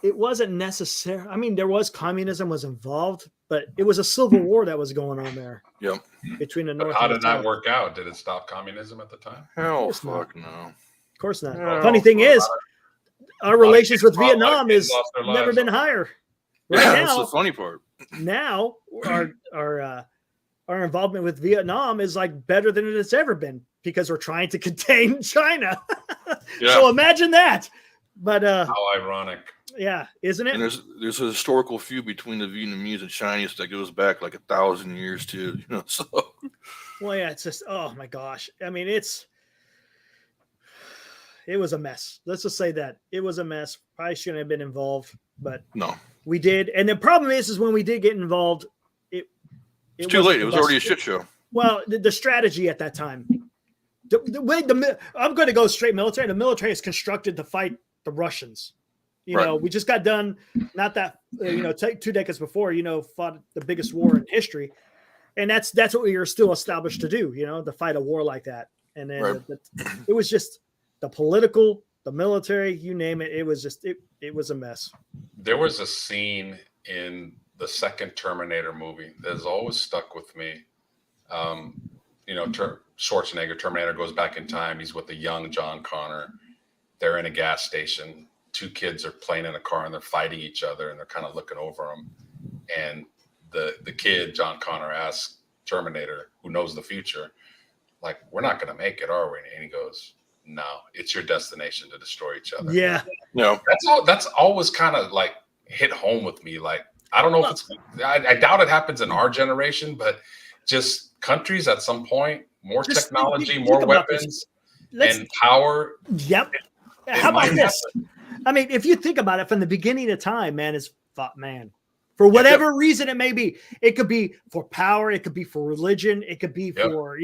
It wasn't necessary. I mean, there was communism was involved, but it was a civil war that was going on there. Yep. Between the North. How did that work out? Did it stop communism at the time? Hell, fuck no. Of course not. Funny thing is, our relations with Vietnam has never been higher. Right now, that's the funny part. Now, our involvement with Vietnam is like better than it's ever been because we're trying to contain China. So imagine that. But how ironic. Yeah, isn't it? And there's a historical feud between the Vietnamese and Chinese that goes back like 1,000 years too. So. Well, yeah, it's just oh my gosh. I mean, it was a mess. Let's just say that it was a mess. Probably shouldn't have been involved, but no, We did. And the problem is when we did get involved, It's too late. It was already a shit show. Well, the strategy at that time, the way I'm going to go straight military. The military is constructed to fight the Russians. You know, we just got done, not that, 2 decades before, fought the biggest war in history. And that's what we were still established to do, to fight a war like that. And then it was just the political, the military, you name it. It was just, it was a mess. There was a scene in the second Terminator movie that has always stuck with me. Schwarzenegger, Terminator, goes back in time. He's with the young John Connor. They're in a gas station. 2 kids are playing in a car and they're fighting each other and they're kind of looking over them. And the kid, John Connor, asks Terminator, who knows the future, like, we're not going to make it, are we? And he goes, no, it's your destination to destroy each other. Yeah. No. That's always kind of like hit home with me. Like, I don't know if it's, I doubt it happens in our generation, but just countries at some point, more technology, more weapons, and power. Yep. How about this? I mean, if you think about it from the beginning of time, man is fought man. For whatever reason it may be. It could be for power. It could be for religion. It could be for,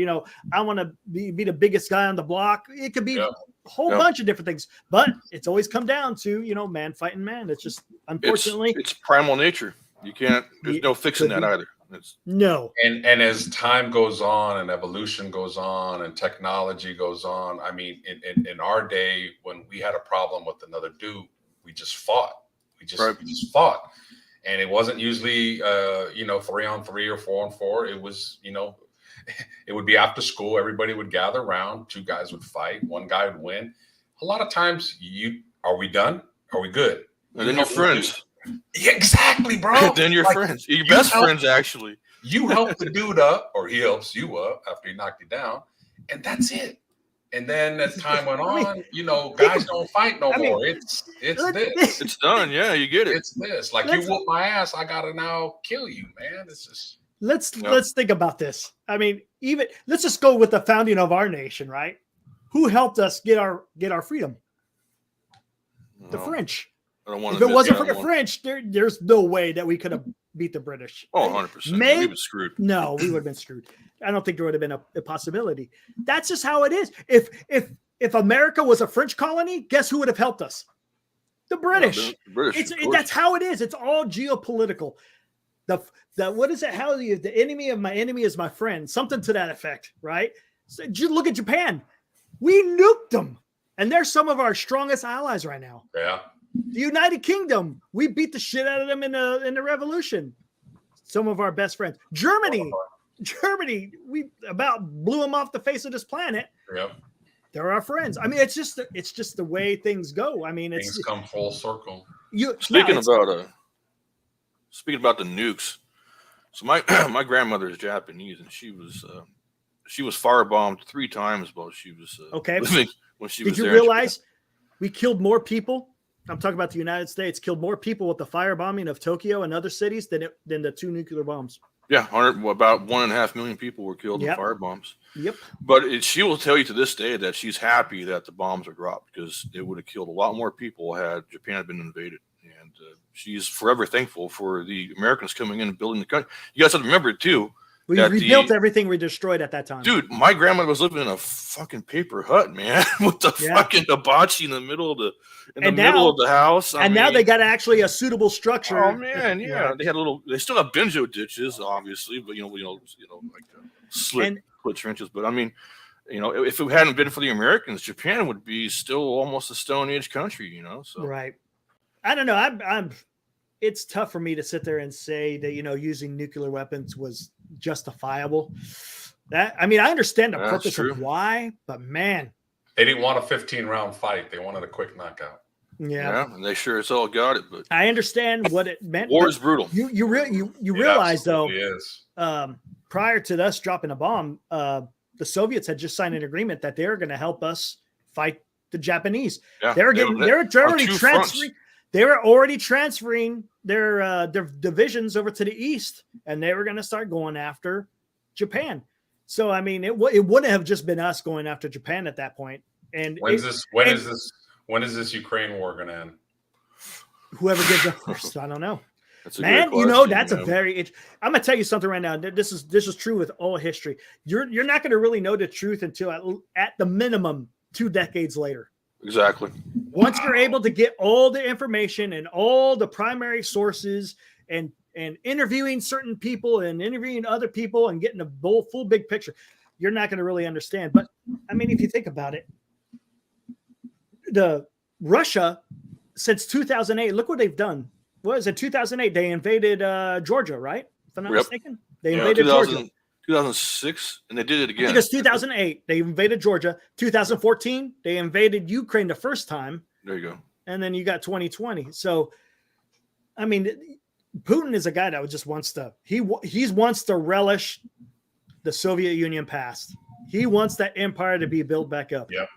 I want to be the biggest guy on the block. It could be a whole bunch of different things. But it's always come down to, man fighting man. It's just, unfortunately. It's primal nature. You can't, there's no fixing that either. No. And as time goes on and evolution goes on and technology goes on, I mean, in our day, when we had a problem with another dude, we just fought. We just fought. And it wasn't usually, 3-on-3 or 4-on-4. It was, it would be after school. Everybody would gather around. 2 guys would fight. 1 guy would win. A lot of times, are we done? Are we good? And then you're friends. Yeah, exactly, bro. Then you're friends. Your best friends, actually. You help the dude up, or he helps you up after he knocked you down, and that's it. And then as time went on, guys don't fight no more. It's this. It's done. Yeah, you get it. It's this. Like, you whoop my ass, I gotta now kill you, man. It's just. Let's think about this. I mean, let's just go with the founding of our nation, right? Who helped us get our freedom? The French. If it wasn't for the French, there's no way that we could have beat the British. Oh, 100%. We were screwed. No, we would have been screwed. I don't think there would have been a possibility. That's just how it is. If America was a French colony, guess who would have helped us? The British. The British. That's how it is. It's all geopolitical. What is it? How the enemy of my enemy is my friend. Something to that effect, right? So look at Japan. We nuked them, and they're some of our strongest allies right now. Yeah. The United Kingdom, we beat the shit out of them in the revolution. Some of our best friends. Germany, we about blew them off the face of this planet. Yep. They're our friends. I mean, it's just the way things go. I mean, things come full circle. Speaking about the nukes, so my grandmother is Japanese, and she was firebombed 3 times while she was living when she was there. Did you realize we killed more people? I'm talking about the United States, killed more people with the firebombing of Tokyo and other cities than the 2 nuclear bombs. Yeah, about 1.5 million people were killed in fire bombs. Yep. But she will tell you to this day that she's happy that the bombs are dropped, because it would have killed a lot more people had Japan been invaded. And she's forever thankful for the Americans coming in and building the country. You guys have to remember, too. We rebuilt everything we destroyed at that time. Dude, my grandmother was living in a fucking paper hut, man, with the fucking hibachi in the middle of the house. Now they got actually a suitable structure. Oh man, yeah. They had they still have benzo ditches, obviously, but split trenches. But I mean, if it hadn't been for the Americans, Japan would be still almost a Stone Age country, So right. I don't know. It's tough for me to sit there and say that using nuclear weapons was justifiable. I understand the purpose of why, but man, they didn't want a 15-round fight. They wanted a quick knockout. Yeah, and they sure as hell got it. But I understand what it meant. War is brutal. You realize though, is. Prior to us dropping a bomb, the Soviets had just signed an agreement that they're going to help us fight the Japanese. Yeah, they were already transferring their divisions over to the east, and they were going to start going after Japan. So, I mean, it wouldn't have just been us going after Japan at that point. And when is this Ukraine war going to end? Whoever gives up first, I don't know. That's a Man, good you know, question, that's a man. very. I'm gonna tell you something right now. This is true with all history. You're not gonna really know the truth until at the minimum 2 decades later. Exactly. Once you're able to get all the information and all the primary sources and interviewing certain people and interviewing other people and getting a full big picture, you're not going to really understand. But I mean, if you think about it, the Russia since 2008, look what they've done. What was it? 2008, they invaded Georgia, right? If I'm not mistaken, they invaded Georgia. 2006, and they did it I again. think it's 2008. They invaded Georgia. 2014, they invaded Ukraine the first time. There you go. And then you got 2020. So, I mean, Putin is a guy that just wants to he wants to relish the Soviet Union past. He wants that empire to be built back up. Yep.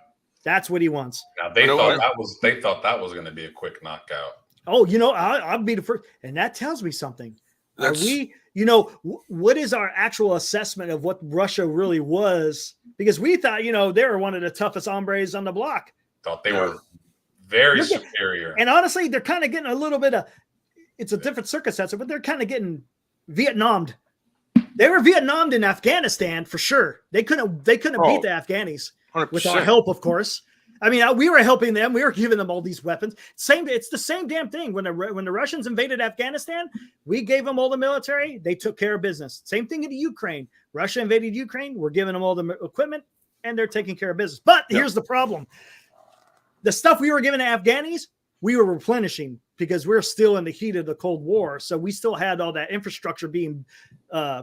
That's what he wants. Now they thought that was going to be a quick knockout. Oh, you know, I'll be the first, and that tells me something. Are we? You know, what is our actual assessment of what Russia really was? Because we thought, you know, they were one of the toughest hombres on the block. Thought they were very superior. And honestly, they're kind of getting a little bit of. It's a different circumstance, but they're kind of getting Vietnamed. They were Vietnamed in Afghanistan for sure. They couldn't beat the Afghanis 100%. with our help, of course. I mean, we were helping them. We were giving them all these weapons. It's the same damn thing. When the Russians invaded Afghanistan, we gave them all the military. They took care of business. Same thing in Ukraine. Russia invaded Ukraine. We're giving them all the equipment, and they're taking care of business. But here's the problem. The stuff we were giving to Afghanis, we were replenishing because we're still in the heat of the Cold War. So we still had all that infrastructure being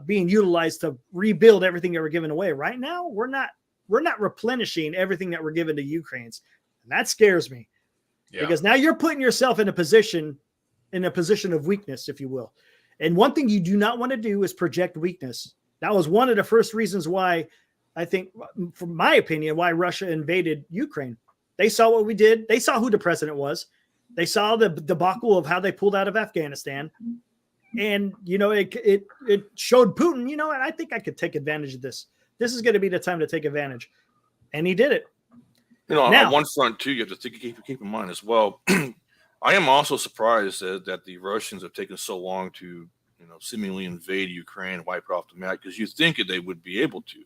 utilized to rebuild everything that we're giving away. Right now, we're not replenishing everything that we're giving to Ukrainians. And that scares me because now you're putting yourself in a position of weakness, if you will. And one thing you do not want to do is project weakness. That was one of the first reasons why I think, from my opinion, why Russia invaded Ukraine. They saw what we did. They saw who the president was. They saw the debacle of how they pulled out of Afghanistan. And, you know, it showed Putin, you know, and I think I could take advantage of this. This is going to be the time to take advantage. And he did it. You know, on one front, too, you have to keep in mind as well. I am also surprised that the Russians have taken so long to, you know, seemingly invade Ukraine, wipe it off the map, because you think that they would be able to.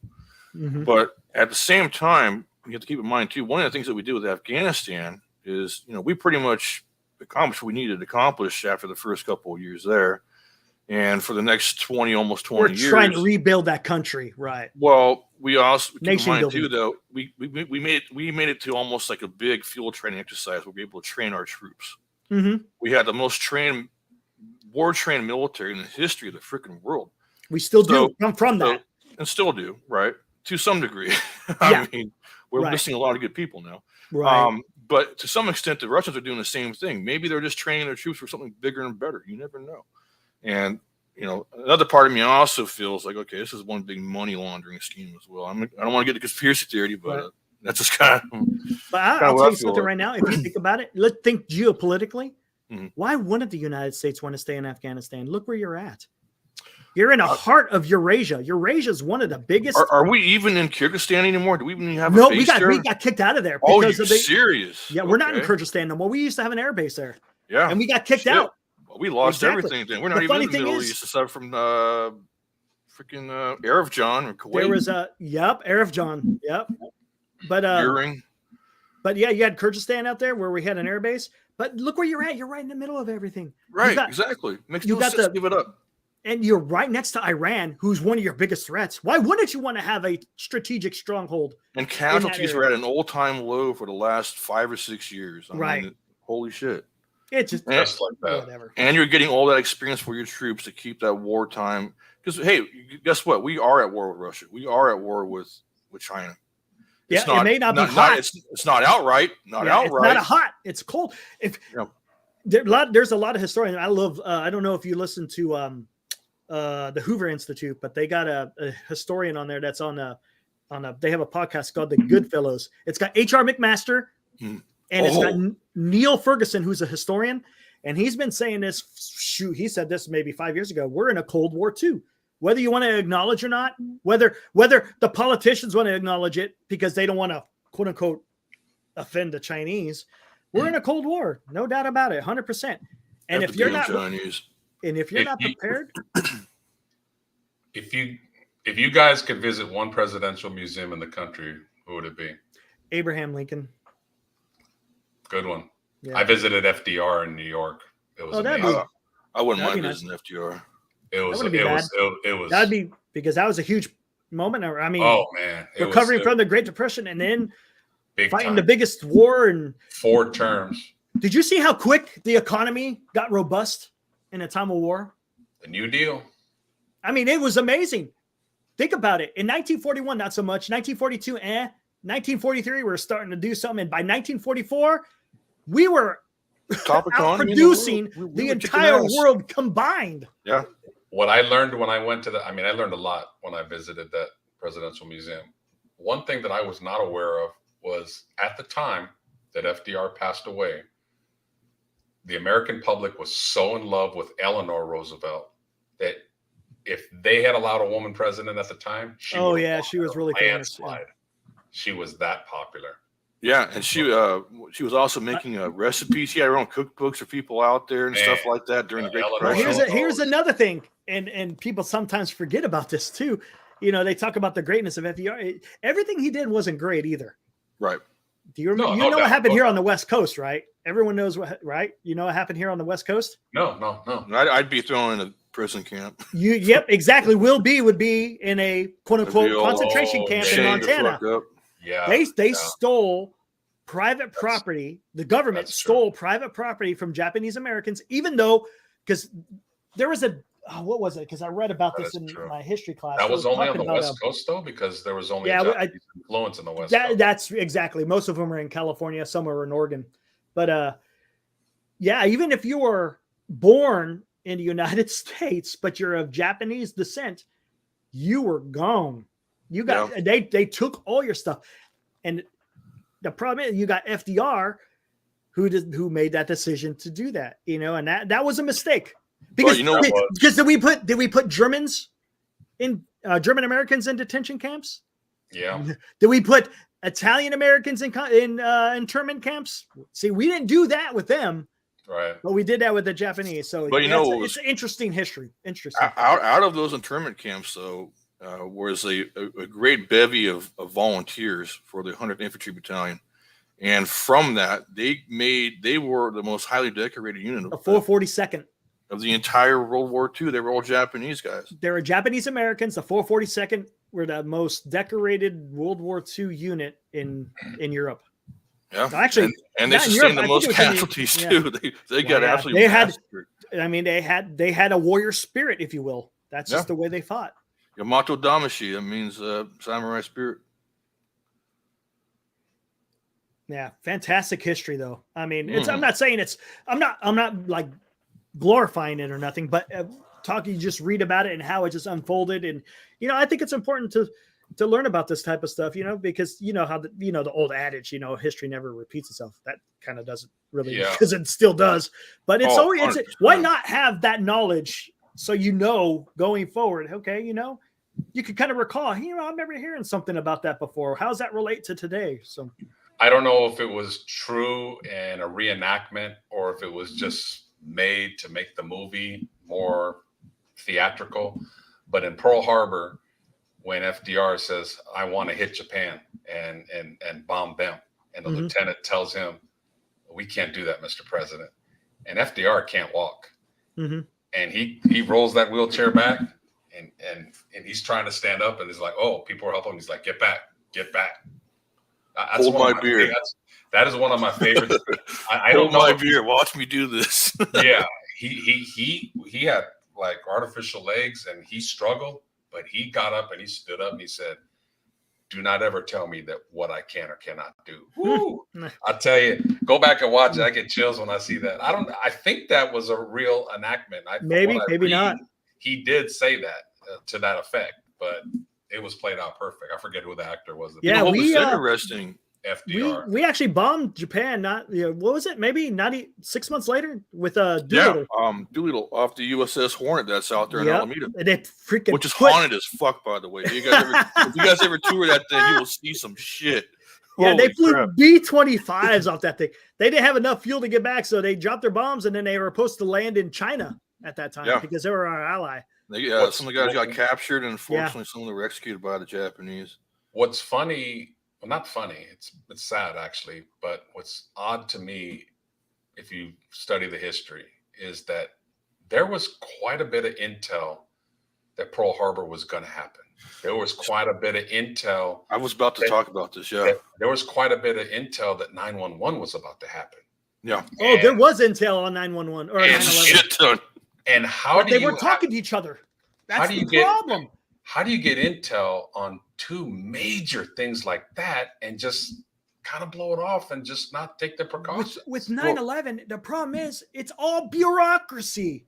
Mm-hmm. But at the same time, you have to keep in mind, too, one of the things that we did with Afghanistan is, you know, we pretty much accomplished what we needed to accomplish after the first couple of years there. And for the next almost 20 years, we're trying to rebuild that country, right? Well, we also keep in mind building. too, though, we made it to almost like a big field training exercise where we were able to train our troops. Mm-hmm. We had the most war trained military in the history of the freaking world. We still do come from that, and still do, right? To some degree. I mean, we're missing a lot of good people now. Right. But to some extent, the Russians are doing the same thing. Maybe they're just training their troops for something bigger and better. You never know. And, you know, another part of me also feels like, okay, this is one big money laundering scheme as well. I don't want to get to conspiracy theory, but that's just kind of. But I'll tell you something right now. If you think about it, let's think geopolitically. Mm-hmm. Why wouldn't the United States want to stay in Afghanistan? Look where you're at. You're in the heart of Eurasia. Eurasia is one of the biggest. Are we even in Kyrgyzstan anymore? Do we even have a base there? We got kicked out of there. Oh, you're serious? Yeah, we're not in Kyrgyzstan no more. We used to have an air base there. Yeah. And we got kicked out. Well, we lost everything then. We're not even in the Middle East aside from freaking Arif John or Kuwait. There was Arif John. Yep. But Uring. But yeah, you had Kyrgyzstan out there where we had an air base. But look where you're at. You're right in the middle of everything. Right, exactly. Makes no sense to give it up. And you're right next to Iran, who's one of your biggest threats. Why wouldn't you want to have a strategic stronghold? And casualties are at an all-time low for the last 5 or 6 years. I mean, holy shit. It's just like that. Whatever. And you're getting all that experience for your troops to keep that wartime. Because, hey, guess what? We are at war with Russia. We are at war with China. It may not be hot. It's not outright. Outright. It's not hot. It's cold. There's a lot of historians. I love. I don't know if you listen to the Hoover Institute, but they got a historian on there that's on they have a podcast called The Goodfellows. It's got H.R. McMaster and it's got Neil Ferguson, who's a historian. And he's been saying this, he said this maybe 5 years ago. We're in a Cold War too. Whether you want to acknowledge or not, whether the politicians want to acknowledge it because they don't want to, quote unquote, offend the Chinese, we're in a Cold War. No doubt about it. 100%. And if you're not, Chinese. And if you're If not you- prepared, If you guys could visit one presidential museum in the country, who would it be? Abraham Lincoln. Good one. Yeah. I visited FDR in New York. It was Oh, that'd amazing. I wouldn't That'd mind be nice. visiting FDR. It was. wouldn't be It bad. was. It was. That'd be because that was a huge moment. I mean, Oh man, it was- recovering it from the Great Depression and then big fighting time. the biggest war. And 4 terms. did you see how quick the economy got robust in a time of war? The New Deal. I mean, it was amazing. Think about it. In 1941, not so much. 1942, 1943, we were starting to do something. And by 1944, we were Top economy in the outproducing world. the We were kicking entire ass. world combined. Yeah. What I learned when I went to I learned a lot when I visited that presidential museum. One thing that I was not aware of was at the time that FDR passed away, the American public was so in love with Eleanor Roosevelt that if they had allowed a woman president at the time, she Oh, would've yeah, won she was a really famous, landslide. She was that popular. Yeah, and she was also making recipes. She had her own cookbooks for people out there and stuff Man. like that during the Great Eleanor Depression. Here's another thing, and people sometimes forget about this too. You know, they talk about the greatness of FDR. Everything he did wasn't great either. Right. Do you remember? No, you no know what doubt, happened no here doubt. on the West Coast, right? Everyone knows what, right? You know what happened here on the West Coast? No. I'd be thrown in a prison camp. Yep, exactly. Will B would be in a quote unquote Be all concentration camp in chained the Montana. fuck up. Yeah. They yeah. stole private property. The government that's true. stole private property from Japanese Americans, even though because there was what was it? Because I read about That this is in true. my history class. That It was only on talking the about, West Coast though, because there was only Yeah, a Japanese influence in the West Coast. That's exactly. Most of them are in California. Some are in Oregon. But yeah, even if you were born in the United States, but you're of Japanese descent, you were gone. You got they took all your stuff. And the problem is you got FDR who made that decision to do that, you know, and that was a mistake. Because you know what? because did we put Germans in German Americans in detention camps? Yeah. Did we put Italian Americans in internment camps? See, we didn't do that with them, Right. but we did that with the Japanese. So, But you know, it's interesting history. Interesting. Out of those internment camps, though, was a great bevy of volunteers for the 100th Infantry Battalion, and from that, they were the most highly decorated unit The 442nd. of the entire World War II. They were all Japanese guys. There were Japanese Americans. The 442nd were the most decorated World War II unit in Europe. Yeah, Actually, and they not in sustained Europe, the I think most it was in the- casualties yeah. too. They got Yeah, absolutely they had- massacred. I mean, they had a warrior spirit, if you will. That's just Yeah. the way they fought. Yamato Damashi, that means samurai spirit. Yeah, fantastic history, though. I mean, I'm not saying I'm not like glorifying it or nothing, but you just read about it and how it just unfolded, and you know, I think it's important to learn about this type of stuff, you know, because you know how the old adage, you know, history never repeats itself. That kind of doesn't really, because it still does. But it's always 100%. why not have that knowledge so you know going forward? Okay, you know, you could kind of recall, you know, I remember hearing something about that before. How does that relate to today? So. I don't know if it was true and a reenactment or if it was just made to make the movie more theatrical. But in Pearl Harbor, when FDR says, I want to hit Japan and bomb them, and the lieutenant tells him, we can't do that, Mr. President. And FDR can't walk. Mm-hmm. And he rolls that wheelchair back and he's trying to stand up and he's like, oh, people are helping him. He's like, get back. That's Hold one of my beer. That is one of my favorites. I Hold don't know. my beer. Watch me do this. Yeah, he had like artificial legs and he struggled, but he got up and he stood up and he said, "Do not ever tell me that what I can or cannot do." Woo! I tell you, go back and watch it. I get chills when I see that. I think that was a real enactment. Maybe not. He did say that to that effect, but it was played out perfect. I forget who the actor was. Yeah, You know what was we interesting. FDR. we actually bombed Japan. Not what was it? Maybe 6 months later with Doolittle. Doolittle off the USS Hornet that's out there in Yep. Alameda, And they freaking which is haunted as fuck, by the way. If you guys ever tour that thing, you will see some shit. Yeah, they Holy flew crap. B-25s off that thing. They didn't have enough fuel to get back, so they dropped their bombs, and then they were supposed to land in China. at that time Yeah. because they were our ally. Some of the guys got captured, and unfortunately, some of them were executed by the Japanese. What's funny, well, not funny, it's sad actually, but what's odd to me, if you study the history, is that there was quite a bit of intel that Pearl Harbor was going to happen. There was quite a bit of intel. I was about to talk about this. Yeah, there was quite a bit of intel that 9/11 was about to happen. Yeah. Oh, there was intel on 911 or 9/11. And how do they were talking to each other? That's the problem. How do you get intel on two major things like that and just kind of blow it off and just not take the precautions? With 9/11, the problem is it's all bureaucracy.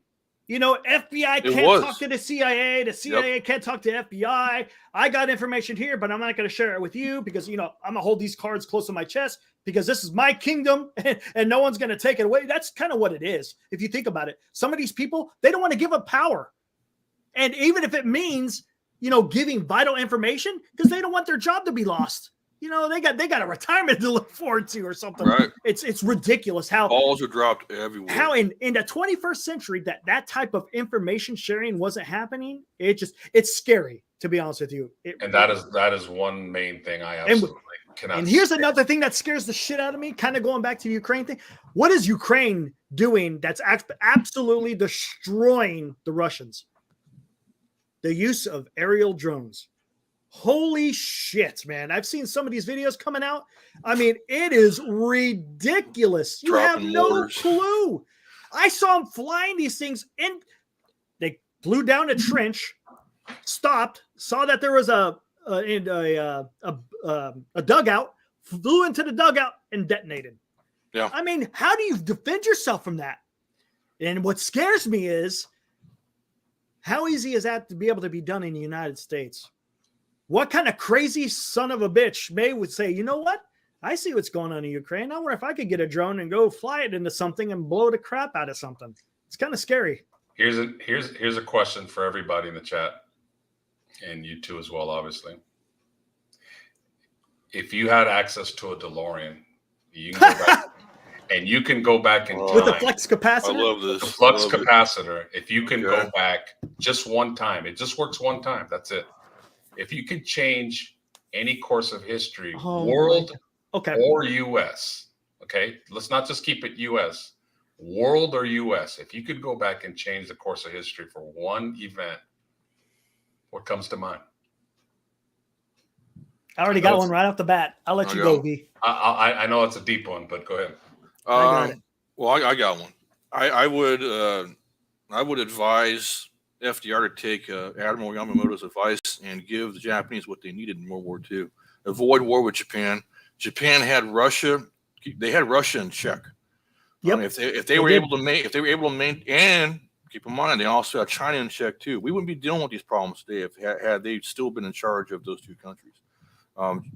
You know, FBI can't talk to the CIA can't talk to FBI. I got information here, but I'm not going to share it with you because, you know, I'm going to hold these cards close to my chest because this is my kingdom and no one's going to take it away. That's kind of what it is. If you think about it, some of these people, they don't want to give up power. And even if it means, you know, giving vital information because they don't want their job to be lost. You know, they got a retirement to look forward to or something. Right. It's ridiculous how balls are dropped everywhere. How in the 21st century that type of information sharing wasn't happening. It's scary, to be honest with you. And that is one main thing I absolutely cannot. And here's another thing that scares the shit out of me, kind of going back to the Ukraine thing. What is Ukraine doing that's absolutely destroying the Russians? The use of aerial drones. Holy shit, man. I've seen some of these videos coming out. I mean, it is ridiculous. You have no clue. I saw them flying these things and they flew down a trench, stopped, saw that there was a dugout, flew into the dugout and detonated. Yeah. I mean, how do you defend yourself from that? And what scares me is how easy is that to be able to be done in the United States? What kind of crazy son of a bitch would say, you know what? I see what's going on in Ukraine. I wonder if I could get a drone and go fly it into something and blow the crap out of something. It's kind of scary. Here's a question for everybody in the chat, and you too as well, obviously. If you had access to a DeLorean, you can go back, and you can go back in time with the flux capacitor. I love this. The flux capacitor. If you can go back just one time, it just works one time. That's it. If you could change any course of history, world or U.S., okay? Let's not just keep it U.S., world or U.S. If you could go back and change the course of history for one event, what comes to mind? I already got one right off the bat. I'll let you go, V. I know it's a deep one, but go ahead. I got it. Well, I got one. I would advise FDR to take Admiral Yamamoto's advice and give the Japanese what they needed in World War II. Avoid war with Japan. Japan had Russia. They had Russia in check. Yep. If they were able to maintain, and keep in mind they also had China in check too. We wouldn't be dealing with these problems today had they still been in charge of those two countries.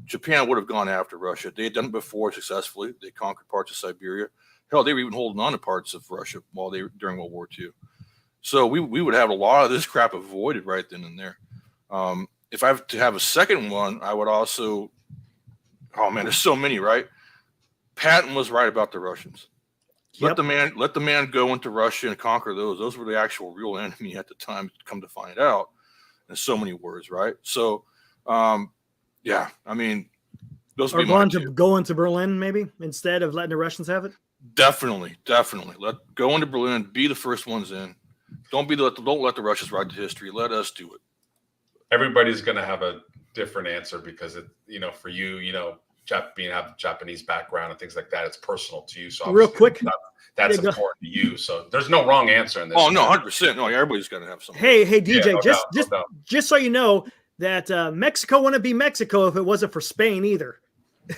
Japan would have gone after Russia. They had done it before successfully. They conquered parts of Siberia. Hell, they were even holding on to parts of Russia during World War II. So we would have a lot of this crap avoided right then and there. If I have to have a second one, I would also, oh man, there's so many, right? Patton was right about the Russians. Let the man go into Russia and conquer those. Those were the actual real enemy at the time, come to find out. In so many words, right? So, yeah, I mean, those would be go into Berlin maybe instead of letting the Russians have it. Definitely. Go into Berlin, be the first ones in. Don't let the Russians write the history. Let us do it. Everybody's going to have a different answer because for you, have Japanese background and things like that, it's personal to you. So real quick, that's important to you. So there's no wrong answer in this. Oh no, 100%. No, everybody's going to have something. Hey, DJ, no doubt. Just so you know that Mexico wouldn't be Mexico if it wasn't for Spain either.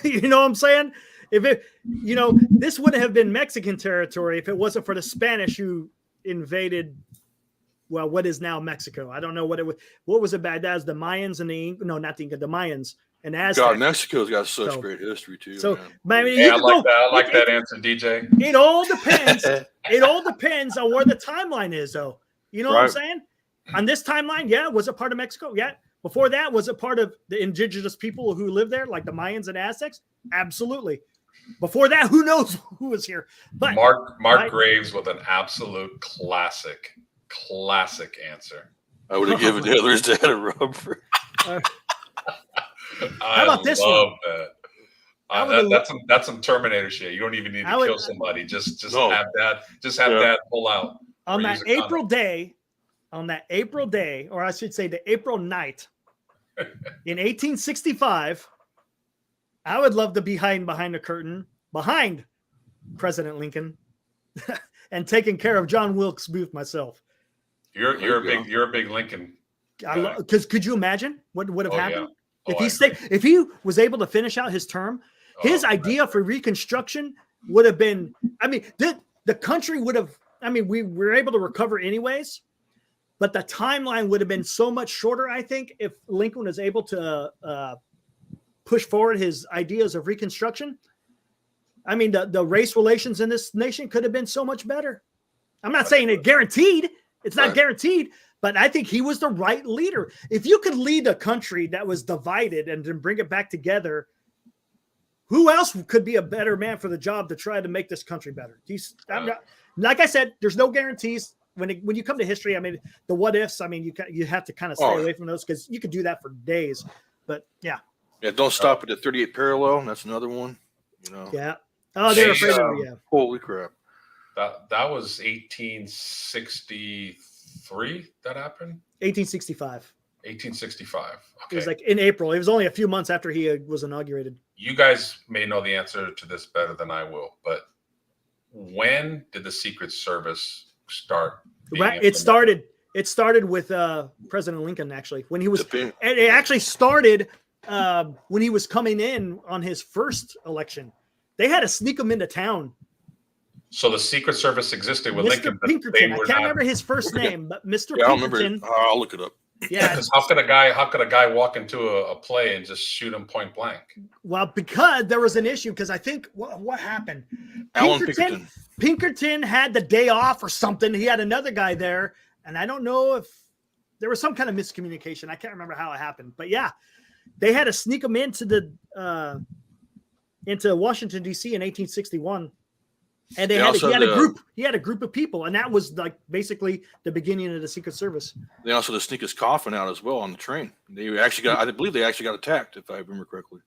You know what I'm saying? If it, this wouldn't have been Mexican territory if it wasn't for the Spanish who invaded. Well, what is now Mexico? I don't know what it was. What was it back? That was the Mayans and the Mayans and Aztecs. God, Mexico's got such great history too. So, man. I like that answer, DJ. It all depends. It all depends on where the timeline is, though. You know what I'm saying? On this timeline, yeah, was it part of Mexico? Yeah. Before that, was it part of the indigenous people who lived there, like the Mayans and Aztecs? Absolutely. Before that, who knows who was here? But Mark Graves with an absolute classic. Classic answer. I would have given the others that a rubber. How about this one? love that. That's some Terminator shit. You don't even need to kill somebody. Just have that. Just have that pull out. On that April day, or I should say the April night in 1865, I would love to be hiding behind the curtain, behind President Lincoln, and taking care of John Wilkes Booth myself. You're a big Lincoln. Because could you imagine what would have happened if he was able to finish out his term? His idea for Reconstruction would have been. I mean, the country would have. I mean, we were able to recover anyways, but the timeline would have been so much shorter. I think if Lincoln was able to push forward his ideas of Reconstruction. I mean, the race relations in this nation could have been so much better. I'm not saying it guaranteed. It's not guaranteed, but I think he was the right leader. If you could lead a country that was divided and then bring it back together, who else could be a better man for the job to try to make this country better? Like I said, there's no guarantees. When you come to history, I mean, the what ifs, I mean, you have to kind of stay away from those because you could do that for days. But yeah. Yeah, don't stop at the 38 parallel. That's another one. You know. Yeah. Oh, they're afraid of it. Yeah. Holy crap. That was 1863 that happened? 1865. 1865. Okay. It was like in April. It was only a few months after he was inaugurated. You guys may know the answer to this better than I will, but when did the Secret Service start? It started with President Lincoln, actually. When he was it actually started when he was coming in on his first election. They had to sneak him into town. So the Secret Service existed with Mr. Lincoln. Pinkerton. I can't remember his first name, but Mr. Yeah, Pinkerton. I'll look it up. Yeah. Because how could a guy walk into a play and just shoot him point blank? Well, because there was an issue. Because I think what happened? Pinkerton had the day off or something. He had another guy there, and I don't know if there was some kind of miscommunication. I can't remember how it happened, but yeah, they had to sneak him into Washington D.C. in 1861. And he had a group of people, and that was like basically the beginning of the Secret Service. They also had to sneak his coffin out as well on the train. I believe they actually got attacked, if I remember correctly.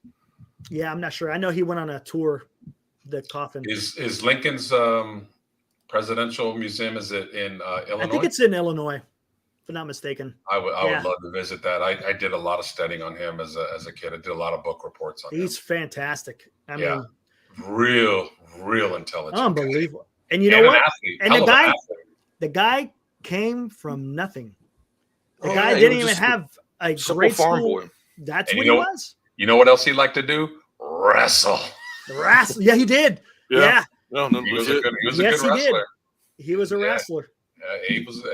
Yeah, I'm not sure. I know he went on a tour. The coffin is Lincoln's presidential museum. Is it in Illinois? I think it's in Illinois, if I'm not mistaken. I would love to visit that. I did a lot of studying on him as a kid. I did a lot of book reports on him. He's fantastic. I mean, real intelligent, unbelievable. And you know what? And the guy came from nothing. The guy didn't even have a great farm school. Boy. That's what he was. You know what else he liked to do? Wrestle. Yeah, he did. Yeah. No, he was a good wrestler. He was a wrestler. Abe was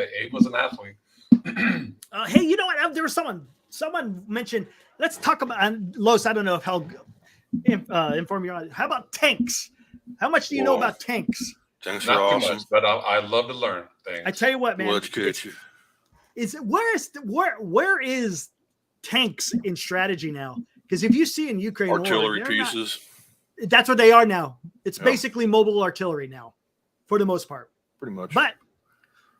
an athlete. Hey, you know what? There was someone mentioned. Let's talk about Los. I don't know if how inform you on. How about tanks? How much do you know about tanks? Tanks Not are too awesome. much, but I love to learn things. I tell you what, man. We'll educate you. Where is tanks in strategy now? Because if you see in Ukraine, artillery pieces. That's what they are now. It's basically mobile artillery now, for the most part. Pretty much. But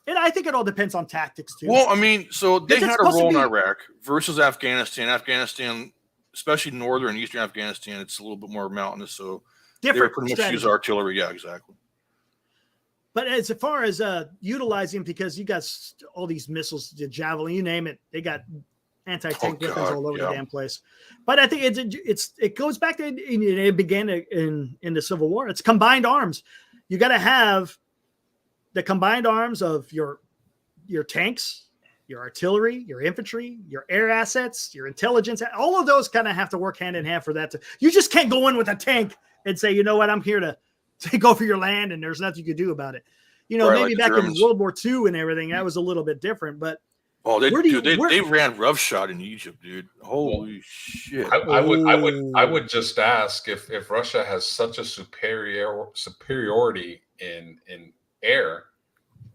I think it all depends on tactics too. Well, I mean, so they had a role in Iraq versus Afghanistan. Afghanistan, especially northern and eastern Afghanistan, it's a little bit more mountainous, so different. They pretty much use artillery. Yeah, exactly. But as far as utilizing, because you got all these missiles, the Javelin, you name it, they got anti-tank weapons all over the damn place. But I think it goes back to it began in the Civil War. It's combined arms. You got to have the combined arms of your tanks, your artillery, your infantry, your air assets, your intelligence. All of those kind of have to work hand in hand for that. You just can't go in with a tank and say, you know what, I'm here to take over your land and there's nothing you can do about it. You know, maybe back in World War II and everything, that was a little bit different. But they ran roughshod in Egypt, dude. Holy shit! I would just ask if Russia has such a superiority in air,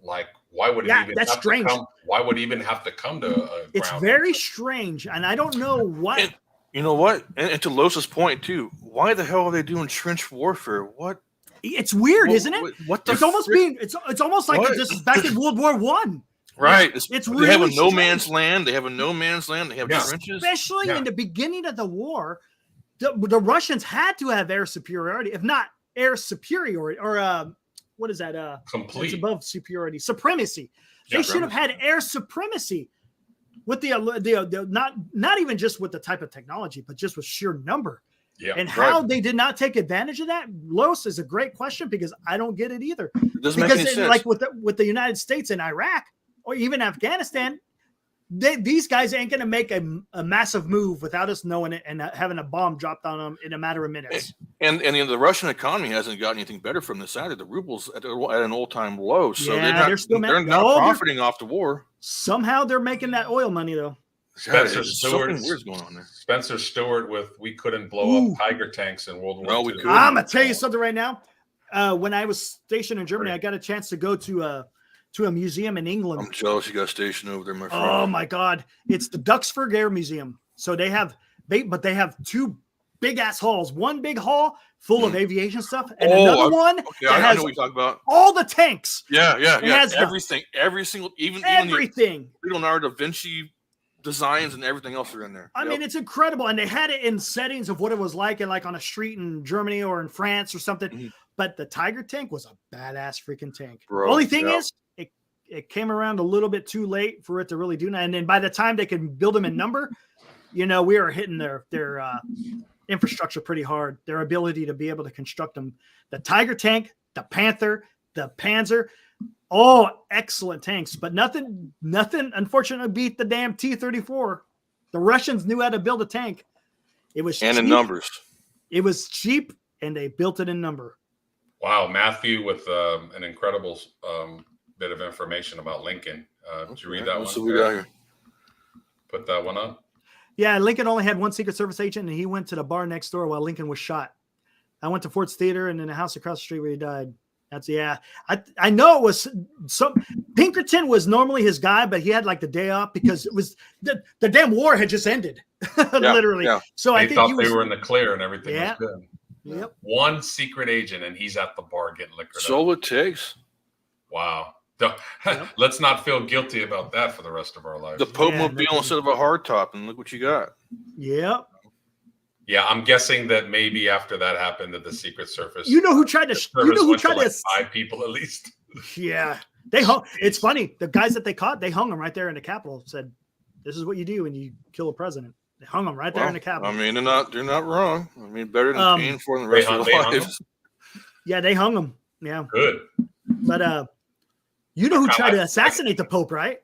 like why would it even that's have strange. to come? Why would it even have to come to? It's very strange, and I don't know what. And you know what? And to Los's point too, why the hell are they doing trench warfare? What? It's weird, isn't it? What it's almost like this is back in World War I. Right. It's they have a really no strange. man's land. They have a no man's land. They have Yeah. trenches. Especially in the beginning of the war, the Russians had to have air superiority, if not air superiority, or what is that? It's Complete. above superiority, supremacy. They Yeah, should have had air supremacy with the not even just with the type of technology, but just with sheer number. Yeah. And how they did not take advantage of that, Los, is a great question because I don't get it either. It doesn't make any sense. Like with the United States and Iraq or even Afghanistan, these guys ain't going to make a massive move without us knowing it and having a bomb dropped on them in a matter of minutes. And the Russian economy hasn't gotten anything better from this either. The ruble's at an all-time low, so they're not profiting off the war. Somehow they're making that oil money though. Spencer Stewart. Stewart. Weird's going on there. Spencer Stewart with we couldn't blow up Tiger tanks in World War II. No, we couldn't. I'm gonna tell you something right now. When I was stationed in Germany, I got a chance to go to a museum in England. I'm jealous you got stationed over there, my friend. Oh my God. It's the Duxford Air Museum. So they have two big ass halls. One big hall full of aviation stuff, and another one that I know has what you're talking about. all the tanks. Yeah. has Everything, every single, even Everything. the Leonardo da Vinci designs and everything else are in there. I mean, it's incredible. And they had it in settings of what it was like on a street in Germany or in France or something. Mm-hmm. But the Tiger tank was a badass freaking tank. Bro, Only thing is, it came around a little bit too late for it to really do that. And then by the time they could build them in number, we were hitting their infrastructure pretty hard. Their ability to be able to construct them. The Tiger tank, the Panther, the Panzer, all excellent tanks, but nothing unfortunately beat the damn T-34. The Russians knew how to build a tank. It was and cheap. in numbers. It was cheap, and they built it in number. Wow, Matthew with an incredible bit of information about Lincoln. Did you read that one? So we got here. Put that one up. Yeah, Lincoln only had one Secret Service agent, and he went to the bar next door while Lincoln was shot. I went to Ford's Theater and in the house across the street where he died. I know it was Pinkerton was normally his guy, but he had like the day off because it was the damn war had just ended, literally. Yeah. So I think they were in the clear and everything was good. Yep. One secret agent and he's at the bar getting liquored up. So it takes. Wow. Let's not feel guilty about that for the rest of our lives. The Pope mobile instead of a hard top, and look what you got. Yep. Yeah, I'm guessing that maybe after that happened, that the Secret Service. You know who tried to? like 5 people at least. Yeah, they hung. It's funny. The guys that they caught, they hung them right there in the Capitol. Said, "This is what you do when you kill a president." They hung them right there in the Capitol. I mean, they're not wrong. I mean, better than paying for the rest of their lives. Yeah, they hung them. Yeah, good. But you know who tried to assassinate the Pope, right?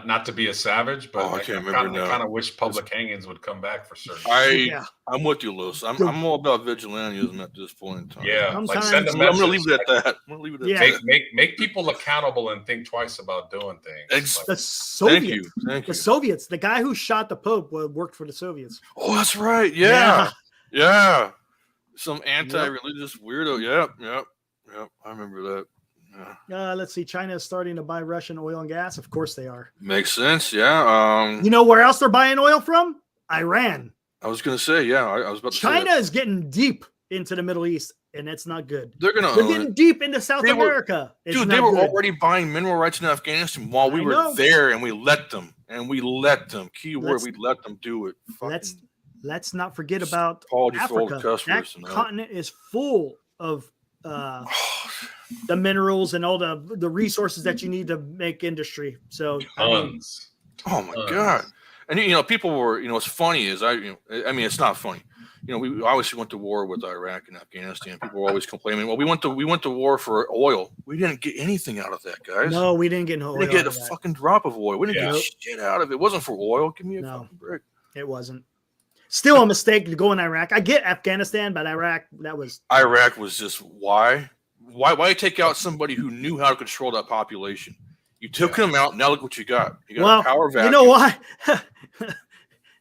Not to be a savage, but I can't remember now. I kind of wish public hangings would come back for certain. I'm with you, Lewis. I'm all about vigilantism at this point in time. Yeah, like send I'm going to leave it at that. I'm going to leave it at that. Make people accountable and think twice about doing things. The Soviets. Thank you. The Soviets. The guy who shot the Pope worked for the Soviets. Oh, that's right. Yeah. Some anti-religious weirdo. Yep. I remember that. Let's see. China is starting to buy Russian oil and gas. Of course they are. Makes sense. Yeah. You know where else they're buying oil from? Iran. I was going to say, I was about to say China is getting deep into the Middle East, and it's not good. They're getting deep into South America. They were already buying mineral rights in Afghanistan while we were there, and we let them. Keyword, we let them do it. Let's not forget about Africa. That continent is full of the minerals and all the resources that you need to make industry. So tons. Oh my God. And people were, what's funny is it's not funny. We obviously went to war with Iraq and Afghanistan. People were always complaining. Well, we went to war for oil. We didn't get anything out of that, guys. No, we didn't get no oil. We didn't get a fucking drop of oil. We didn't get shit out of it. It wasn't for oil. Give me a fucking break. It wasn't. Still a mistake to go in Iraq. I get Afghanistan, but Iraq was just why? Why take out somebody who knew how to control that population? You took him out. Now look what you got. You got a power vacuum. You know why?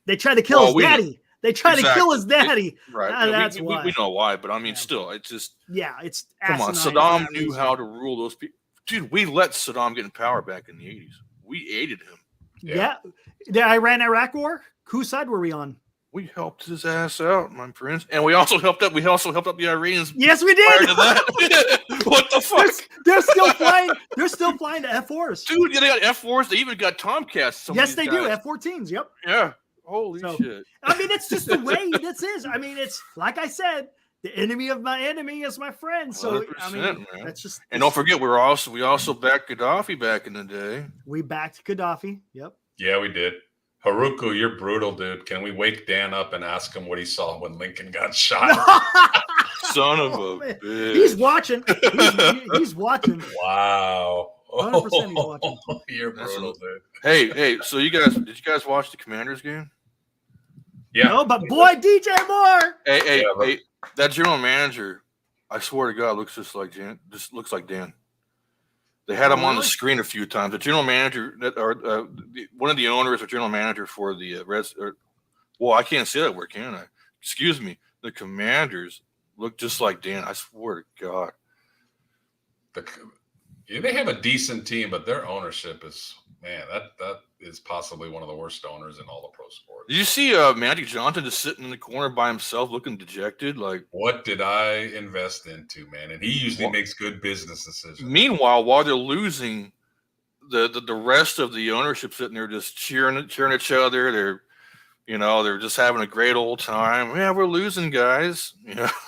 They tried to kill his daddy. They tried to kill his daddy. Right. That's why. We know why, but I mean, still, it's just. Yeah, it's. Come on, Saddam knew how to rule those people. Dude, we let Saddam get in power back in the 80s. We aided him. Yeah. The Iran-Iraq war? Whose side were we on? We helped his ass out, my friends, and we also helped up. We also helped up the Iranians. Yes, we Prior did. to that, what the fuck, They're still flying. They're still flying to F4s. dude? Yeah, they got F4s. They even got Tomcats. Some of Yes, these they do. guys. F-14s. Yep. Yeah. Holy So, shit. I mean, it's just the way this is. I mean, it's like I said, the enemy of my enemy is my friend. So I mean, 100%, man. that's just. And don't forget, we also backed Gaddafi back in the day. We backed Gaddafi. Yep. Yeah, we did. Haruku, you're brutal, dude. Can we wake Dan up and ask him what he saw when Lincoln got shot? Son of Oh, a man. bitch. He's watching. He's watching. Wow. 100% he's watching. You're brutal, dude. Hey, so did you guys watch the Commanders game? Yeah. No, but boy, DJ Moore. Hey, Yeah, hey, that general manager, I swear to God, looks just like Dan. Just looks like Dan. They had him on the Really? screen a few times. The general manager, one of the owners or general manager for the Reds. Well, I can't say that word, can I? Excuse me. The Commanders look just like Dan. I swear to God. Yeah, they have a decent team, but their ownership is, man, that is possibly one of the worst owners in all of pro sports. Did you see Magic Johnson just sitting in the corner by himself, looking dejected? Like, What did I invest into, man? And he usually makes good business decisions. meanwhile, while they're losing, the rest of the ownership sitting there just cheering each other. They're just having a great old time. Yeah, we're losing, guys.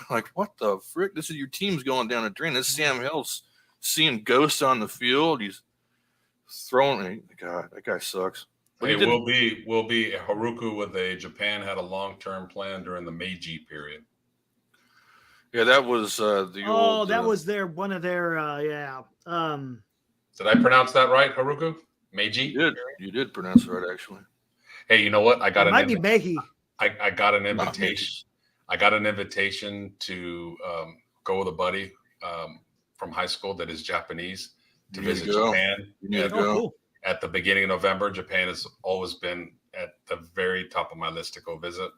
Like, what the frick? This is your team's going down the drain. This is Sam Hill's seeing ghosts on the field. He's throwing. God, that guy sucks. But Hey, he didn't- we'll be Haruku with Japan had a long-term plan during the Meiji period. Yeah, that was the Oh, old. that was one of their. Yeah. Did I pronounce that right, Haruku? Meiji? You did pronounce it right, actually. Hey, you know what? I got It an might be Mehi. I got an Not invitation. I got an invitation to go with a buddy from high school that is Japanese to You need to visit go. Japan. You need to at, go. Oh, cool. at the beginning of November. Japan has always been at the very top of my list to go visit.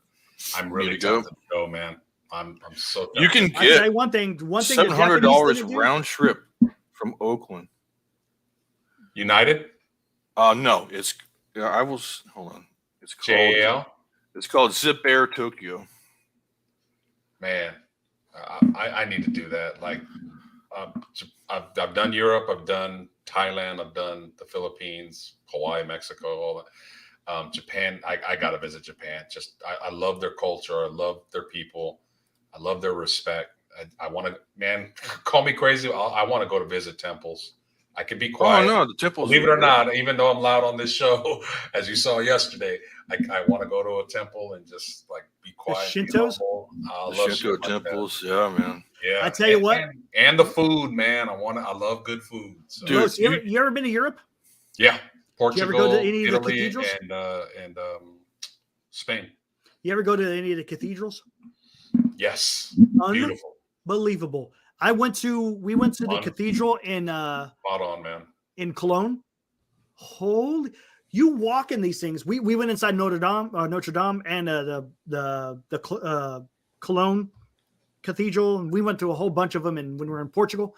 I'm really need to go. tempted to go, man. I'm so You can I say get one thing. One thing. $700 round trip from Oakland. United No, it's hold on. It's called JAL. It's called Zip Air Tokyo. Man, I need to do that. Like, I've done Europe, I've done Thailand, I've done the Philippines, Hawaii, Mexico, all that. Japan, I got to visit Japan. Just I love their culture, I love their people, I love their respect. I want to, man, call me crazy. I want to go to visit temples. I could be quiet. Oh no, the temples. Believe it or not, even though I'm loud on this show, as you saw yesterday, I want to go to a temple and just like be quiet. be Shintos? humble. I The love Shinto shit like that. temples. Yeah, man. Yeah, I tell you what. and the food, man. I love good food. So. Dude, Rose, you ever been to Europe? Yeah, you Portugal, ever go to any of the Italy, cathedrals? and Spain. You ever go to any of the cathedrals? Yes, beautiful, Unbelievable. We went to the Fun. cathedral in spot on, man. in Cologne. Holy, you walk in these things. We went inside Notre Dame, and the Cologne Cathedral, and we went to a whole bunch of them. And when we were in Portugal,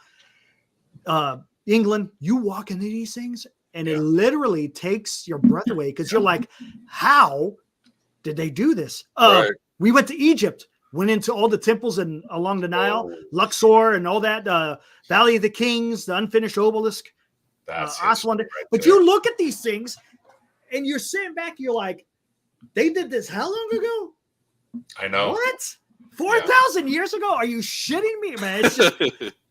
England, you walk into these things, and it literally takes your breath away because you're like, how did they do this? Right. We went to Egypt. Went into all the temples and along the Nile, Luxor, and all that, Valley of the Kings, the unfinished obelisk, That's Aswan. right But there. you look at these things, and you're sitting back, you're like, they did this how long ago? I know. What? 4,000 years ago? Are you shitting me, man? It's just,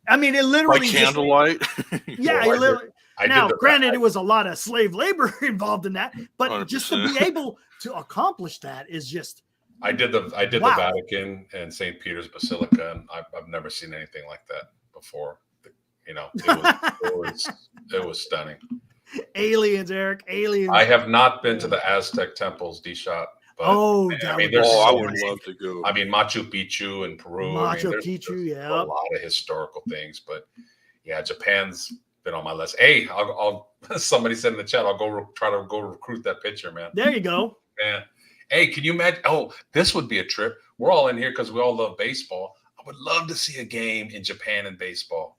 I mean, it By literally just- candlelight. yeah, Well, it literally. Now, the- granted, it was a lot of slave labor involved in that, but just to 100%. be able to accomplish that is just. I did Wow. the Vatican and St. Peter's Basilica, and I've never seen anything like that before. You know, it was stunning. Aliens, Eric. Aliens. I have not been to the Aztec temples, D-Shot. But Oh, man, that I mean, would there's be Oh, I so would many. love to go. I mean, Machu Picchu in Peru. I mean, Machu there's Picchu, a yeah. lot of historical things, but yeah, Japan's been on my list. Hey, I'll somebody said in the chat, I'll try to go recruit that pitcher, man. There you go. Man, hey, can you imagine? Oh, this would be a trip. We're all in here because we all love baseball. I would love to see a game in Japan in baseball.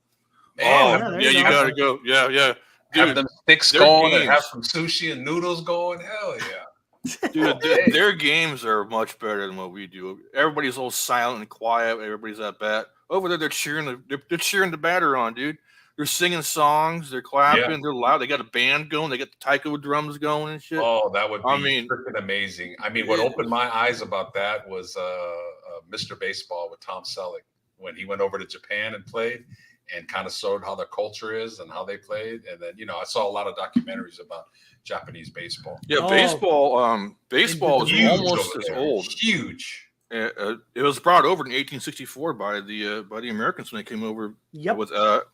Oh, Man, there yeah, you you go. gotta go. Yeah, yeah. have Dude, them sticks their going and have games- some sushi and noodles going. Hell yeah. Dude, their games are much better than what we do. Everybody's all silent and quiet. Everybody's at bat. Over there, they're cheering the batter on, dude. They're singing songs. They're clapping. Yeah. They're loud. They got a band going. They got the taiko drums going and shit. Oh, that would be I freaking amazing. I mean, what opened my eyes about that was Mr. Baseball with Tom Selleck when he went over to Japan and played and kind of showed how their culture is and how they played. And then, I saw a lot of documentaries about Japanese baseball. Yeah, baseball is Huge almost over as there. old. Huge. It was brought over in 1864 by the Americans when they came over with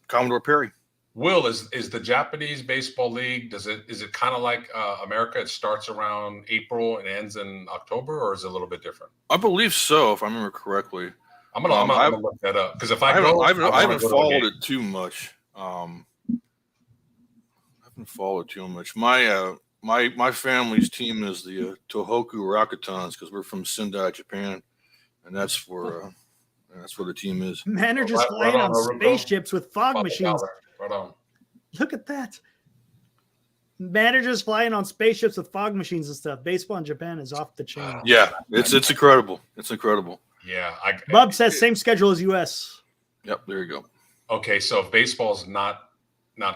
Commodore Perry. Will, is the Japanese baseball league, is it kind of like America? It starts around April and ends in October, or is it a little bit different? I believe so, if I remember correctly. I'm gonna look that up because if I haven't followed it too much. My family's team is the Tohoku Rakutans because we're from Sendai, Japan, and that's where the team is. Managers flying on spaceships with fog machines. Right on. Look at that. Managers flying on spaceships with fog machines and stuff. Baseball in Japan is off the chain. Yeah, it's incredible. It's incredible. Yeah. Bub says same schedule as US. Yep, there you go. Okay, so if baseball's not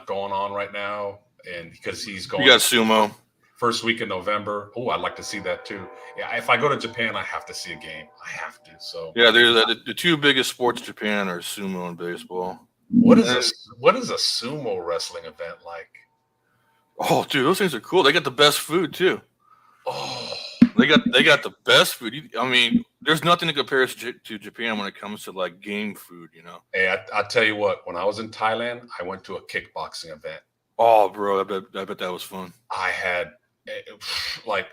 going on right now, and because he's going, you got sumo first week in November. Oh, I'd like to see that too. Yeah, if I go to Japan, I have to see a game. I have to. So yeah, there's the two biggest sports in Japan are sumo and baseball. What is a sumo wrestling event like? Oh, dude, those things are cool. They got the best food too. Oh, they got the best food. I mean, there's nothing that compares to Japan when it comes to like game food. Hey, I tell you what. When I was in Thailand, I went to a kickboxing event. Oh, bro, I bet that was fun. I had like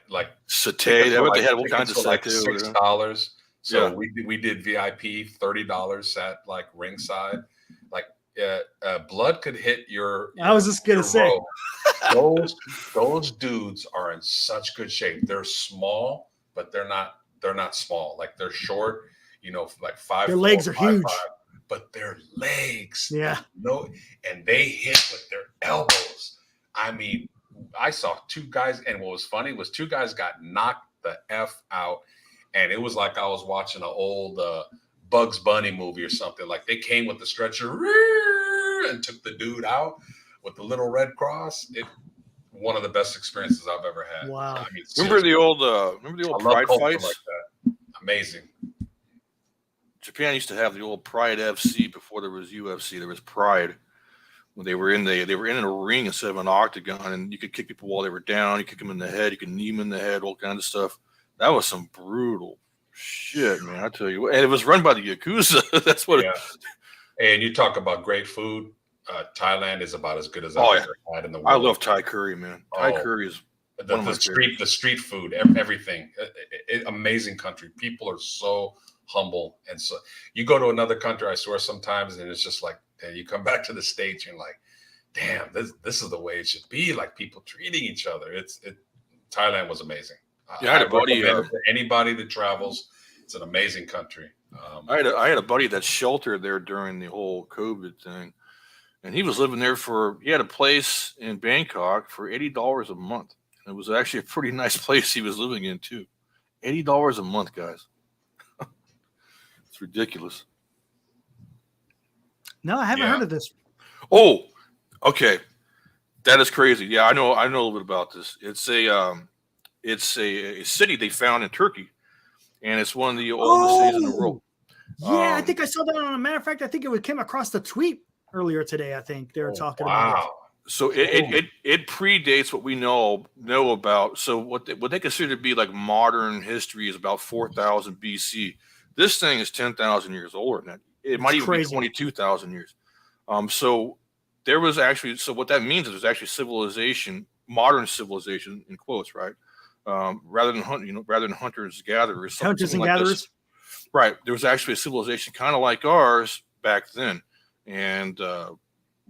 satay. I bet they had all kinds of satay. Like $6. So we did VIP, $30, sat like ringside. Like blood could hit your. I was just gonna say those dudes are in such good shape. They're small, but they're not small. Like they're short. Like 5'4". Their legs are huge. 5'5", but their legs, and they hit with their elbows. I mean, I saw two guys, and what was funny was two guys got knocked the F out, and it was like I was watching an old Bugs Bunny movie or something. Like they came with the stretcher and took the dude out with the little red cross. One of the best experiences I've ever had. Wow! I mean, remember the old Pride fights? Like that. Amazing. Japan used to have the old Pride FC before there was UFC. There was Pride when they were in a ring instead of an octagon, and you could kick people while they were down. You kick them in the head. You could knee them in the head. All kinds of stuff. That was some brutal shit, man. I tell you what. And it was run by the Yakuza. That's what. Yeah. And you talk about great food. Thailand is about as good as I've ever had in the world. I love Thai curry, man. Thai curry is the street food, everything. Amazing country. People are so humble, and so you go to another country, I swear, sometimes, and it's just like, and you come back to the States, you're like, damn, this is the way it should be. Like people treating each other. Thailand was amazing. Yeah, I had a buddy. Anybody that travels, it's an amazing country. I had a buddy that sheltered there during the whole COVID thing, and he was living there he had a place in Bangkok for $80 a month. And it was actually a pretty nice place he was living in too. $80 a month, guys. It's ridiculous. No, I haven't heard of this. Oh, okay. That is crazy. Yeah, I know a little bit about this. It's a city they found in Turkey, and it's one of the oldest cities in the world. Yeah, I think I saw that. On a matter of fact, I think it came across the tweet earlier today. I think they were talking about it. So it predates what we know about. So what they consider to be like modern history is about 4,000 BC. This thing is 10,000 years older than that. It might even be 22,000 years. So there was actually, so what that means is there's actually civilization, modern civilization in quotes, right? Rather than hunters gatherers. Hunters and gatherers. Right. There was actually a civilization kind of like ours back then. And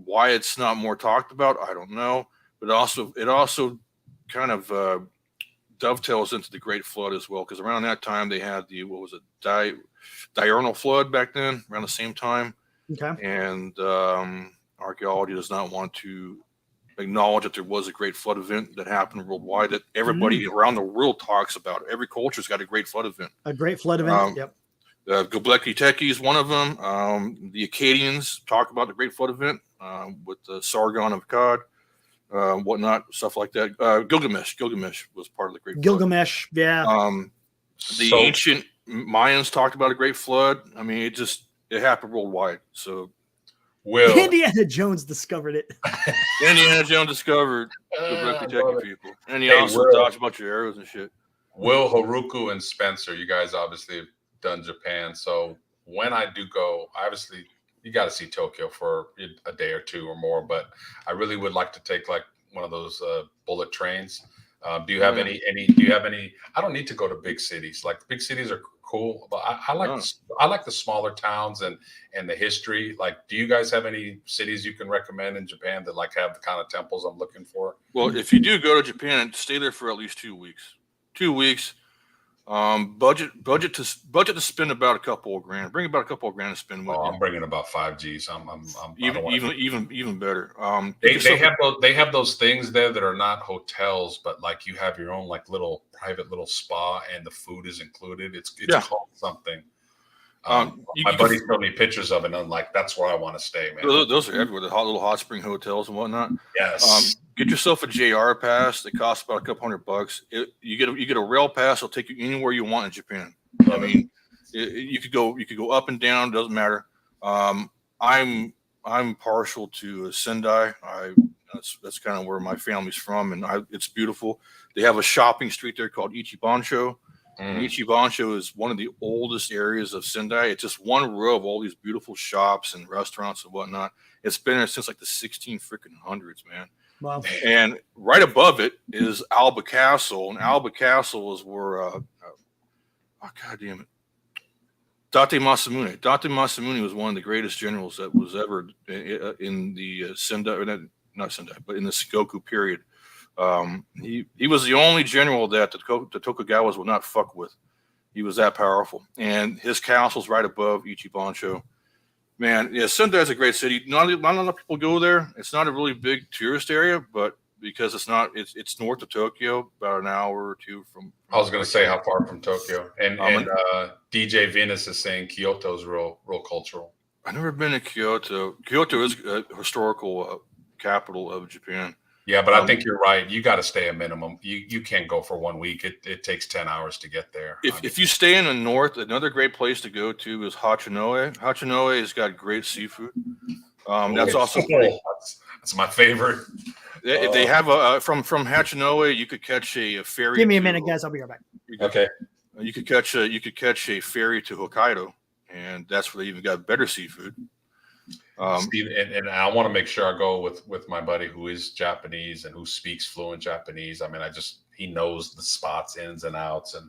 why it's not more talked about, I don't know. But it also kind of dovetails into the Great Flood as well, because around that time they had the diurnal flood back then, around the same time. Okay. And archaeology does not want to acknowledge that there was a great flood event that happened worldwide that everybody around the world talks about. Every culture's got a great flood event. A great flood event. Yep. Göbekli Tepe is one of them. The Akkadians talk about the great flood event with the Sargon of Akkad, whatnot, stuff like that. Gilgamesh was part of the great flood. Gilgamesh, yeah. The ancient Mayans talked about a great flood. I mean, it happened worldwide. So Indiana Jones discovered it. Indiana Jones discovered the Göbekli people. And he also talks about your arrows and shit. Will, Haruko, and Spencer, you guys obviously have done Japan. So when I do go, obviously you got to see Tokyo for a day or two or more, but I really would like to take like one of those bullet trains. Do you have any, I don't need to go to big cities. Like big cities are cool, but I like the smaller towns and the history. Like, do you guys have any cities you can recommend in Japan that like have the kind of temples I'm looking for? Well, if you do go to Japan, stay there for at least 2 weeks. 2 weeks. Budget to spend about a couple of grand. Bring about a couple of grand to spend with you. I'm bringing about 5 Gs. I'm even better. They have those things there that are not hotels, but like you have your own like little private little spa, and the food is included. It's called something. My buddy showed me pictures of it, and I'm like, that's where I want to stay, man. Those are everywhere. The little hot spring hotels and whatnot. Yes. Get yourself a JR pass. They cost about a couple $100. You get a rail pass. It'll take you anywhere you want in Japan. I mean, you could go up and down. Doesn't matter. I'm partial to Sendai. That's kind of where my family's from, and it's beautiful. They have a shopping street there called Ichibansho. And Ichibansho is one of the oldest areas of Sendai. It's just one row of all these beautiful shops and restaurants and whatnot. It's been there since like the 1600s, man. Wow. And right above it is Alba Castle, and Alba Castle is where God damn it, Date Masamune. Date Masamune was one of the greatest generals that was ever in the Sendai, or not Sendai, but in the Sengoku period. He was the only general that the Tokugawas would not fuck with. He was that powerful, and his castle's right above Ichibansho. Man, yeah, Sendai is a great city. Not a lot of people go there. It's not a really big tourist area, but because it's north of Tokyo, about an hour or two from. I was going to say how far from Tokyo, and DJ Venus is saying Kyoto's real cultural. I've never been to Kyoto. Kyoto is a historical capital of Japan. Yeah, but I think you're right. You got to stay a minimum. You can't go for 1 week. It takes 10 hours to get there. If you stay in the north, another great place to go to is Hachinohe. Hachinohe has got great seafood. That's also that's my favorite. They have from Hachinohe. You could catch a ferry. Give me a minute, guys. I'll be right back. Okay. You could catch a ferry to Hokkaido, and that's where they even got better seafood. Steve, and I want to make sure I go with my buddy who is Japanese and who speaks fluent Japanese. I mean, he knows the spots, ins and outs, and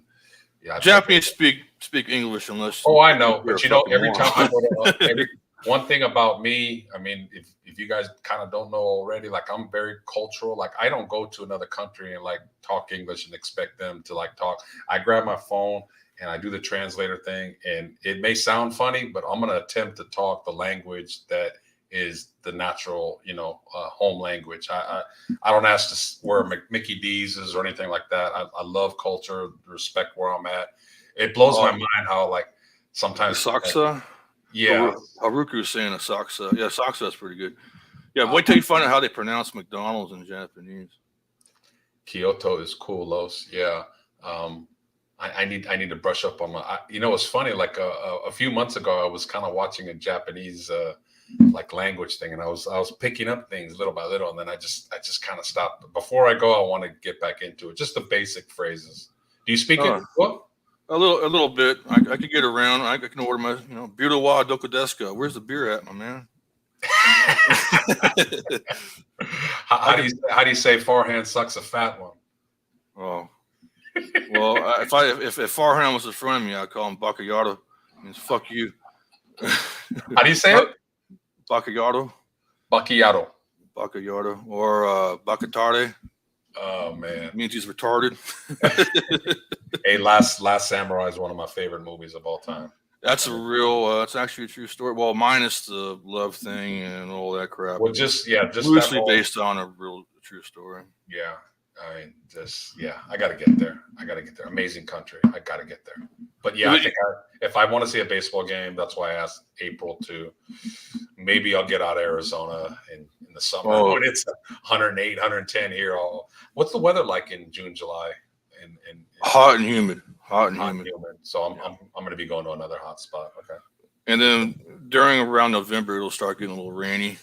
Japanese speak English unless. Oh, I know, but every time I go to one thing about me, I mean, if you guys kind of don't know already, like I'm very cultural. Like I don't go to another country and like talk English and expect them to like talk. I grab my phone and I do the translator thing, and it may sound funny, but I'm going to attempt to talk the language that is the natural, home language. I don't ask to wear Mickey D's or anything like that. I love culture, respect where I'm at. It blows my mind how like sometimes Saksa. Yeah, Haruku's saying Asakusa. Yeah, Asakusa is pretty good. Yeah, wait till you find out how they pronounce McDonald's in Japanese. Kyoto is cool, Los. Yeah. I need to brush up on my. It's funny. Like a few months ago, I was kind of watching a Japanese like language thing, and I was picking up things little by little, and then I just kind of stopped. Before I go, I want to get back into it. Just the basic phrases. Do you speak it? What? A little bit. I could get around. I can order my beer wa doku desu ka. Where's the beer at, my man? How do you say forehand sucks a fat one? Oh. Well, if Farhan was in front of me, I'd call him Bakayado. It means fuck you. How do you say it? Bakayado. Bakayado. Bakayado. Or Bakatare. Oh man. It means he's retarded. Hey, Last Samurai is one of my favorite movies of all time. That's a real. It's actually a true story. Well, minus the love thing and all that crap. Well, just that loosely whole, based on a real true story. Yeah, I mean, I got to get there. Amazing country. I got to get there. But yeah, I think if I want to see a baseball game, that's why I asked April to. Maybe I'll get out of Arizona in the summer when it's 108, 110 here. What's the weather like in June, July? And hot and humid. Hot and humid. So I'm going to be going to another hot spot. Okay. And then around November, it'll start getting a little rainy.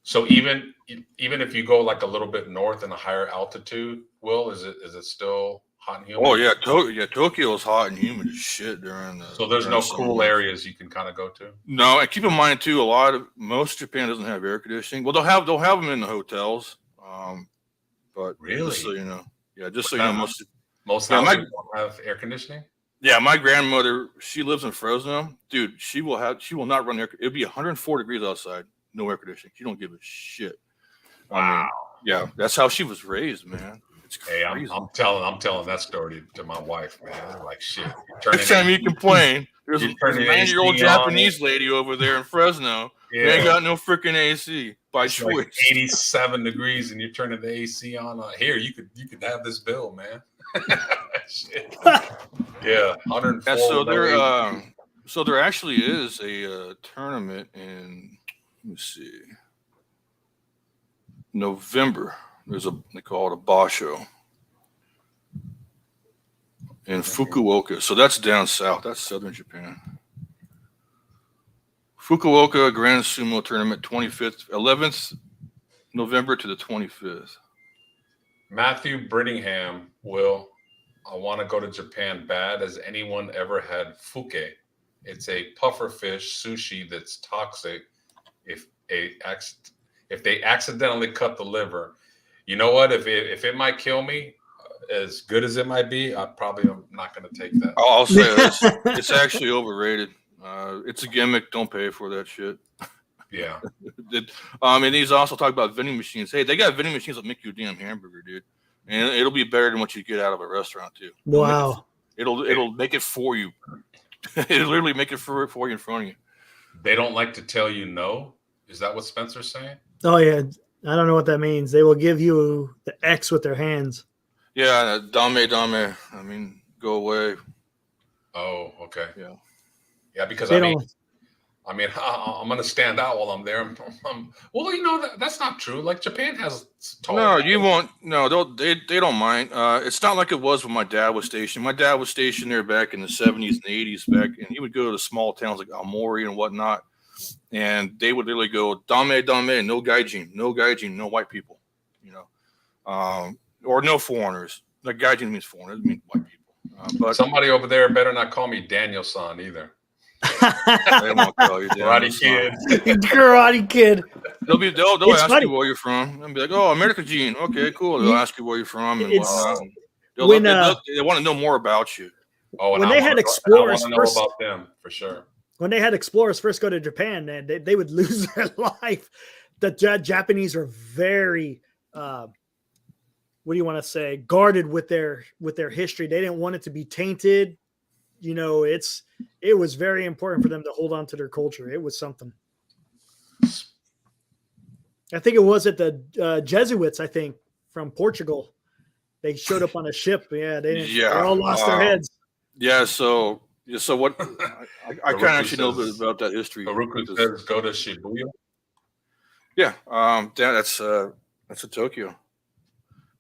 So even if you go like a little bit north in a higher altitude, Will, is it still hot and humid? Oh yeah, Tokyo is hot and humid as shit during the. So there's no cool areas you can kind of go to. No, and keep in mind too, most Japan doesn't have air conditioning. Well, they'll have them in the hotels, but really, just so you know, just so you know, most houses don't have air conditioning. Yeah, my grandmother, she lives in Fresno, dude. She will not run air. It'll be 104 degrees outside. No air conditioning. She don't give a shit. Wow. Yeah, that's how she was raised, man. It's crazy. Hey, I'm telling that story to my wife, man. Like shit. Next time you complain, there's a 90-year-old Japanese lady over there in Fresno. Yeah. They ain't got no freaking AC by choice. Like 87 degrees, and you're turning the AC on. Here, you could have this bill, man. Shit. Yeah, 104. Yeah, so there actually is a tournament in. Let me see. November. They call it a Basho in Fukuoka. So that's down south. That's southern Japan. Fukuoka Grand Sumo Tournament, 11th November to the 25th. Matthew Brittingham, Will, I want to go to Japan bad. Has anyone ever had fuke? It's a puffer fish sushi that's toxic. If they accidentally cut the liver, you know what? If it might kill me, as good as it might be, I probably am not going to take that. I'll say it's actually overrated. It's a gimmick. Don't pay for that shit. Yeah. And he's also talking about vending machines. Hey, they got vending machines that make you a damn hamburger, dude. And it'll be better than what you get out of a restaurant too. Wow. It'll make it for you. It'll literally make it for you in front of you. They don't like to tell you no. Is that what Spencer's saying? Oh yeah. I don't know what that means. They will give you the X with their hands. Yeah, dame. I mean, go away. Oh, okay. Yeah. Yeah, because I'm going to stand out while I'm there. Well, you know, that's not true. Like Japan has. No, you won't. No, they don't mind. It's not like it was when my dad was stationed. My dad was stationed there back in the 70s and 80s back, and he would go to small towns like Aomori and whatnot, and they would literally go dame, no gaijin, no white people, you know, or no foreigners. Like gaijin means foreigners, it means white people. But somebody over there better not call me Daniel-san either. They won't call you Karate Kid. Karate Kid. They'll ask you where you're from and be like, "Oh, America Gene." Okay, cool. They'll ask you where you're from and whatnot. They want to know more about you. Oh, and when they had explorers I want to know about them for sure. When they had explorers first go to Japan, and they would lose their life. The Japanese are very, what do you want to say, guarded with their history. They didn't want it to be tainted. You know, it was very important for them to hold on to their culture. It was something. I think it was at the Jesuits, I think, from Portugal. They showed up on a ship. Yeah, they all lost their heads. Yeah, so what I kind of actually know a bit about that history. Haruka says go to Shibuya. Yeah, that's a Tokyo.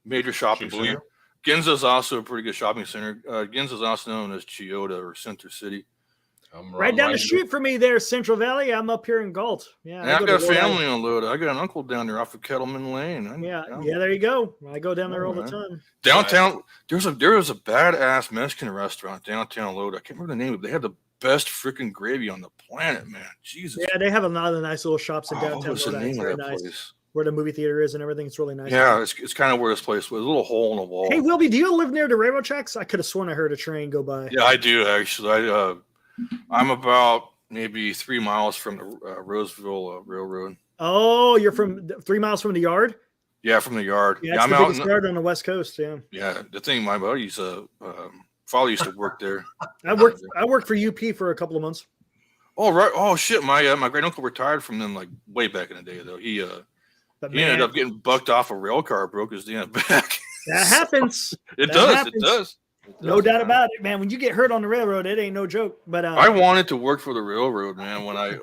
Major shopping center. Ginza is also a pretty good shopping center. Ginza is also known as Chiyoda or Center City. Right down the street from me there, Central Valley. I'm up here in Galt. Yeah, and I got a family on Loda. I got an uncle down there off of Kettleman Lane. Yeah, there you go. I go down there all the time. Downtown, there was a badass Mexican restaurant downtown Loda. I can't remember the name of it. They had the best freaking gravy on the planet, man. Jesus. Yeah, they have a lot of nice little shops in downtown Loda. It's very nice. Place? Where the movie theater is and everything. It's really nice. Yeah, it's kind of where this place was. A little hole in the wall. Hey, Wilby, do you live near the railroad tracks? I could have sworn I heard a train go by. Yeah, I do, actually. I'm about maybe 3 miles from the Roseville Railroad. Oh, you're from 3 miles from the yard? Yeah, from the yard. Yeah, it's the biggest yard on the West Coast, yeah. Yeah, the thing, my buddy's father used to work there. I worked for UP for a couple of months. Oh right. Oh shit. My great uncle retired from them like way back in the day though. He ended up getting bucked off a rail car, broke his damn back. That happens. It That does. happens. It does. No doubt about it, man. When you get hurt on the railroad, it ain't no joke. But I wanted to work for the railroad, man. When I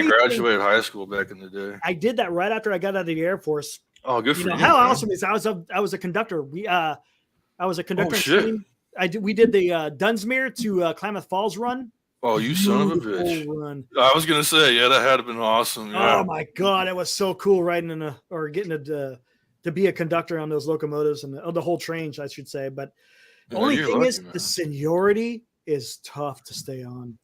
graduated high school back in the day, I did that right after I got out of the Air Force. Oh, good for you! How man. awesome is I was a conductor. I was a conductor. Oh, shit. Team. We did the Dunsmuir to Klamath Falls run. Oh, you son of a bitch! I was gonna say, yeah, that had been awesome. Yeah. Oh my god, it was so cool riding getting to be a conductor on those locomotives and the whole train, I should say. But the only thing is, the seniority is tough to stay on.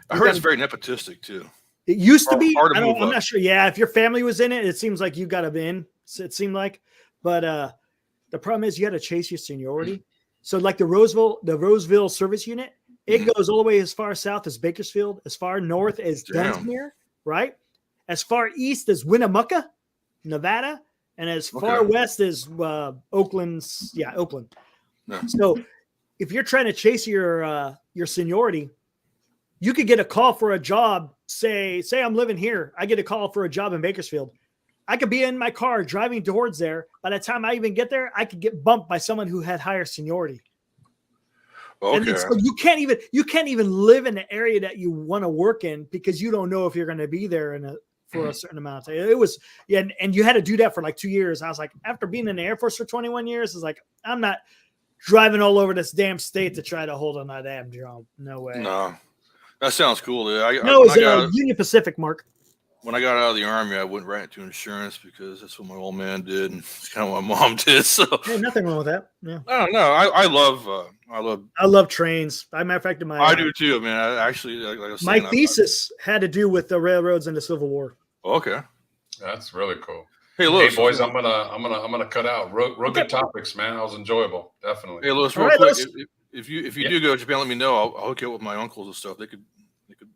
I heard it's very nepotistic too. It used to be. I'm not sure. Yeah, if your family was in it, it seems like you got to be in. It seemed like, but the problem is you got to chase your seniority. So like the Roseville Service Unit, it goes all the way as far south as Bakersfield, as far north as Dunsmuir, right? As far east as Winnemucca, Nevada, and as far west as Oakland. Yeah. So if you're trying to chase your seniority, you could get a call for a job. Say I'm living here. I get a call for a job in Bakersfield. I could be in my car driving towards there. By the time I even get there, I could get bumped by someone who had higher seniority. Okay. And so you can't even live in the area that you want to work in because you don't know if you're going to be there for a certain amount of time. It was, and you had to do that for like 2 years. I was like, after being in the Air Force for 21 years, it's like, I'm not driving all over this damn state to try to hold on that damn job. No way. No, that sounds cool, dude. It's Union Pacific, Mark. When I got out of the Army, I went right into insurance because that's what my old man did, and it's kind of what my mom did. So hey, nothing wrong with that. Yeah. No, I love trains. As a matter of fact, I do too, man. I actually, like I was saying, my thesis had to do with the railroads and the Civil War. Okay, that's really cool. Hey, Lewis, boys, I'm gonna cut out. Real good topics, man. That was enjoyable, definitely. Hey, Lewis, real quick, if you do go to Japan, let me know. I'll hook you up with my uncles and stuff.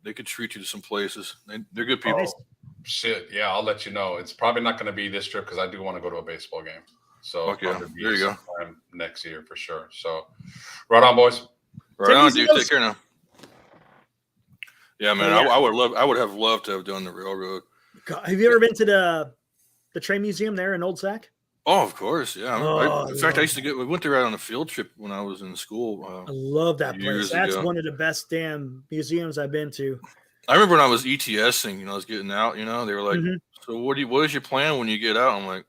They could treat you to some places. They're good people. Oh, shit, yeah, I'll let you know. It's probably not going to be this trip because I do want to go to a baseball game. So there you go. Next year for sure. So, right on, boys. Right on, dude. Take care now. Yeah, man. I would have loved to have done the railroad. God, have you ever been to the train museum there in Old Sac? Oh, of course, yeah. In fact, we went there on a field trip when I was in school. I love that place. That's one of the best damn museums I've been to. I remember when I was ETSing, I was getting out, they were like, so what is your plan when you get out? I'm like,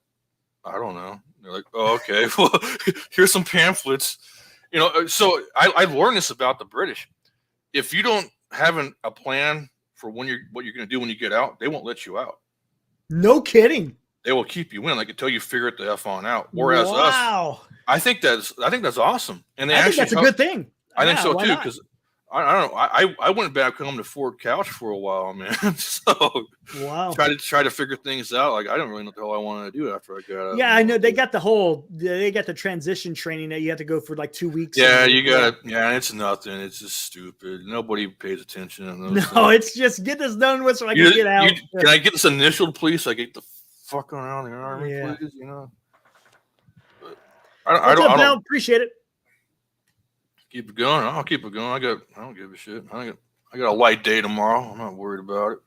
I don't know. They're like, oh, okay. Well, here's some pamphlets. So I learned this about the British. If you don't have a plan for what you're going to do when you get out, they won't let you out. No kidding. They will keep you in, like until you figure it the F on out. Whereas us, I think that's awesome. And I think that's a good thing. I think so too, because I don't know. I went back home to Fort Couch for a while, man. So try to figure things out. Like I don't really know what the hell I wanted to do after I got out. Yeah, I know they got the transition training that you have to go for like 2 weeks. Yeah, you got it. Yeah, it's nothing. It's just stupid. Nobody pays attention. It's just get this done with so I can get out. Can I get this initialed, please? So I get the fuck around the Army, please. I don't appreciate it. Keep it going. I'll keep it going. I don't give a shit. I got a light day tomorrow. I'm not worried about it.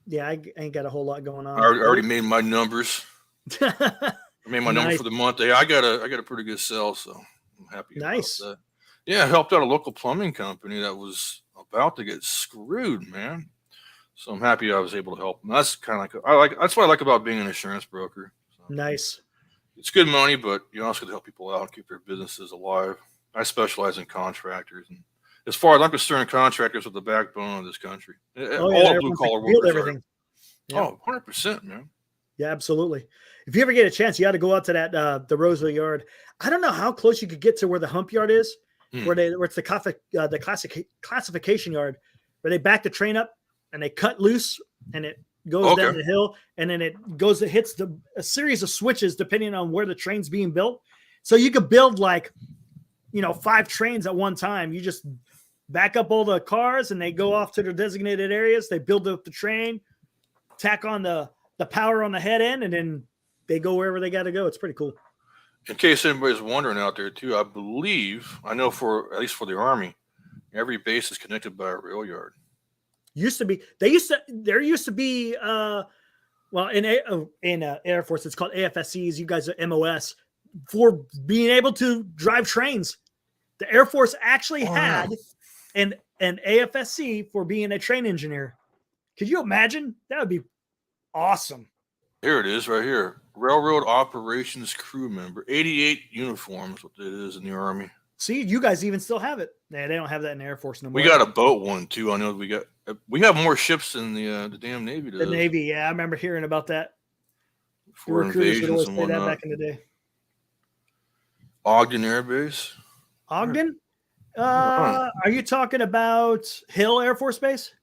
Yeah, I ain't got a whole lot going on. I already made my numbers. I made my numbers for the month. I got a pretty good sell, so I'm happy. Nice. About that. Yeah, I helped out a local plumbing company that was about to get screwed, man. So I'm happy I was able to help them. That's that's what I like about being an insurance broker. So nice. It's good money, but you also got to help people out and keep their businesses alive. I specialize in contractors, and as far as I'm concerned, contractors are the backbone of this country. All blue collar workers. Everything. Yeah. 100%, man. Yeah, absolutely. If you ever get a chance, you got to go out to that the Roseville Yard. I don't know how close you could get to where the hump yard is, where it's the classification yard, where they back the train up and they cut loose and it goes down the hill, and then it hits a series of switches depending on where the train's being built. So you could build 5 trains at one time. You just back up all the cars and they go off to their designated areas. They build up the train, tack on the power on the head end, and then they go wherever they got to go. It's pretty cool. In case anybody's wondering out there too, I know for at least for the Army, every base is connected by a rail yard. There used to be well, in Air Force, it's called AFSCs. You guys are MOS for being able to drive trains. The Air Force actually had an AFSC for being a train engineer. Could you imagine? That would be awesome. Here it is, right here. Railroad Operations Crew Member, 88 uniforms. What it is in the Army. See, you guys even still have it. Nah, they don't have that in the Air Force no more. We got a boat one too. I know we have more ships than the damn Navy does. The Navy, yeah, I remember hearing about that. For invasions and whatnot. Back in the day. Ogden Air Base. Ogden? Are you talking about Hill Air Force Base?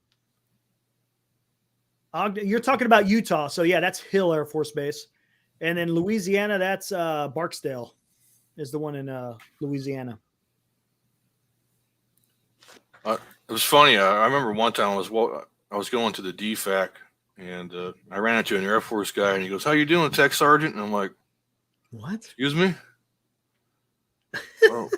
Ogden, you're talking about Utah. So, yeah, that's Hill Air Force Base. And then Louisiana, that's Barksdale is the one in Louisiana. It was funny. I remember one time I was going to the DFAC, and I ran into an Air Force guy, and he goes, "How you doing, Tech Sergeant?" And I'm like, "What? Excuse me? Oh,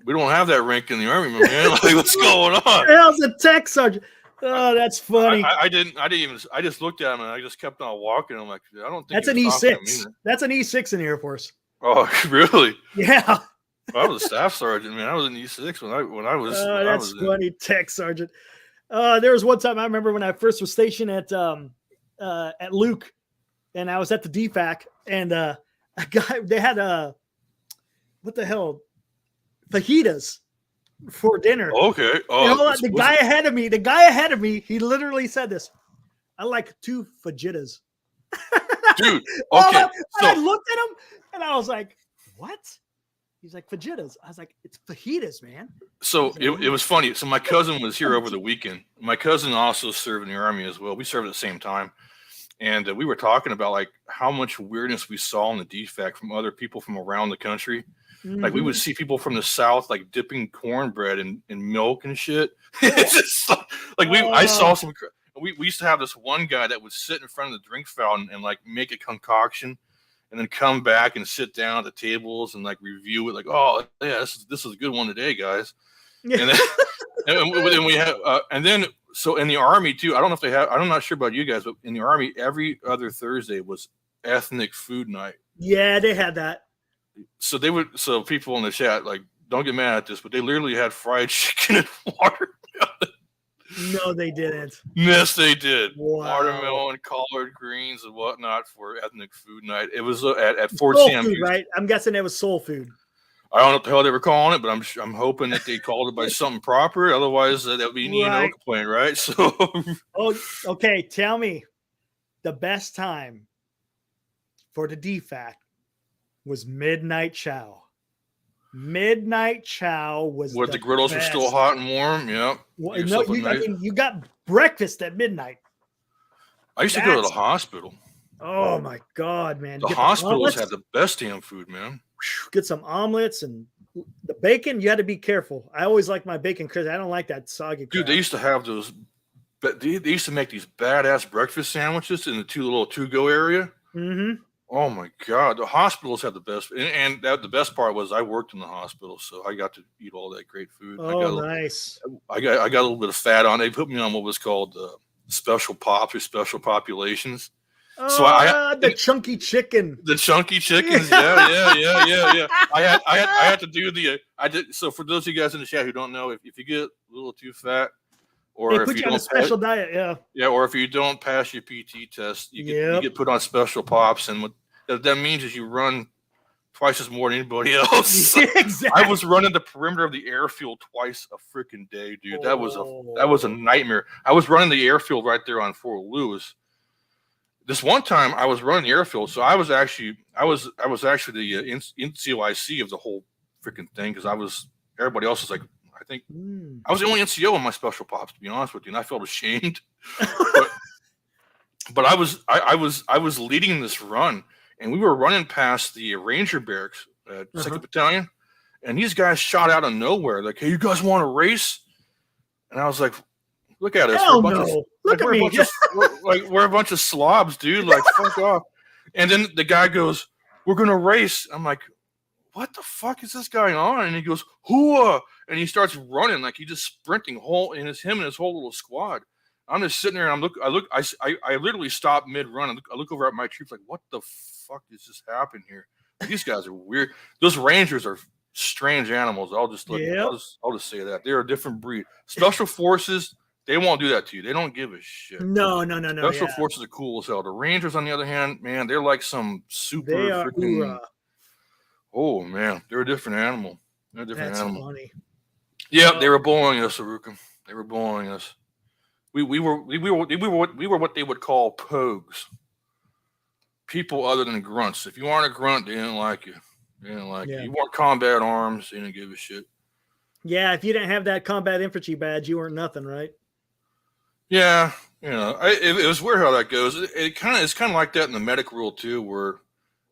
we don't have that rank in the Army, my man. Like, what's going on?" How's a Tech Sergeant? Oh, that's funny. I just looked at him and I just kept on walking. I'm like, I don't think that's an E6. That's an E6 in the Air Force. Oh, really? Yeah. I was a staff sergeant, man. I was an E6 when I was. That's funny, Tech Sergeant. There was one time I remember when I first was stationed at Luke, and I was at the DFAC, and a guy they had what the hell, fajitas for dinner. Okay. Oh, you know, the guy ahead of me, he literally said this: "I like 2 fajitas." Dude, okay. I looked at him and I was like, "What?" He's like, fajitas. I was like, "It's fajitas, man." So it was funny. So my cousin was here over the weekend. My cousin also served in the Army as well. We served at the same time. And we were talking about like how much weirdness we saw in the DFAC from other people from around the country. Mm-hmm. Like we would see people from the South like dipping cornbread in milk and shit. It's just like I saw some. We used to have this one guy that would sit in front of the drink fountain and like make a concoction, and then come back and sit down at the tables and like review it. Like, oh yeah, this is a good one today, guys. Yeah. And then we have and then so in the Army too. I don't know if they have. I'm not sure about you guys, but in the Army, every other Thursday was ethnic food night. Yeah, they had that. So so people in the chat, like, don't get mad at this, but they literally had fried chicken and watermelon. No, they didn't. Yes, they did. Wow. Watermelon, collard greens, and whatnot for ethnic food night. It was at Fort Soul Sam. Food, right? I'm guessing it was soul food. I don't know what the hell they were calling it, but I'm hoping that they called it by something proper. Otherwise, that would be an E&O complaint, right? So. Oh, okay. Tell me, the best time for the DFAC was midnight chow. Midnight chow was the griddles were still hot and warm. Yeah. Well, no, you got breakfast at midnight. I used to go to the hospital. Oh my God, man! The hospitals had the best damn food, man. Get some omelets and the bacon. You had to be careful. I always like my bacon because I don't like that soggy. Dude, they used to have those. But they used to make these badass breakfast sandwiches in the little to-go area. Mm-hmm. Oh my God, the hospitals had the best, and the best part was I worked in the hospital, so I got to eat all that great food. Nice. I got a little bit of fat on. They put me on what was called special pops or special populations. So the chunky chicken. The chunky chickens, yeah. I had to do So for those of you guys in the chat who don't know, if you get a little too fat, or they put you on a special diet, yeah, or if you don't pass your PT test, you get put on special pops, and what that means is you run twice as more than anybody else. Exactly. I was running the perimeter of the airfield twice a freaking day, dude. That was a nightmare. I was running the airfield right there on Fort Lewis. This one time I was running the airfield, so I was actually the NCOIC of the whole freaking thing because everybody else was like, I think I was the only NCO in my special pops, to be honest with you, and I felt ashamed. but I was leading this run, and we were running past the Ranger barracks at 2nd Battalion, and these guys shot out of nowhere like, "Hey, you guys want to race?" And I was like, "Look at us! We're a bunch of slobs, dude! Like, fuck off!" And then the guy goes, "We're gonna race." I'm like, what the fuck is this guy on? And he goes, hooah, and he starts running like he's just sprinting him and his whole little squad. I'm just sitting there and I literally stop mid-run. I look over at my troops like, what the fuck is just happening here? These guys are weird. Those Rangers are strange animals. I'll just say that. They're a different breed. Special Forces, they won't do that to you. They don't give a shit. No. Special Forces are cool as hell. The Rangers, on the other hand, man, they're like some super freaking. Oh man, they're a different animal. They're a different animal. Funny. Yeah, they were bullying us, Aruka. They were bullying us. We were what they would call pogues. People other than grunts. If you aren't a grunt, they didn't like you. They didn't like you. You weren't combat arms. They didn't give a shit. Yeah, if you didn't have that combat infantry badge, you weren't nothing, right? Yeah, it was weird how that goes. It's kind of like that in the medic rule too, where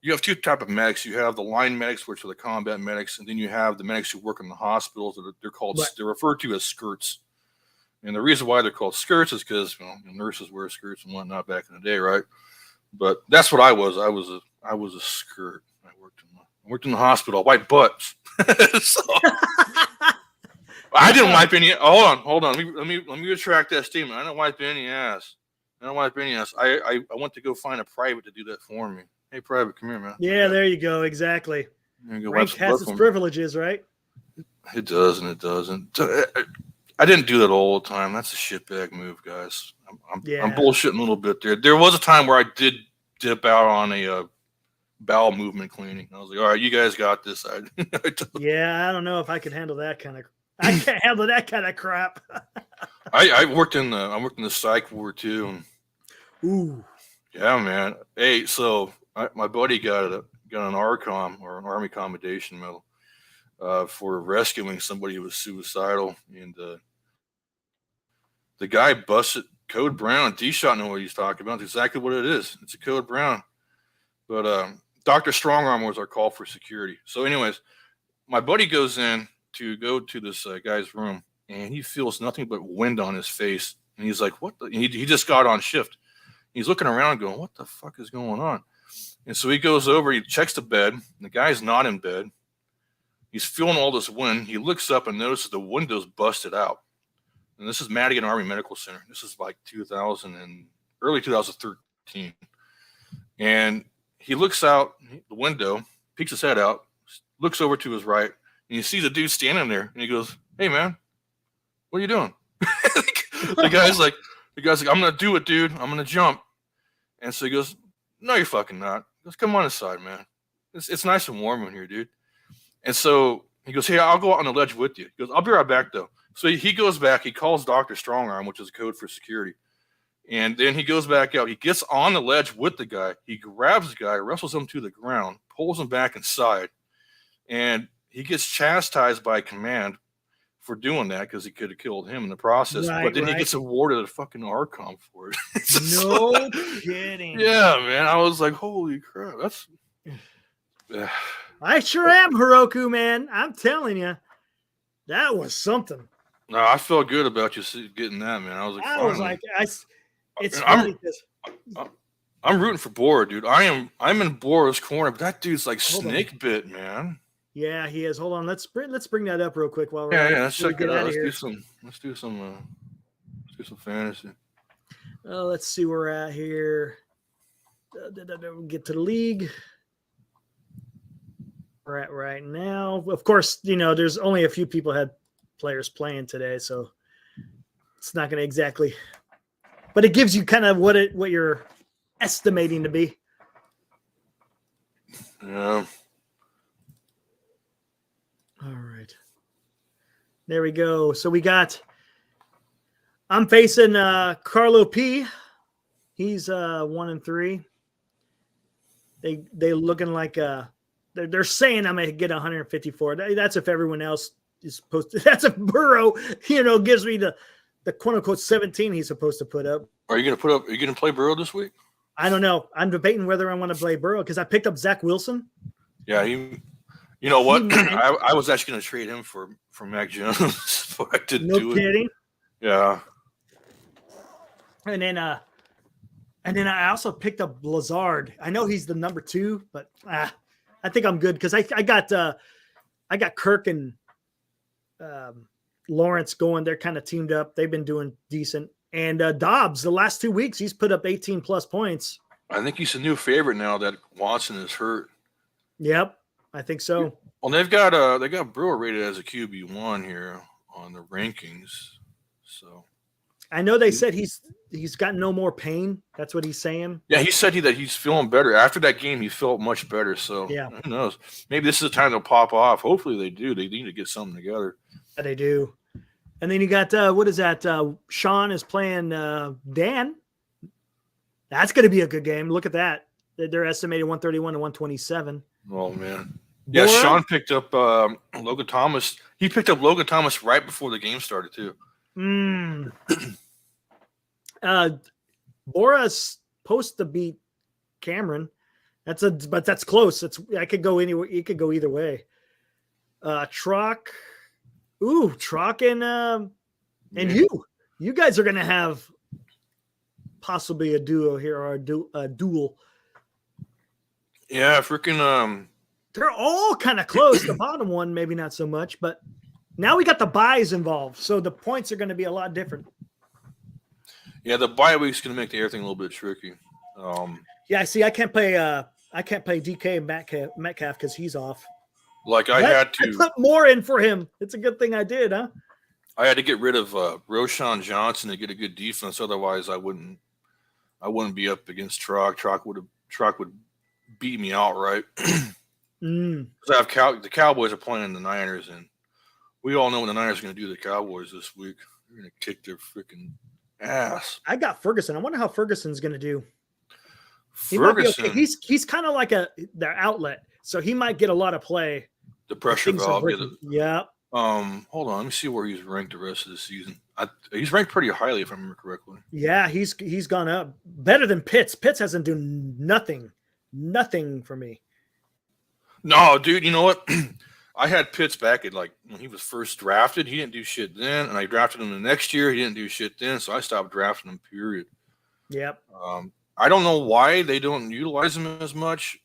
you have two type of medics. You have the line medics, which are the combat medics, and then you have the medics who work in the hospitals. They're referred to as skirts. And the reason why they're called skirts is because nurses wear skirts and whatnot back in the day, right? But that's what I was. I was a skirt. I worked in the hospital. White butts. So, I didn't wipe any. Hold on. Let me retract that statement. I didn't wipe any ass. I went to go find a private to do that for me. Hey, private, come here, man. Yeah, there you go. Exactly. Rank has its privileges, right? It does and it doesn't. I didn't do that all the time. That's a shitbag move, guys. I'm bullshitting a little bit there. There was a time where I did dip out on a bowel movement cleaning. I was like, all right, you guys got this. Yeah, I don't know if I could handle that kind of. I can't handle that kind of crap. I worked in the psych ward too. And, ooh. Yeah, man. Hey, so my buddy got an ARCOM or an Army Commendation Medal for rescuing somebody who was suicidal, and the guy busted Code Brown. D-Shot know what he's talking about. It's exactly what it is. It's a Code Brown. But Dr. Strongarm was our call for security. So anyways, my buddy goes in to go to this guy's room, and he feels nothing but wind on his face. And he's like, what the? He just got on shift. He's looking around going, what the fuck is going on? And so he goes over, he checks the bed. And the guy's not in bed. He's feeling all this wind. He looks up and notices the window's busted out. And this is Madigan Army Medical Center. This is like early 2013. And he looks out the window, peeks his head out, looks over to his right, and he sees a dude standing there. And he goes, hey, man, what are you doing? The guy's like, I'm going to do it, dude. I'm going to jump. And so he goes, no, you're fucking not. He goes, come on inside, man. It's nice and warm in here, dude. And so he goes, hey, I'll go out on the ledge with you. He goes, I'll be right back, though. So he goes back. He calls Dr. Strongarm, which is a code for security. And then he goes back out. He gets on the ledge with the guy. He grabs the guy, wrestles him to the ground, pulls him back inside. And he gets chastised by command for doing that because he could have killed him in the process. Right, but then he gets awarded a fucking ARCOM for it. No kidding. Yeah, man. I was like, holy crap. That's... I sure am, Heroku, man. I'm telling you, that was something. No, I felt good about you getting that, man. I was like, it's funny because I'm rooting for Bora, dude. I'm in Bora's corner, but that dude's like snake bit, man. Yeah, he is. Hold on, let's bring that up real quick while we're let's check it out. Let's do some fantasy. Let's see where we're at here. Get to the league. We're at right now. Of course, there's only a few people had players playing today, so it's not going to exactly, but it gives you kind of what you're estimating to be. Yeah. All right. There we go. So I'm facing Carlo P. He's 1-3. They looking like they're saying I'm gonna get 154. That's if everyone else is supposed to. That's if Burrow, gives me the quote unquote 17 he's supposed to put up. Are you gonna play Burrow this week? I don't know. I'm debating whether I want to play Burrow because I picked up Zach Wilson. Yeah, you know what? I was actually gonna trade him for Mac Jones, but I didn't do it. No kidding. Yeah. And then I also picked up Lazard. I know he's the number 2, but I think I'm good because I got Kirk and Lawrence going. They're kind of teamed up. They've been doing decent. And Dobbs, the last 2 weeks, he's put up 18 plus points. I think he's a new favorite now that Watson is hurt. Yep, I think so. Well, they got Brewer rated as a QB1 here on the rankings. So I know they said he's got no more pain. That's what he's saying. yeah, he said that he's feeling better after that game. He felt much better. So yeah, who knows? Maybe this is the time they'll pop off. Hopefully they do. They need to get something together. Yeah, they do. And then you got what is that? Sean is playing Dan. That's going to be a good game. Look at that. They're estimated 131 to 127. Oh man. Yeah, Bora? Sean picked up Logan Thomas. He picked up Logan Thomas right before the game started too. Bora's supposed to beat Cameron. But that's close. I could go anywhere. It could go either way. Trock and you guys are gonna have possibly a duo here or a duel. Yeah, freaking they're all kind of close. The bottom one, maybe not so much, but now we got the buys involved, so the points are going to be a lot different. Yeah, the bye week's going to make everything a little bit tricky. Yeah, see, I can't play DK and Metcalf because he's off. Like I put more in for him. It's a good thing I did, huh? I had to get rid of Roshan Johnson to get a good defense. Otherwise, I wouldn't be up against Trock. Trock would beat me outright. Because the Cowboys are playing the Niners, and we all know what the Niners are going to do to the Cowboys this week. They're going to kick their freaking ass. I got Ferguson. I wonder how Ferguson's going to do. Ferguson, okay. He's kind of like their outlet, so he might get a lot of play. The pressure valve. Yeah. Hold on. Let me see where he's ranked the rest of the season. He's ranked pretty highly, if I remember correctly. Yeah, he's gone up better than Pitts. Pitts hasn't done nothing for me. No, dude. You know what? I had Pitts back at when he was first drafted. He didn't do shit then, and I drafted him the next year. He didn't do shit then, so I stopped drafting him. Period. Yep. I don't know why they don't utilize him as much.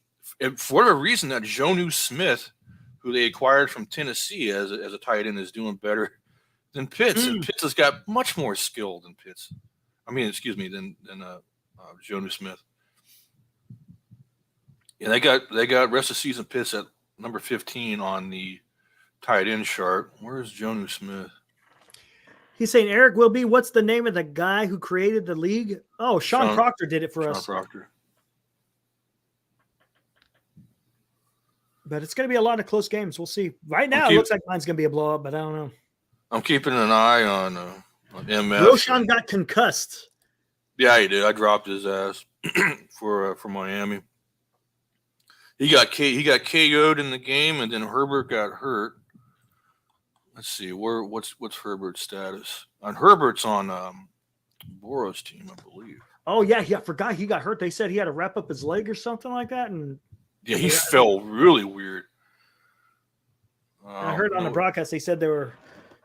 For whatever reason, that Jonnu Smith, who they acquired from Tennessee as a tight end, is doing better than Pitts. And Pitts has got much more skill than Pitts. Than Jonnu Smith. Yeah, they got rest of season Pitts at number 15 on the tight end chart. Where's Jonnu Smith? He's saying Eric Wilby. What's the name of the guy who created the league? Oh, Sean Proctor did it for us. Sean Proctor. But it's going to be a lot of close games. We'll see. Right now, it looks like mine's going to be a blowout, but I don't know. I'm keeping an eye on MF. Roshan got concussed. Yeah, he did. I dropped his ass for Miami. He got KO'd in the game, and then Herbert got hurt. Let's see what's Herbert's status. Herbert's on Boro's team, I believe. Oh yeah, I forgot he got hurt. They said he had to wrap up his leg or something like that, and yeah, he fell really weird. I heard on the broadcast they said they were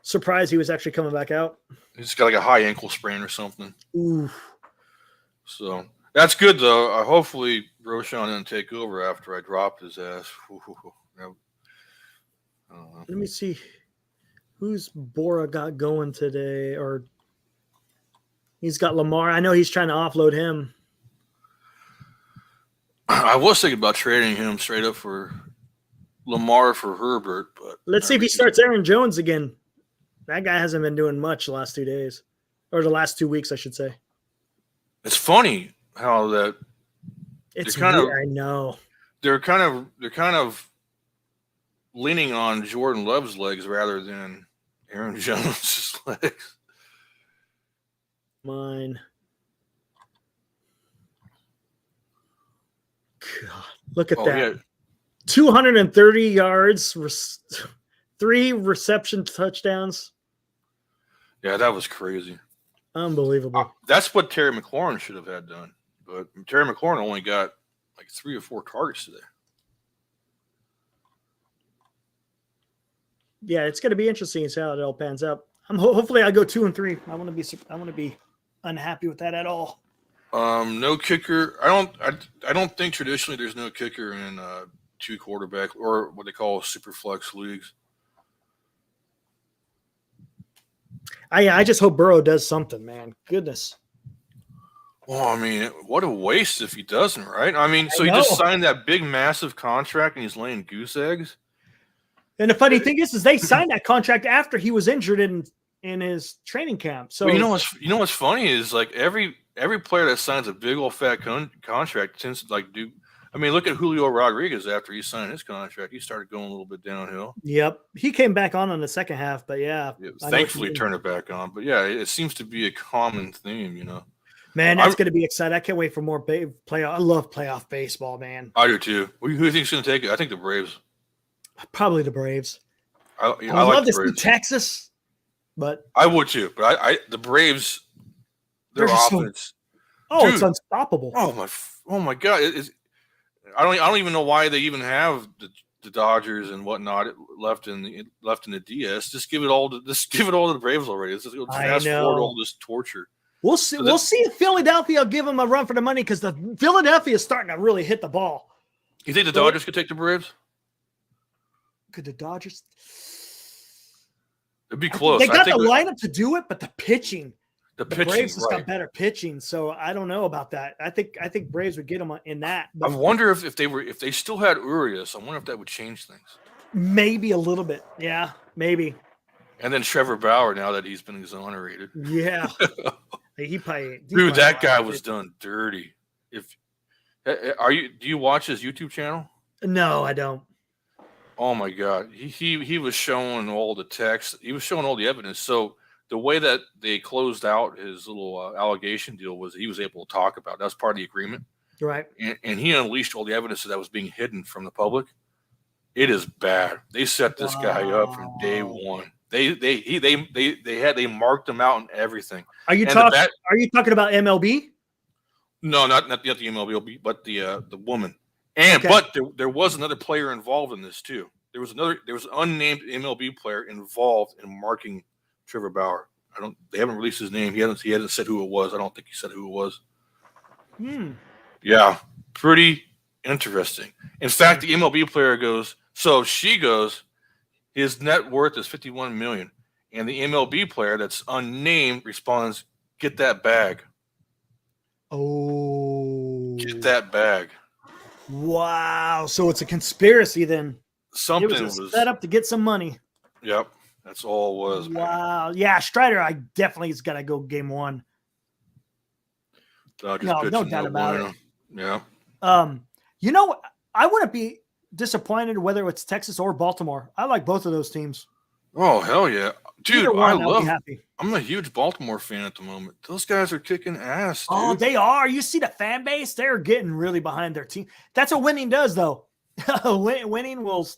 surprised he was actually coming back out. He's got a high ankle sprain or something. Ooh. So that's good though. Hopefully Roshan didn't take over after I dropped his ass. Let me see who's Bora got going today, or he's got Lamar. I know he's trying to offload him. I was thinking about trading him straight up for Lamar for Herbert, but let's see if he starts Aaron Jones again. That guy hasn't been doing much the last 2 days, or the last 2 weeks, I should say. It's funny how that it's kind of. I know they're kind of leaning on Jordan Love's legs rather than Aaron Jones' legs. Mine. God, look at that. Yeah. 230 yards, 3 reception touchdowns. Yeah, that was crazy. Unbelievable. That's what Terry McLaurin should have had done. But Terry McLaurin only got 3 or 4 targets today. Yeah, it's going to be interesting to see how it all pans out. Hopefully I go 2 and 3. I want to be unhappy with that at all. No kicker. I don't think traditionally there's no kicker in 2 quarterback or what they call super flex leagues. I just hope Burrow does something, man. Goodness. Well, I mean, what a waste if he doesn't, right? I mean, so I he just know. signed that big, massive contract and he's laying goose eggs. And the funny thing is they signed that contract after he was injured in his training camp. So Well, you know what's funny is like every player that signs a big old fat contract tends to like do. I mean, look at Julio Rodriguez after he signed his contract. He started going a little bit downhill. Yep, he came back on the second half, but yeah, Thankfully turned it back on. But yeah, it seems to be a common theme, you know. Man, that's going to be exciting. I can't wait for more playoff. I love playoff baseball, man. I do too. Who do you think's going to take it? I think the Braves. Probably the Braves. I would like love the to see Braves. Texas, but I would too. But the Braves, their They're just so- offense. it's Dude. unstoppable. Oh my God! I don't even know why they even have the Dodgers and whatnot left in the DS. Just give it all to the Braves already. Let's just go fast forward all this torture. We'll see. We'll see if Philadelphia will give them a run for the money because the Philadelphia is starting to really hit the ball. You think the Dodgers could take the Braves? Could the Dodgers? It'd be close. They got the lineup to do it, but the pitching. The Braves pitching, just got better pitching, so I don't know about that. I think Braves would get them in that. I But wonder if they still had Urias. I wonder if that would change things. maybe a little bit. Yeah, maybe. And then Trevor Bauer, now that he's been exonerated. Yeah. he probably. Dude, that guy was done dirty. Do you watch his YouTube channel? No, I don't. Oh my God. He was showing all the text. He was showing all the evidence. So the way that they closed out his little allegation deal was he was able to talk about it. That's part of the agreement. Right. And he unleashed all the evidence that was being hidden from the public. It is bad. They set this guy up from day one. They marked him out and everything. Are you talking about MLB? No, not the MLB, but the woman. And but there was another player involved in this too. There was an unnamed MLB player involved in marking Trevor Bauer. They haven't released his name. He hasn't said who it was. I don't think he said who it was. Yeah, pretty interesting. In fact, the MLB player goes, so she goes, his net worth is $51 million. And the MLB player that's unnamed responds, get that bag. Oh. Get that bag. Wow. So it's a conspiracy then. Something it was set up to get some money. Yep. That's all it was. Wow. Man. Yeah, Strider, I definitely has got to go game one. No doubt about it. Yeah. I wouldn't be disappointed whether it's Texas or Baltimore. I like both of those teams. Oh, hell yeah. Dude, happy. I'm a huge Baltimore fan at the moment. Those guys are kicking ass, dude. Oh, they are. You see the fan base? They're getting really behind their team. That's what winning does, though. Winning will,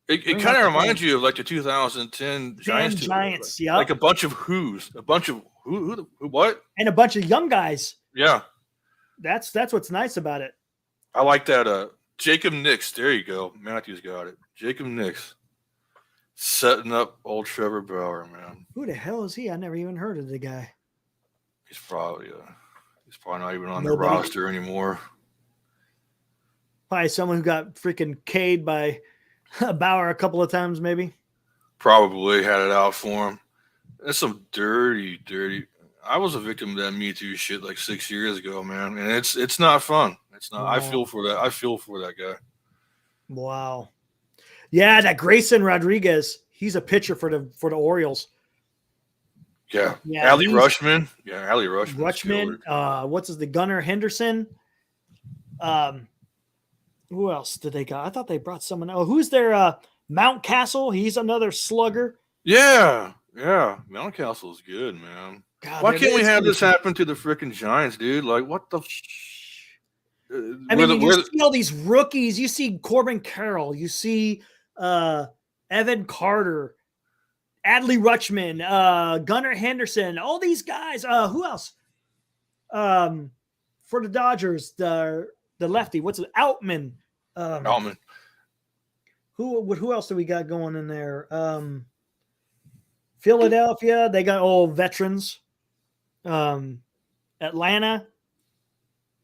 It kind of reminds you of like the 2010 Giants. Giants, yeah. Like a bunch of who's. A bunch of who what? And a bunch of young guys. Yeah. That's what's nice about it. I like that. Jacob Nix. There you go. Matthew's got it. Jacob Nix. Setting up old Trevor Bauer, man. Who the hell is he? I never even heard of the guy. He's probably not even on the roster anymore. Probably someone who got freaking K'd by Bauer a couple of times, maybe. Probably had it out for him. That's some dirty. I was a victim of that Me Too shit like 6 years ago, man, and it's not fun. It's not. Wow. I feel for that guy. Wow. Yeah, that Grayson Rodriguez. He's a pitcher for the Orioles. Yeah. Ali Rushman. Yeah, Ali Rushman. What's the Gunnar Henderson? Who else did they got? I thought they brought someone else. Who's their Mount Castle? He's another slugger. Yeah. Mount Castle's good, man. God, why can't we have this happen to the freaking Giants, dude? Like, what the? You see all these rookies. You see Corbin Carroll. You see Evan Carter, Adley Rutschman, Gunnar Henderson. All these guys. Who else? For the Dodgers, the lefty. What's it? Outman. Outman. Who else do we got going in there? Philadelphia. They got all veterans. Atlanta.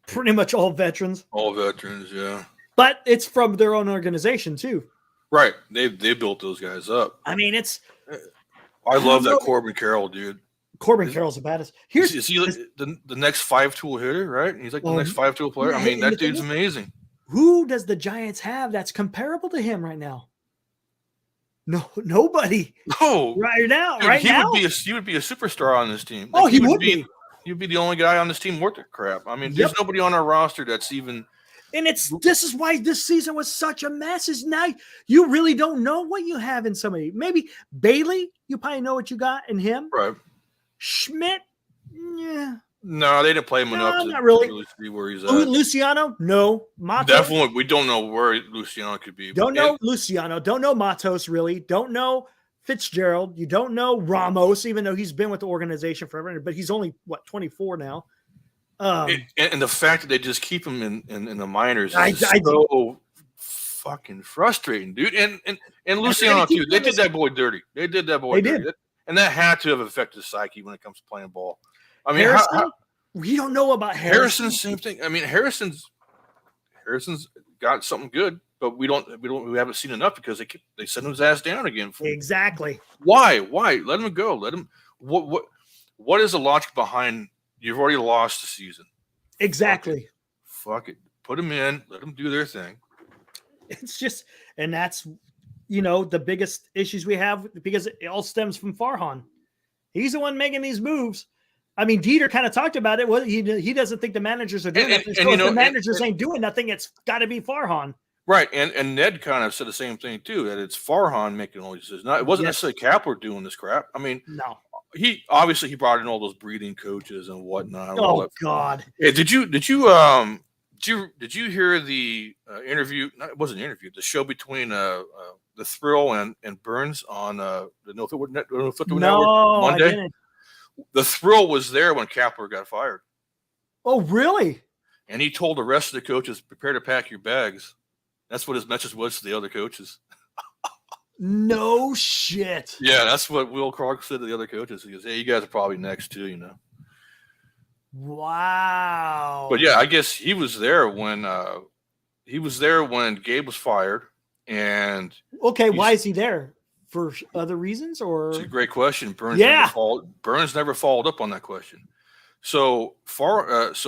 Pretty much all veterans. All veterans, yeah. But it's from their own organization too. Right. They built those guys up. I mean, I love don't that know. Corbin Carroll, dude. Corbin Carroll's the baddest. Is he the next 5-tool hitter, right? He's like the next 5-tool player. yeah, I mean, and the that thing dude's is, amazing. Who does the Giants have that's comparable to him right now? No, nobody. No, Right now, dude, right he now. would be a superstar on this team. Oh, he would be. He'd be the only guy on this team worth the crap. I mean, Yep. there's nobody on our roster that's even. And this is why this season was such a mess. Is now you really don't know what you have in somebody. Maybe Bailey, you probably know what you got in him. Right. Schmidt, yeah. No, they didn't play him No, enough to not really. see where he's at. Luciano, no. Matos, Definitely, we don't know where Luciano could be. don't know Luciano. Don't know Matos, really. Don't know Fitzgerald. You don't know Ramos, even though he's been with the organization forever. But he's only, 24 now. And the fact that they just keep him in the minors I is so fucking frustrating, dude. And Luciano too. They did that boy dirty. They did that boy dirty. And that had to have affected his psyche when it comes to playing ball. I mean, we don't know about Harrison. Same thing. I mean, Harrison's got something good, but we haven't seen enough because they sent his ass down again. Exactly. Why? Let him go. Let him. What is the logic behind? You've already lost the season. Exactly. Fuck it. Put them in. Let them do their thing. It's just, and that's, the biggest issues we have because it all stems from Farhan. He's the one making these moves. I mean, Dieter kind of talked about it. Well, he doesn't think the managers are doing nothing. So if the managers ain't doing nothing, it's got to be Farhan. Right. And Ned kind of said the same thing too, that it's Farhan making all these decisions. It wasn't necessarily Kapler doing this crap. I mean, no. He obviously brought in all those breeding coaches and whatnot. Oh God! Hey, did you hear the interview? No, it wasn't an interview. The show between the Thrill and Burns on the No Filter Network Monday. I didn't. The Thrill was there when Kapler got fired. Oh, really? And he told the rest of the coaches, "Prepare to pack your bags." That's what his message was to the other coaches. No shit. Yeah, that's what Will Clark said to the other coaches. He goes, "Hey, you guys are probably next too, Wow. But yeah, I guess he was there when Gabe was fired. And okay, why is he there? For other reasons, or? It's a great question. Burns never followed up on that question. So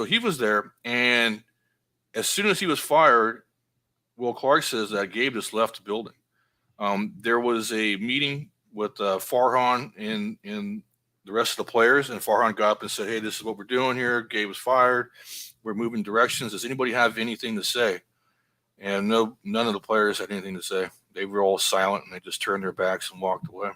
he was there, and as soon as he was fired, Will Clark says that Gabe just left the building. There was a meeting with Farhan and the rest of the players, and Farhan got up and said, "Hey, this is what we're doing here. Gabe was fired. We're moving directions. Does anybody have anything to say?" And none of the players had anything to say. They were all silent, and they just turned their backs and walked away.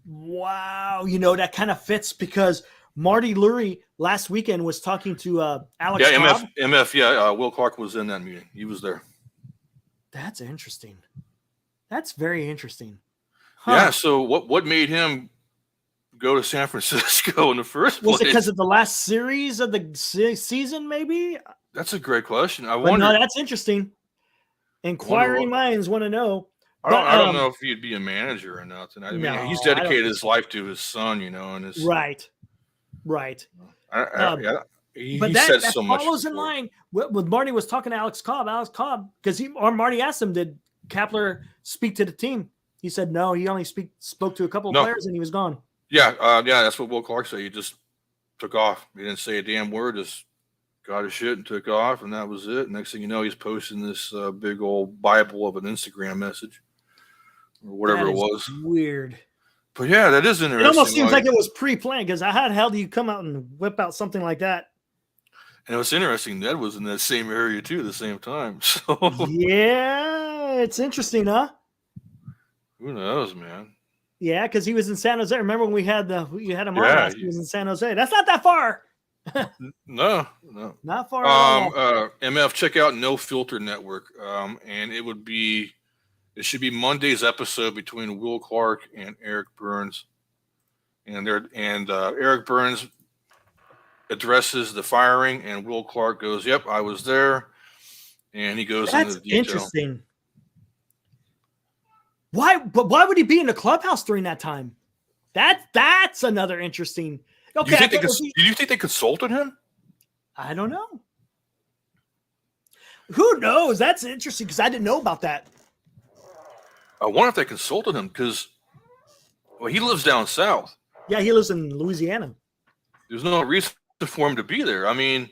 Wow. That kind of fits because Marty Lurie last weekend was talking to Alex Cobb. MF, yeah. Will Clark was in that meeting. He was there. That's interesting. That's very interesting. Huh. Yeah. So what made him go to San Francisco in the first place? Was it because of the last series of the season? Maybe. That's a great question. I but wonder. No, that's interesting. Inquiring minds want to know. I don't know if he'd be a manager or nothing. I mean, he's dedicated his life to his son, and his right. He But said that so much. Follows in line with Marty was talking to Alex Cobb, because Marty asked him, did Kapler speak to the team? He said no. He only spoke to a couple of players, and he was gone. Yeah, that's what Will Clark said. He just took off. He didn't say a damn word. Just got his shit and took off, and that was it. Next thing you know, he's posting this big old Bible of an Instagram message or whatever it was. Weird. But yeah, that is interesting. It almost seems like it was pre-planned, because how the hell do you come out and whip out something like that? And what's interesting, Ned was in that same area too at the same time. So yeah, it's interesting, huh? Who knows, man? Yeah, because he was in San Jose. Remember when we had him on? Yeah, he was in San Jose. That's not that far. No, not far. At all. MF, check out No Filter Network, and it should be Monday's episode between Will Clark and Eric Burns, and Eric Burns addresses the firing, and Will Clark goes, "Yep, I was there," and he goes into the detail. Interesting. Why? But why would he be in the clubhouse during that time? That's another interesting. Okay, do you think they consulted him? I don't know. Who knows? That's interesting because I didn't know about that. I wonder if they consulted him because, well, he lives down south. Yeah, he lives in Louisiana. There's no reason for him to be there. I mean,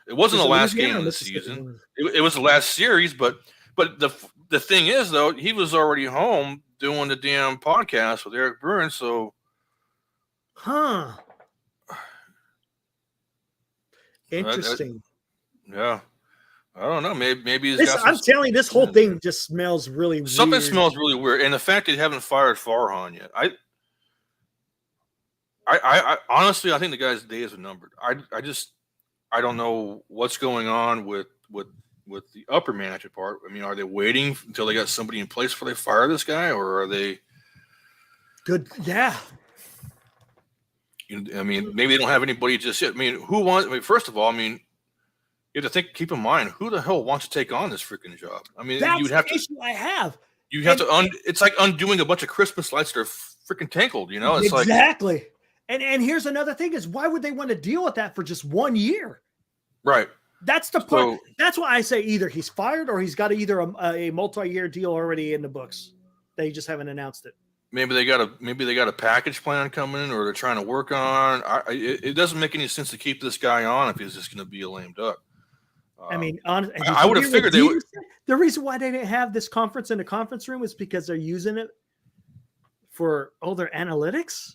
it wasn't the last game of the season. It was the last series, but the thing is, though, he was already home doing the damn podcast with Eric Burns, so. Huh. Interesting. Yeah. I don't know. Maybe he's this, I'm telling you, this whole thing just smells really weird. Something smells really weird. And the fact that they haven't fired Farhan yet. I honestly, I think the guy's days are numbered. I don't know what's going on with the upper management part. I mean, are they waiting until they got somebody in place before they fire this guy, or are they good? Yeah. I mean, maybe they don't have anybody just yet. I mean, who wants? I mean, first of all, I mean, you have to keep in mind, who the hell wants to take on this freaking job? I mean, that's you'd have the to. issue I have. You have to. It's like undoing a bunch of Christmas lights that are freaking tangled. You know, it's exactly. Like, and here's another thing: is why would they want to deal with that for just 1 year? Right. That's the part. That's why I say either he's fired or he's got either a multi-year deal already in the books. They just haven't announced it. Maybe they got a package plan coming in, or they're trying to work on. It doesn't make any sense to keep this guy on if he's just going to be a lame duck. I mean, I would have figured they would. The reason why they didn't have this conference in the conference room is because they're using it for all their analytics.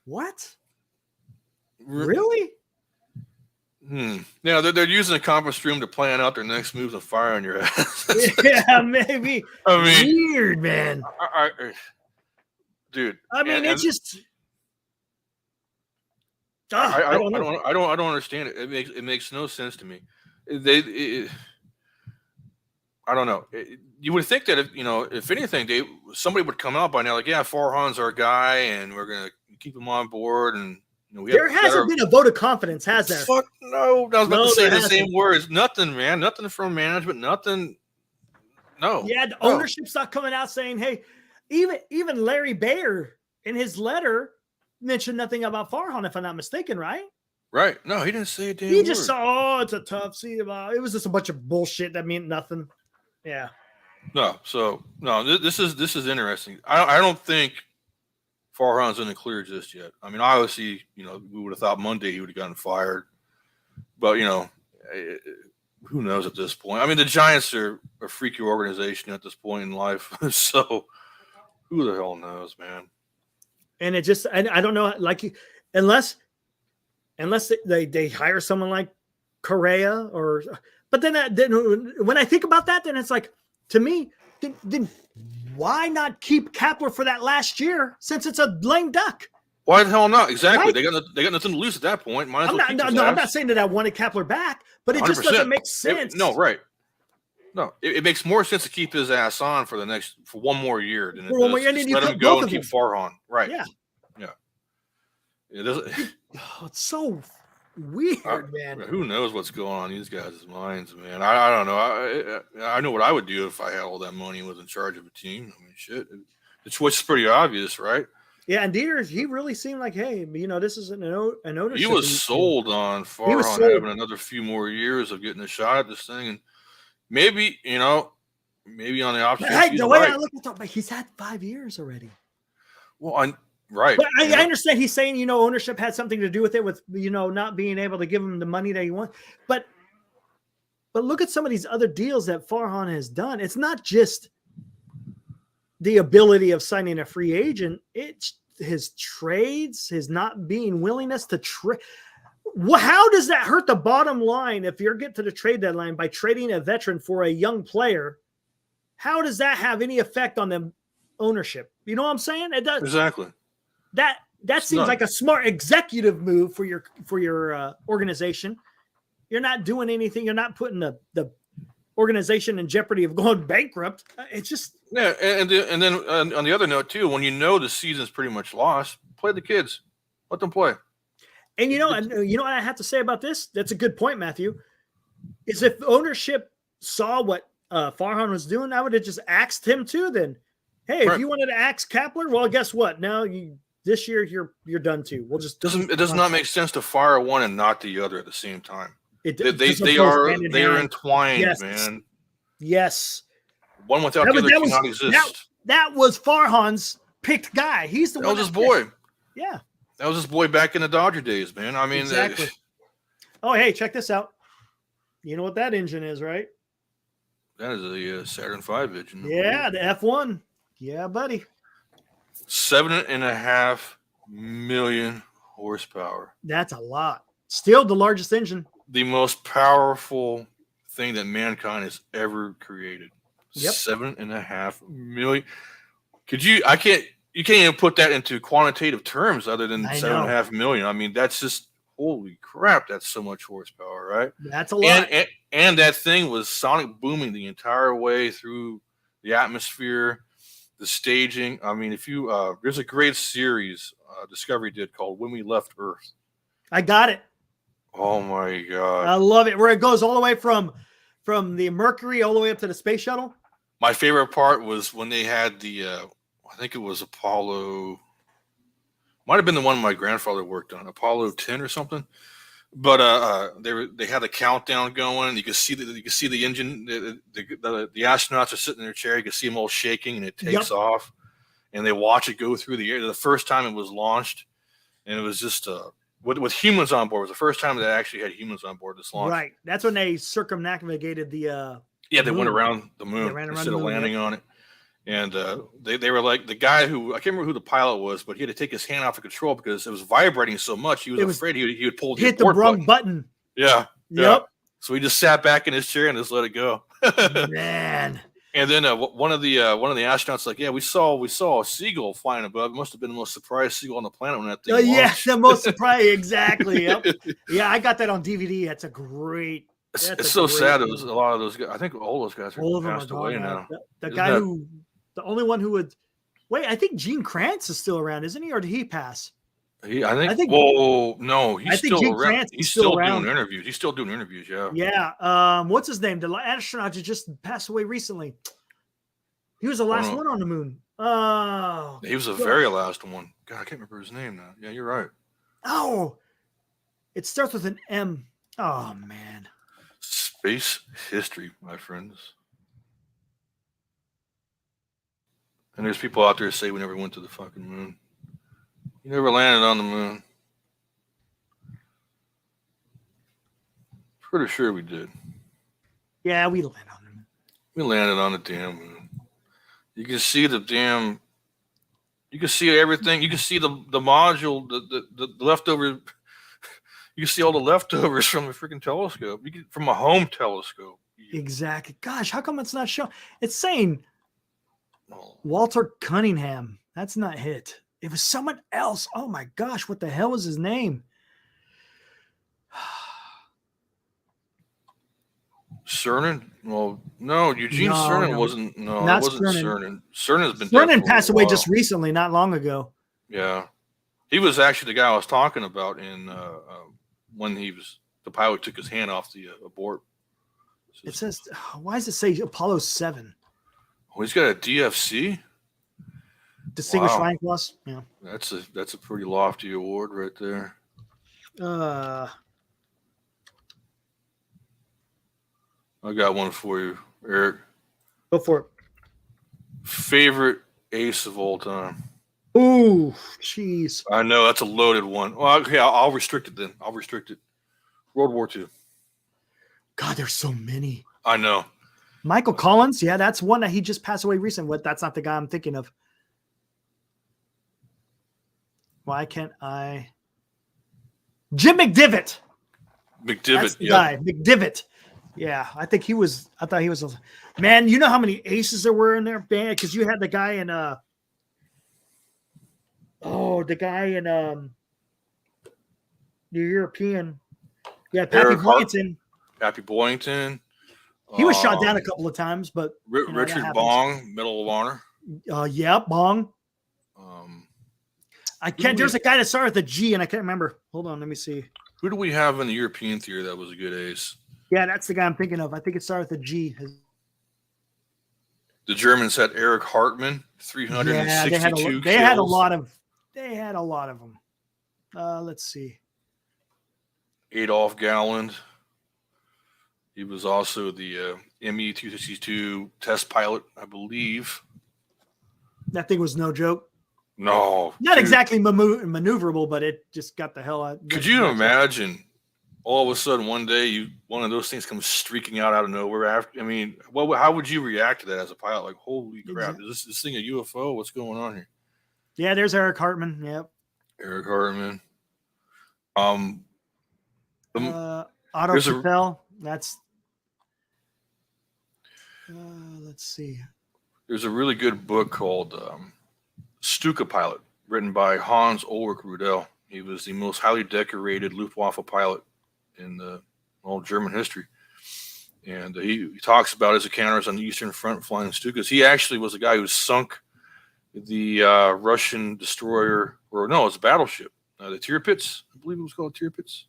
What? Really? Yeah, they're using the conference room to plan out their next moves and fire on your ass. Yeah, maybe. I mean, weird, man. Dude. I mean, it's just. I don't know. I don't understand it. It makes no sense to me. I don't know. You would think that if anything, somebody would come out by now, like, yeah, Farhan's our guy, and we're gonna keep him on board, and there hasn't been a vote of confidence, has there? Fuck no. I was about to say the same words. Nothing, man. Nothing from management. Nothing. No. Yeah, the ownership's not coming out saying, "Hey," even Larry Bayer in his letter mentioned nothing about Farhan, if I'm not mistaken, right? Right. No, he didn't say a damn word. He just saw, it's a tough season. It was just a bunch of bullshit that meant nothing. Yeah. No. So no, this is interesting. I don't think Farhan's in the clear just yet. I mean, obviously, we would have thought Monday he would have gotten fired, but who knows at this point? I mean, the Giants are a freaky organization at this point in life, so who the hell knows, man? And it just, I don't know, like, unless they hire someone like Correa but then when I think about that, then it's like, to me, then why not keep Kapler for that last year since it's a lame duck? Why the hell not? Exactly. Right? They got nothing to lose at that point. I'm not saying that I wanted Kapler back, but it 100%. Just doesn't make sense. Right. No, it makes more sense to keep his ass on for one more year than let him go and keep Farhan. Right. Yeah. It doesn't. It's so weird, man. Who knows what's going on in these guys' minds, man? I don't know. I know what I would do if I had all that money and was in charge of a team. I mean, shit. The choice is pretty obvious, right? Yeah, and Dieter, he really seemed like, hey, this is an ownership. He was sold on Farhan having another few more years of getting a shot at this thing, and maybe maybe on the option. Hey, the way I look at it, he's had 5 years already. Well, right. But I understand he's saying, ownership had something to do with it, with, not being able to give him the money that he wants. But look at some of these other deals that Farhan has done. It's not just the ability of signing a free agent. It's his trades, his not being willingness to trade. How does that hurt the bottom line if you get to the trade deadline by trading a veteran for a young player? How does that have any effect on the ownership? You know what I'm saying? It does. Exactly. That seems like a smart executive move for your organization. You're not doing anything. You're not putting the organization in jeopardy of going bankrupt. It's just and then on the other note too, when the season's pretty much lost, play the kids, let them play. And what I have to say about this? That's a good point, Matthew. Is if ownership saw what Farhan was doing, I would have just axed him too. Then, hey, if you wanted to axe Kapler, well, guess what? Now you're done too. We'll just it does not make sense to fire one and not the other at the same time. They are entwined, Yes. man. Yes. One without the other cannot exist. That was Farhan's picked guy. He's the That one. was his boy. Yeah. That was his boy back in the Dodger days, man. I mean, Exactly. Oh, hey, check this out. You know what that engine is, right? that is a Saturn V engine. Yeah, the F1. Yeah, buddy. 7.5 million horsepower. That's a lot. Still the largest engine. The most powerful thing that mankind has ever created. Yep. 7.5 million. You can't even put that into quantitative terms other than I 7.5 million. I mean, that's just, holy crap, that's so much horsepower, right? That's a lot. And that thing was sonic booming the entire way through the atmosphere, the staging. I mean, if you there's a great series Discovery did called When We Left Earth. I got it. Oh my god. I love it. Where it goes all the way from the Mercury all the way up to the space shuttle. My favorite part was when they had the I think it was Apollo, might have been the one my grandfather worked on, Apollo 10 or something. But they had the countdown going. You could see the engine. The astronauts are sitting in their chair. You could see them all shaking, and it takes off. And they watch it go through the air. The first time it was launched, and it was just with humans on board. It was the first time that actually had humans on board this launch. Right. That's when they circumnavigated the. Yeah, they went around the moon instead of landing on it. And they were like, the guy who, I can't remember who the pilot was, but he had to take his hand off the control because it was vibrating so much. He was afraid he would pull hit the wrong button. Yeah. Yep. Yeah. So he just sat back in his chair and just let it go. Man. And then one of the astronauts like, yeah, we saw a seagull flying above. It must have been the most surprised seagull on the planet when that thing launched. Yeah, the most surprised. Exactly. Yep. Yeah, I got that on DVD. That's a great. It's so sad. It was a lot of those guys. I think all those guys all of them passed away now. The guy the only one who would wait. I think Gene Kranz is still around, isn't he, or did he pass? I think. Whoa, no, he's still Gene around. Kranz He's still still around. doing interviews. He's still doing interviews. Yeah. Yeah. What's his name? The astronaut who just passed away recently. He was the last one on the moon. Oh, he was the very last one. God, I can't remember his name now. Yeah, you're right. Oh, it starts with an M. Oh man. Space history, my friends. And there's people out there who say we never went to the fucking moon. You never landed on the moon. Pretty sure we did. Yeah, we landed on the moon. We landed on the damn moon. You can see the damn. You can see everything. You can see the module, the leftover. You can see all the leftovers from a freaking telescope. You can, from a home telescope. Exactly. Gosh, how come it's not shown? It's saying Walter Cunningham. That's not it. It was someone else. Oh my gosh, what the hell was his name? Cernan? Well, no, Eugene Cernan wasn't. No, not it wasn't Cernan. Cernan's been. Cernan passed away just recently, not long ago. Yeah, he was actually the guy I was talking about in when he was the pilot took his hand off the abort. It says, why does it say Apollo 7? Oh, he's got a DFC. Distinguished Flying Cross. Yeah, that's a pretty lofty award right there. I got one for you, Eric. Go for it. Favorite ace of all time. Ooh, jeez. I know that's a loaded one. Well, okay, I'll restrict it then. I'll restrict it. World War II. God, there's so many. I know. Michael Collins. Yeah, that's one that he just passed away recently. That's not the guy I'm thinking of. Why can't I? Jim McDivitt. That's the guy. McDivitt. Yeah, I thought he was. Man, you know how many aces there were in there, man? Because you had the guy in the European. Yeah, Pappy Boyington. Pappy Boyington. He was shot down a couple of times, but Richard Bong, Medal of Honor. Yeah, Bong. I can't. There's a guy that started with a G, and I can't remember. Hold on, let me see. Who do we have in the European theater that was a good ace? Yeah, that's the guy I'm thinking of. I think it started with a G. The Germans had Eric Hartmann, 362 kills. They had a lot of them. Let's see. Adolf Galland. He was also the ME-262 test pilot, I believe. That thing was no joke. No. Not dude. exactly maneuverable, but it just got the hell out. Could you imagine all of a sudden one day one of those things comes streaking out of nowhere? After, I mean, how would you react to that as a pilot? Like, holy crap, Exactly. is this thing a UFO? What's going on here? Yeah, there's Eric Hartman. Yep. Eric Hartman. Otto there's a- Patel. That's. Let's see. There's a really good book called Stuka Pilot, written by Hans Ulrich Rudel. He was the most highly decorated Luftwaffe pilot in all German history. And he talks about his encounters on the Eastern Front flying Stukas. He actually was the guy who sunk the Russian destroyer, or no, it's a battleship, the Tirpitz. I believe it was called Tirpitz.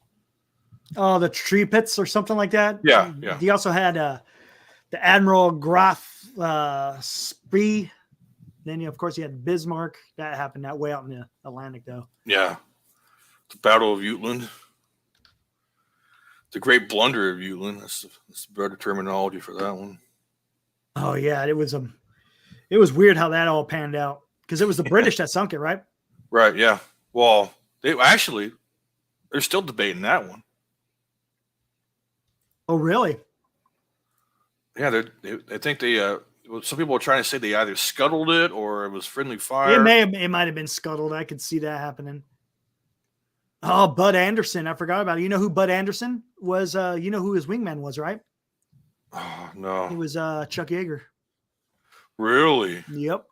Oh, the tree pits or something like that. Yeah. He also had the Admiral Graf Spee. Then, of course, he had Bismarck. That happened that way out in the Atlantic, though. Yeah. The Battle of Jutland. The Great Blunder of Jutland. That's better terminology for that one. Oh, yeah. It was weird how that all panned out because it was the British that sunk it, right? Right, yeah. Well, they're still debating that one. Oh, really? Yeah, I think some people are trying to say they either scuttled it or it was friendly fire. It might have been scuttled. I could see that happening. Oh, Bud Anderson. I forgot about it. You know who Bud Anderson was? You know who his wingman was, right? Oh, no. He was Chuck Yeager. Really? Yep.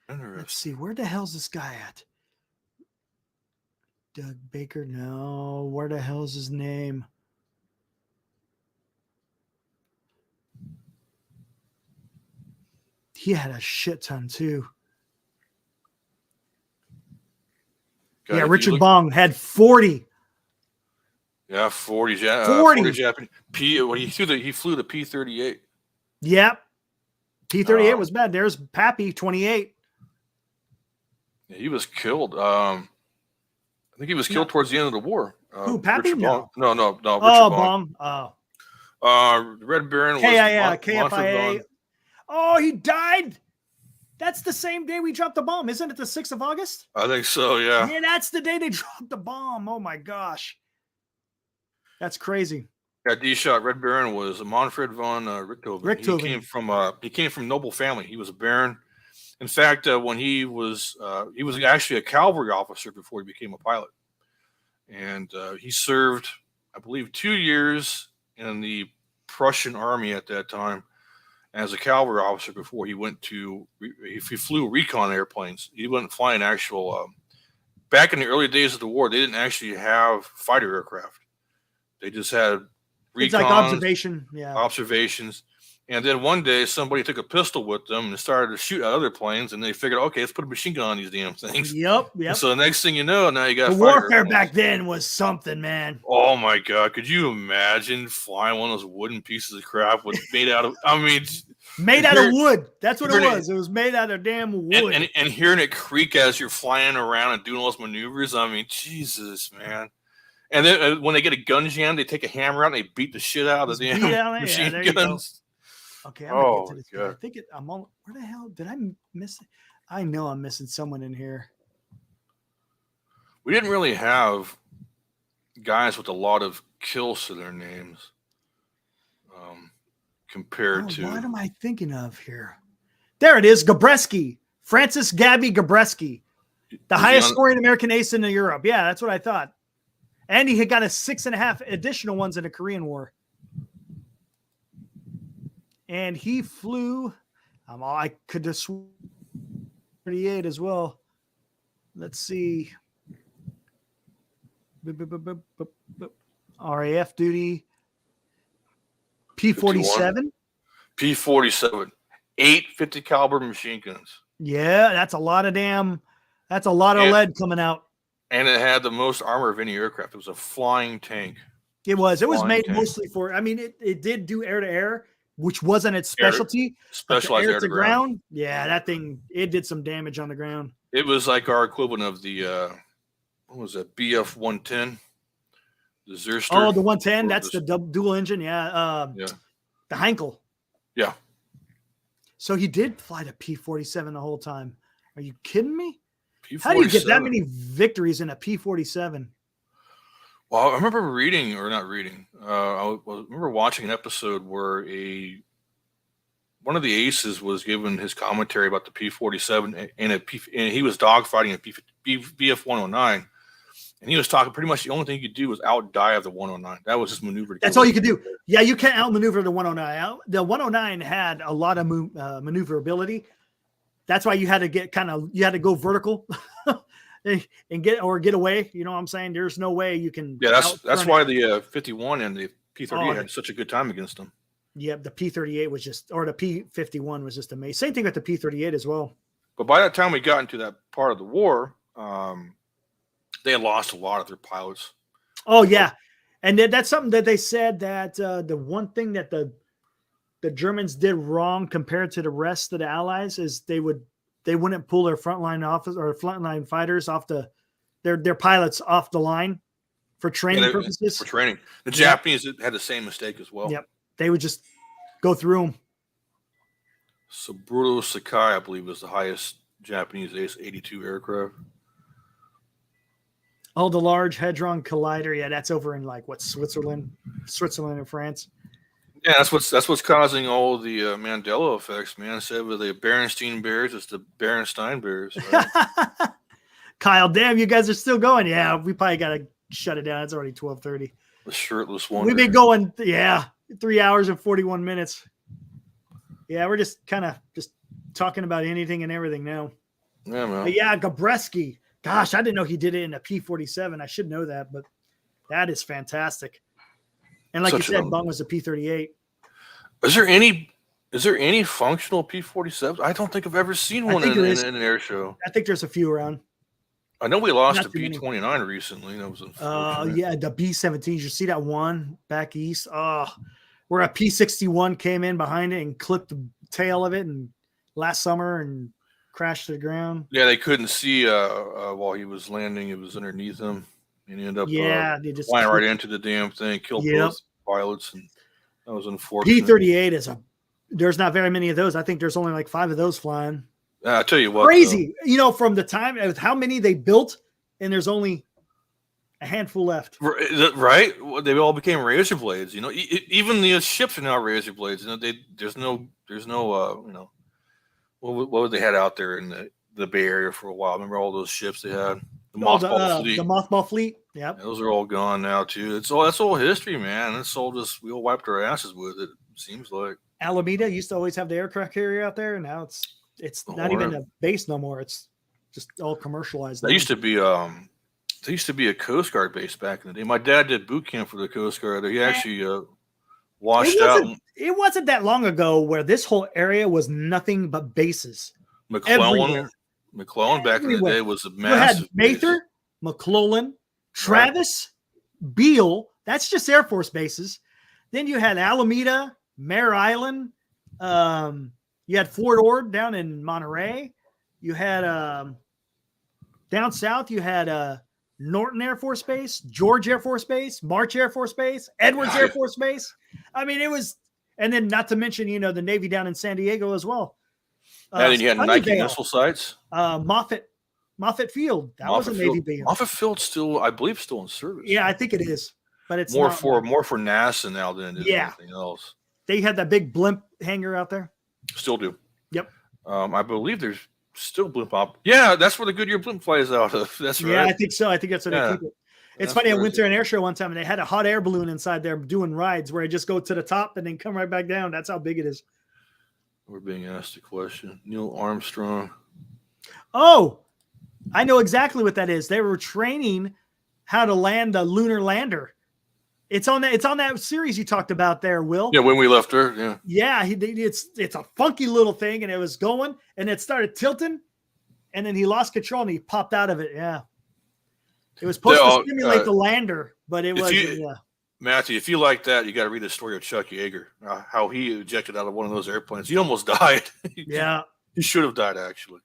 Interesting. Let's see. Where the hell's this guy at? Doug Baker? No. Where the hell's his name? He had a shit ton too. God, yeah, if Richard you look- Bong had 40. Yeah, 40. 40. Japanese. He flew the P-38. Yep. P-38 Oh. was bad. There's Pappy, 28. Yeah, he was killed. I think he was killed towards the end of the war. Who, Pappy? Richard Bong. No. Richard Oh, Bong. Bong. Oh. Red Baron was KFIA. Monford. Oh, he died. That's the same day we dropped the bomb. Isn't it the 6th of August? I think so, yeah. Yeah, that's the day they dropped the bomb. Oh, my gosh. That's crazy. That D-shot Red Baron was Manfred von Richthofen. He came from noble family. He was a baron. In fact, when he was actually a cavalry officer before he became a pilot. And he served, I believe, 2 years in the Prussian army at that time as a cavalry officer before he flew recon airplanes. He wasn't flying actual. Back in the early days of the war, they didn't actually have fighter aircraft. They just had It's like observation. Yeah. observations. And then one day somebody took a pistol with them and started to shoot at other planes, and they figured, okay, let's put a machine gun on these damn things. Yep. So the next thing you know, now you got the fighter warfare airplanes. back then was something, man. Oh my God. Could you imagine flying one of those wooden pieces of crap made out of, made out of wood. That's what it hearing was. It was made out of damn wood. and hearing it creak as you're flying around and doing all those maneuvers. Jesus, man. And then when they get a gun jam, they take a hammer out and they beat the shit out of the damn machine guns. Okay, I'm gonna get to Oh, this. God. I think I'm on. Where the hell did I miss it? I know I'm missing someone in here. We didn't really have guys with a lot of kills to their names compared to. What am I thinking of here? There it is, Gabreski, Francis Gabby Gabreski, the highest scoring American ace in Europe. Yeah, that's what I thought. And he had got 6.5 additional ones in the Korean War. And he flew. I could have sworn 38 as well. Let's see. RAF duty. P-47. P-47. 8 50 caliber machine guns. Yeah, that's a lot of lead coming out. And it had the most armor of any aircraft. It was a flying tank. It was made tank. mostly for, it did do air to air, which wasn't its specialty. Specialized air to ground. Yeah, that thing, it did some damage on the ground. It was like our equivalent of the, what was that, BF-110, The Zerster. Oh, the 110. or That's the dual engine. Yeah. Yeah. The Heinkel. Yeah. So he did fly the P-47 the whole time. Are you kidding me? P-47. How do you get that many victories in a P-47? Well, I remember reading, or not reading. I remember watching an episode where one of the aces was given his commentary about the P-47 and he was dogfighting a BF-109, and he was talking pretty much the only thing he could do was outdive the 109. That was his maneuver. That's all you could do. Yeah, you can't outmaneuver the 109. The 109 had a lot of maneuverability. That's why you had to go vertical and get away. You know what I'm saying? There's no way you can. Yeah, that's why the 51 and the P-38 had such a good time against them. Yeah, the P-38 was the P-51 was just amazing. Same thing with the P-38 as well. But by that time we got into that part of the war, they had lost a lot of their pilots. Oh yeah, and that's something that they said that the one thing that the Germans did wrong compared to the rest of the Allies is they wouldn't pull their frontline fighters off their pilots off the line for training purposes. For training, the Japanese had the same mistake as well. Yep, they would just go through them. Saburo Sakai, I believe, was the highest Japanese Ace-82 aircraft. Oh, the Large Hadron Collider. Yeah, that's over in Switzerland and France. Yeah, that's what's causing all the Mandela effects, man. Instead of the Berenstein Bears, it's the Berenstein Bears. Right? Kyle, damn, you guys are still going. Yeah, we probably got to shut it down. It's already 12:30. The shirtless one. We've been going, 3 hours and 41 minutes. Yeah, we're just kind of just talking about anything and everything now. Yeah, man. But yeah, Gabreski. Gosh, I didn't know he did it in a P-47. I should know that, but that is fantastic. And like you said, Bung was a P-38. Is there any functional P-47s? I don't think I've ever seen one in an air show. I think there's a few around. I know we lost a B-29 recently. That was unfortunate. Yeah, the B-17s. You see that one back east? Where a P-61 came in behind it and clipped the tail of it and last summer and crashed to the ground. Yeah, they couldn't see while he was landing. It was underneath him. And he ended up flying right into the damn thing, killed both pilots, and that was unfortunate. P-38 there's not very many of those. I think there's only like 5 of those flying. I'll tell you what. Crazy. From the time of how many they built, and there's only a handful left. Right? They all became razor blades. Even the ships are now razor blades. There's no what would they had out there in the Bay Area for a while? Remember all those ships they had? The mothball fleet. The mothball fleet. Yeah. Those are all gone now too. That's all history, man. That's all we all wiped our asses with it. Seems like Alameda used to always have the aircraft carrier out there, and now it's not even a base no more. It's just all commercialized. There used to be a Coast Guard base back in the day. My dad did boot camp for the Coast Guard. He actually washed out. It wasn't that long ago where this whole area was nothing but bases. McClellan back in the day was a massive. You had Mather, McClellan, Travis, Beale. That's just Air Force bases. Then you had Alameda, Mare Island. You had Fort Ord down in Monterey. You had down south. You had Norton Air Force Base, George Air Force Base, March Air Force Base, Edwards Air Force Base. I mean, it was, and then not to mention, the Navy down in San Diego as well. And then you had Nike missile sites. Moffett Field. That was a Navy base. Moffett Field's still, I believe, still in service. Yeah, I think it is, but it's more for NASA now than it is anything else. They had that big blimp hangar out there. Still do. Yep. I believe there's still blimp op. Yeah, that's where the Goodyear blimp flies out of. That's right. Yeah, I think so. I think that's what they keep it. It's funny. I went to an air show one time and they had a hot air balloon inside there doing rides where I just go to the top and then come right back down. That's how big it is. We're being asked a question. Neil Armstrong. Oh, I know exactly what that is. They were training how to land a lunar lander. It's on that series you talked about there, Will. Yeah, when we left Earth. Yeah. Yeah, it's a funky little thing, and it was going, and it started tilting, and then he lost control and he popped out of it. Yeah. It was supposed to stimulate the lander, but it wasn't. Matthew, if you like that, you got to read the story of Chuck Yeager, how he ejected out of one of those airplanes. He almost died. Yeah. He should have died, actually.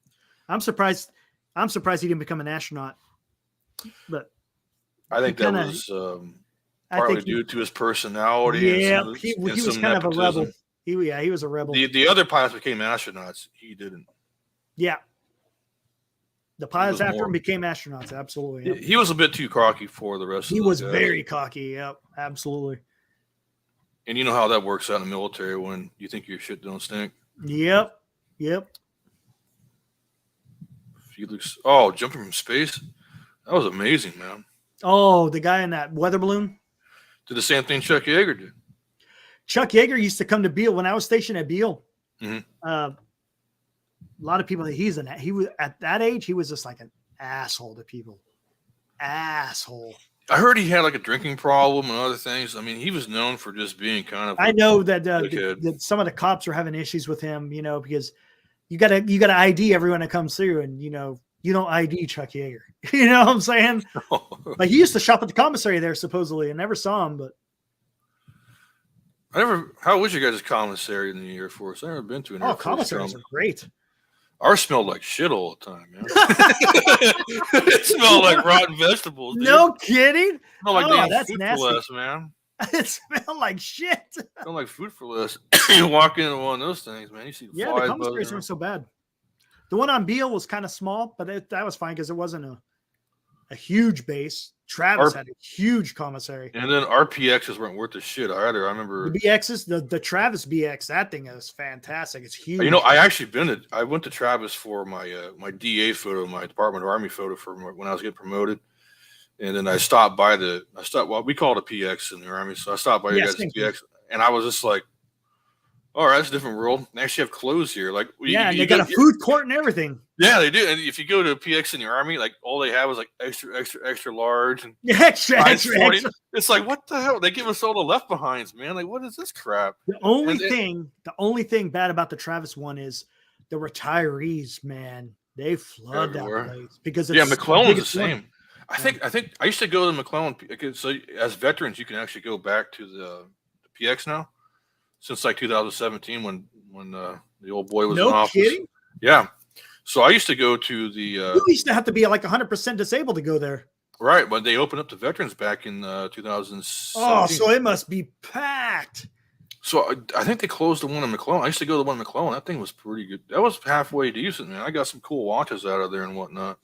I'm surprised he didn't become an astronaut. But I think that was partly due to his personality. Yeah, and he and was some kind of a rebel. nepotism. He was a rebel. The other pilots became astronauts. He didn't. Yeah. The pilots was after more- him became astronauts. Absolutely. Yep. He was a bit too cocky for the rest of He those was guys. very cocky. Yep. Absolutely. And you know how that works out in the military when you think your shit don't stink. Yep. Felix, jumping from space. That was amazing, man. Oh, the guy in that weather balloon. Did the same thing Chuck Yeager did. Chuck Yeager used to come to Beale when I was stationed at Beale. Mhm. A lot of people that he was at that age, he was just like an asshole to people. Asshole. I heard he had like a drinking problem and other things. I mean, he was known for just being kind of. I know that, dickhead. that some of the cops are having issues with him, because you gotta ID everyone that comes through, and you don't ID Chuck Yeager. You know what I'm saying? Like he used to shop at the commissary there supposedly. I never saw him, but How was your guys' commissary in the Air Force? I've never been to an Air Force commissaries are great. Ours smelled like shit all the time, man. It smelled like rotten vegetables. Dude. No kidding. It smelled like damn that's food nasty. for less, man. It smelled like shit. It smelled like food for less. You walk into one of those things, man. You see Yeah, flies the commissaries buzzing. weren't so bad. The one on Beale was kind of small, but that was fine because it wasn't a huge base. Travis had a huge commissary. And then RPXs weren't worth the shit either. I remember The BXs, the Travis BX, that thing is fantastic. It's huge. I went to Travis for my my DA photo, my Department of Army photo for when I was getting promoted. And then I stopped by we call it a PX in the Army. So I stopped by your guys' PX, and I was just like, all right, that's a different world. They actually have clothes here. Like, and they got a food court and everything. Yeah, they do. And if you go to a PX in the Army, like all they have is like extra large and extra. It's like, what the hell? They give us all the left behinds, man. Like, what is this crap? The only thing bad about the Travis one is the retirees, man. They flood that place because it's McClellan's the same. I think I used to go to McClellan. So as veterans, you can actually go back to the PX now. Since like 2017, when the old boy was in office. No kidding? Yeah. So I used to go to the. You used to have to be like 100% disabled to go there. Right, but they opened up the veterans back in 2017. Oh, so it must be packed. So I think they closed the one in McClellan. I used to go to the one in McClellan. That thing was pretty good. That was halfway decent, man. I got some cool watches out of there and whatnot.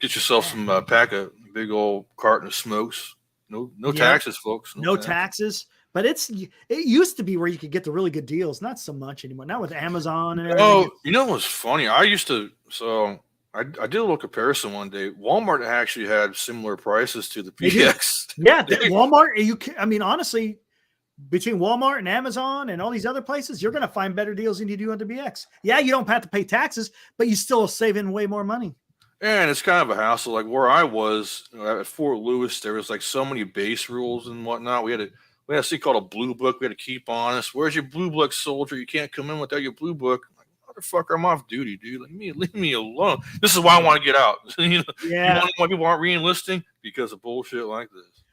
Get yourself some pack a big old carton of smokes. No taxes, folks. No taxes. But it used to be where you could get the really good deals. Not so much anymore. Now with Amazon and everything. Oh, you know what's funny? I did a little comparison one day. Walmart actually had similar prices to the PX. Yeah, Walmart. Honestly, between Walmart and Amazon and all these other places, you're going to find better deals than you do on the BX. Yeah, you don't have to pay taxes, but you still save in way more money. And it's kind of a hassle. Like where I was at Fort Lewis, there was like so many base rules and whatnot. We had a thing called a blue book. We had to keep on us. Where's your blue book, soldier? You can't come in without your blue book. I'm like, motherfucker, I'm off duty, dude. Leave me alone. This is why I want to get out. You know why people aren't re-enlisting? Because of bullshit like this.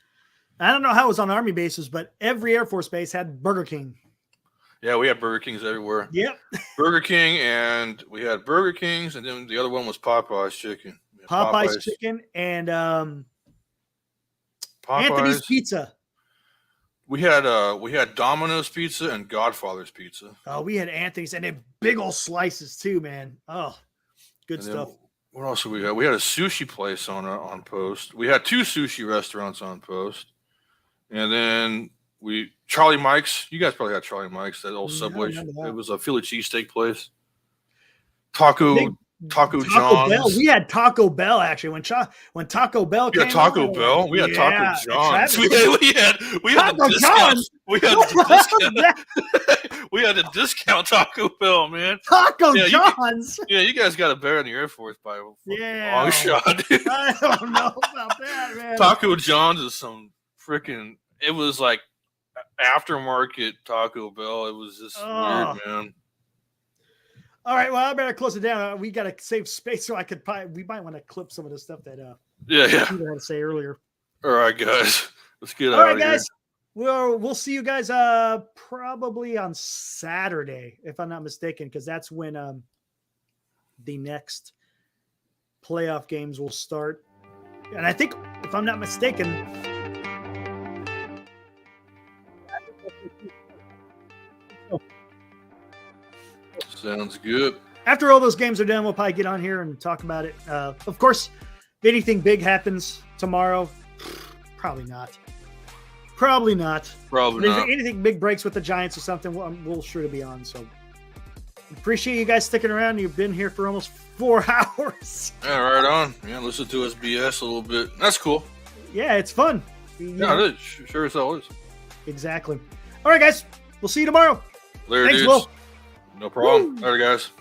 I don't know how it was on Army bases, but every Air Force base had Burger King. Yeah, we had Burger Kings everywhere. Yep. Burger King, and we had Burger Kings, and then the other one was Popeye's Chicken. Popeye's Chicken and Anthony's Pizza. We had Domino's Pizza and Godfather's Pizza. Oh, we had Anthony's, and they big old slices too, man. Oh, good stuff. What else did we have? We had a sushi place on post. We had 2 sushi restaurants on post, and then Charlie Mike's. You guys probably had Charlie Mike's, that old Subway. It was a Philly cheesesteak place. Taco John's. Bell. We had Taco Bell actually when Taco Bell came. Taco Bell. We had Taco John's. We had Taco John's. We had a discount Taco Bell, man. Taco John's. You guys got it better in the Air Force by a long shot. Dude. I don't know about that, man. Taco John's is some freaking. It was like aftermarket Taco Bell. It was just weird, man. All right, well, I better close it down. We got to save space, so we might want to clip some of the stuff that you had to say earlier. All right, guys, let's get out of here. All right, guys, we'll see you guys probably on Saturday, if I'm not mistaken, because that's when the next playoff games will start. And I think, if I'm not mistaken, Sounds good. After all those games are done, we'll probably get on here and talk about it. Of course, if anything big happens tomorrow, probably not. Probably not. Probably But not. if anything big breaks with the Giants or something, we'll sure to be on. So appreciate you guys sticking around. You've been here for almost 4 hours. Yeah, right on. Yeah, listen to us BS a little bit. That's cool. Yeah, it's fun. Yeah, it is. Sure as hell is. Exactly. All right, guys. We'll see you tomorrow. Later, Thanks, dudes. Will. No problem. Later, guys.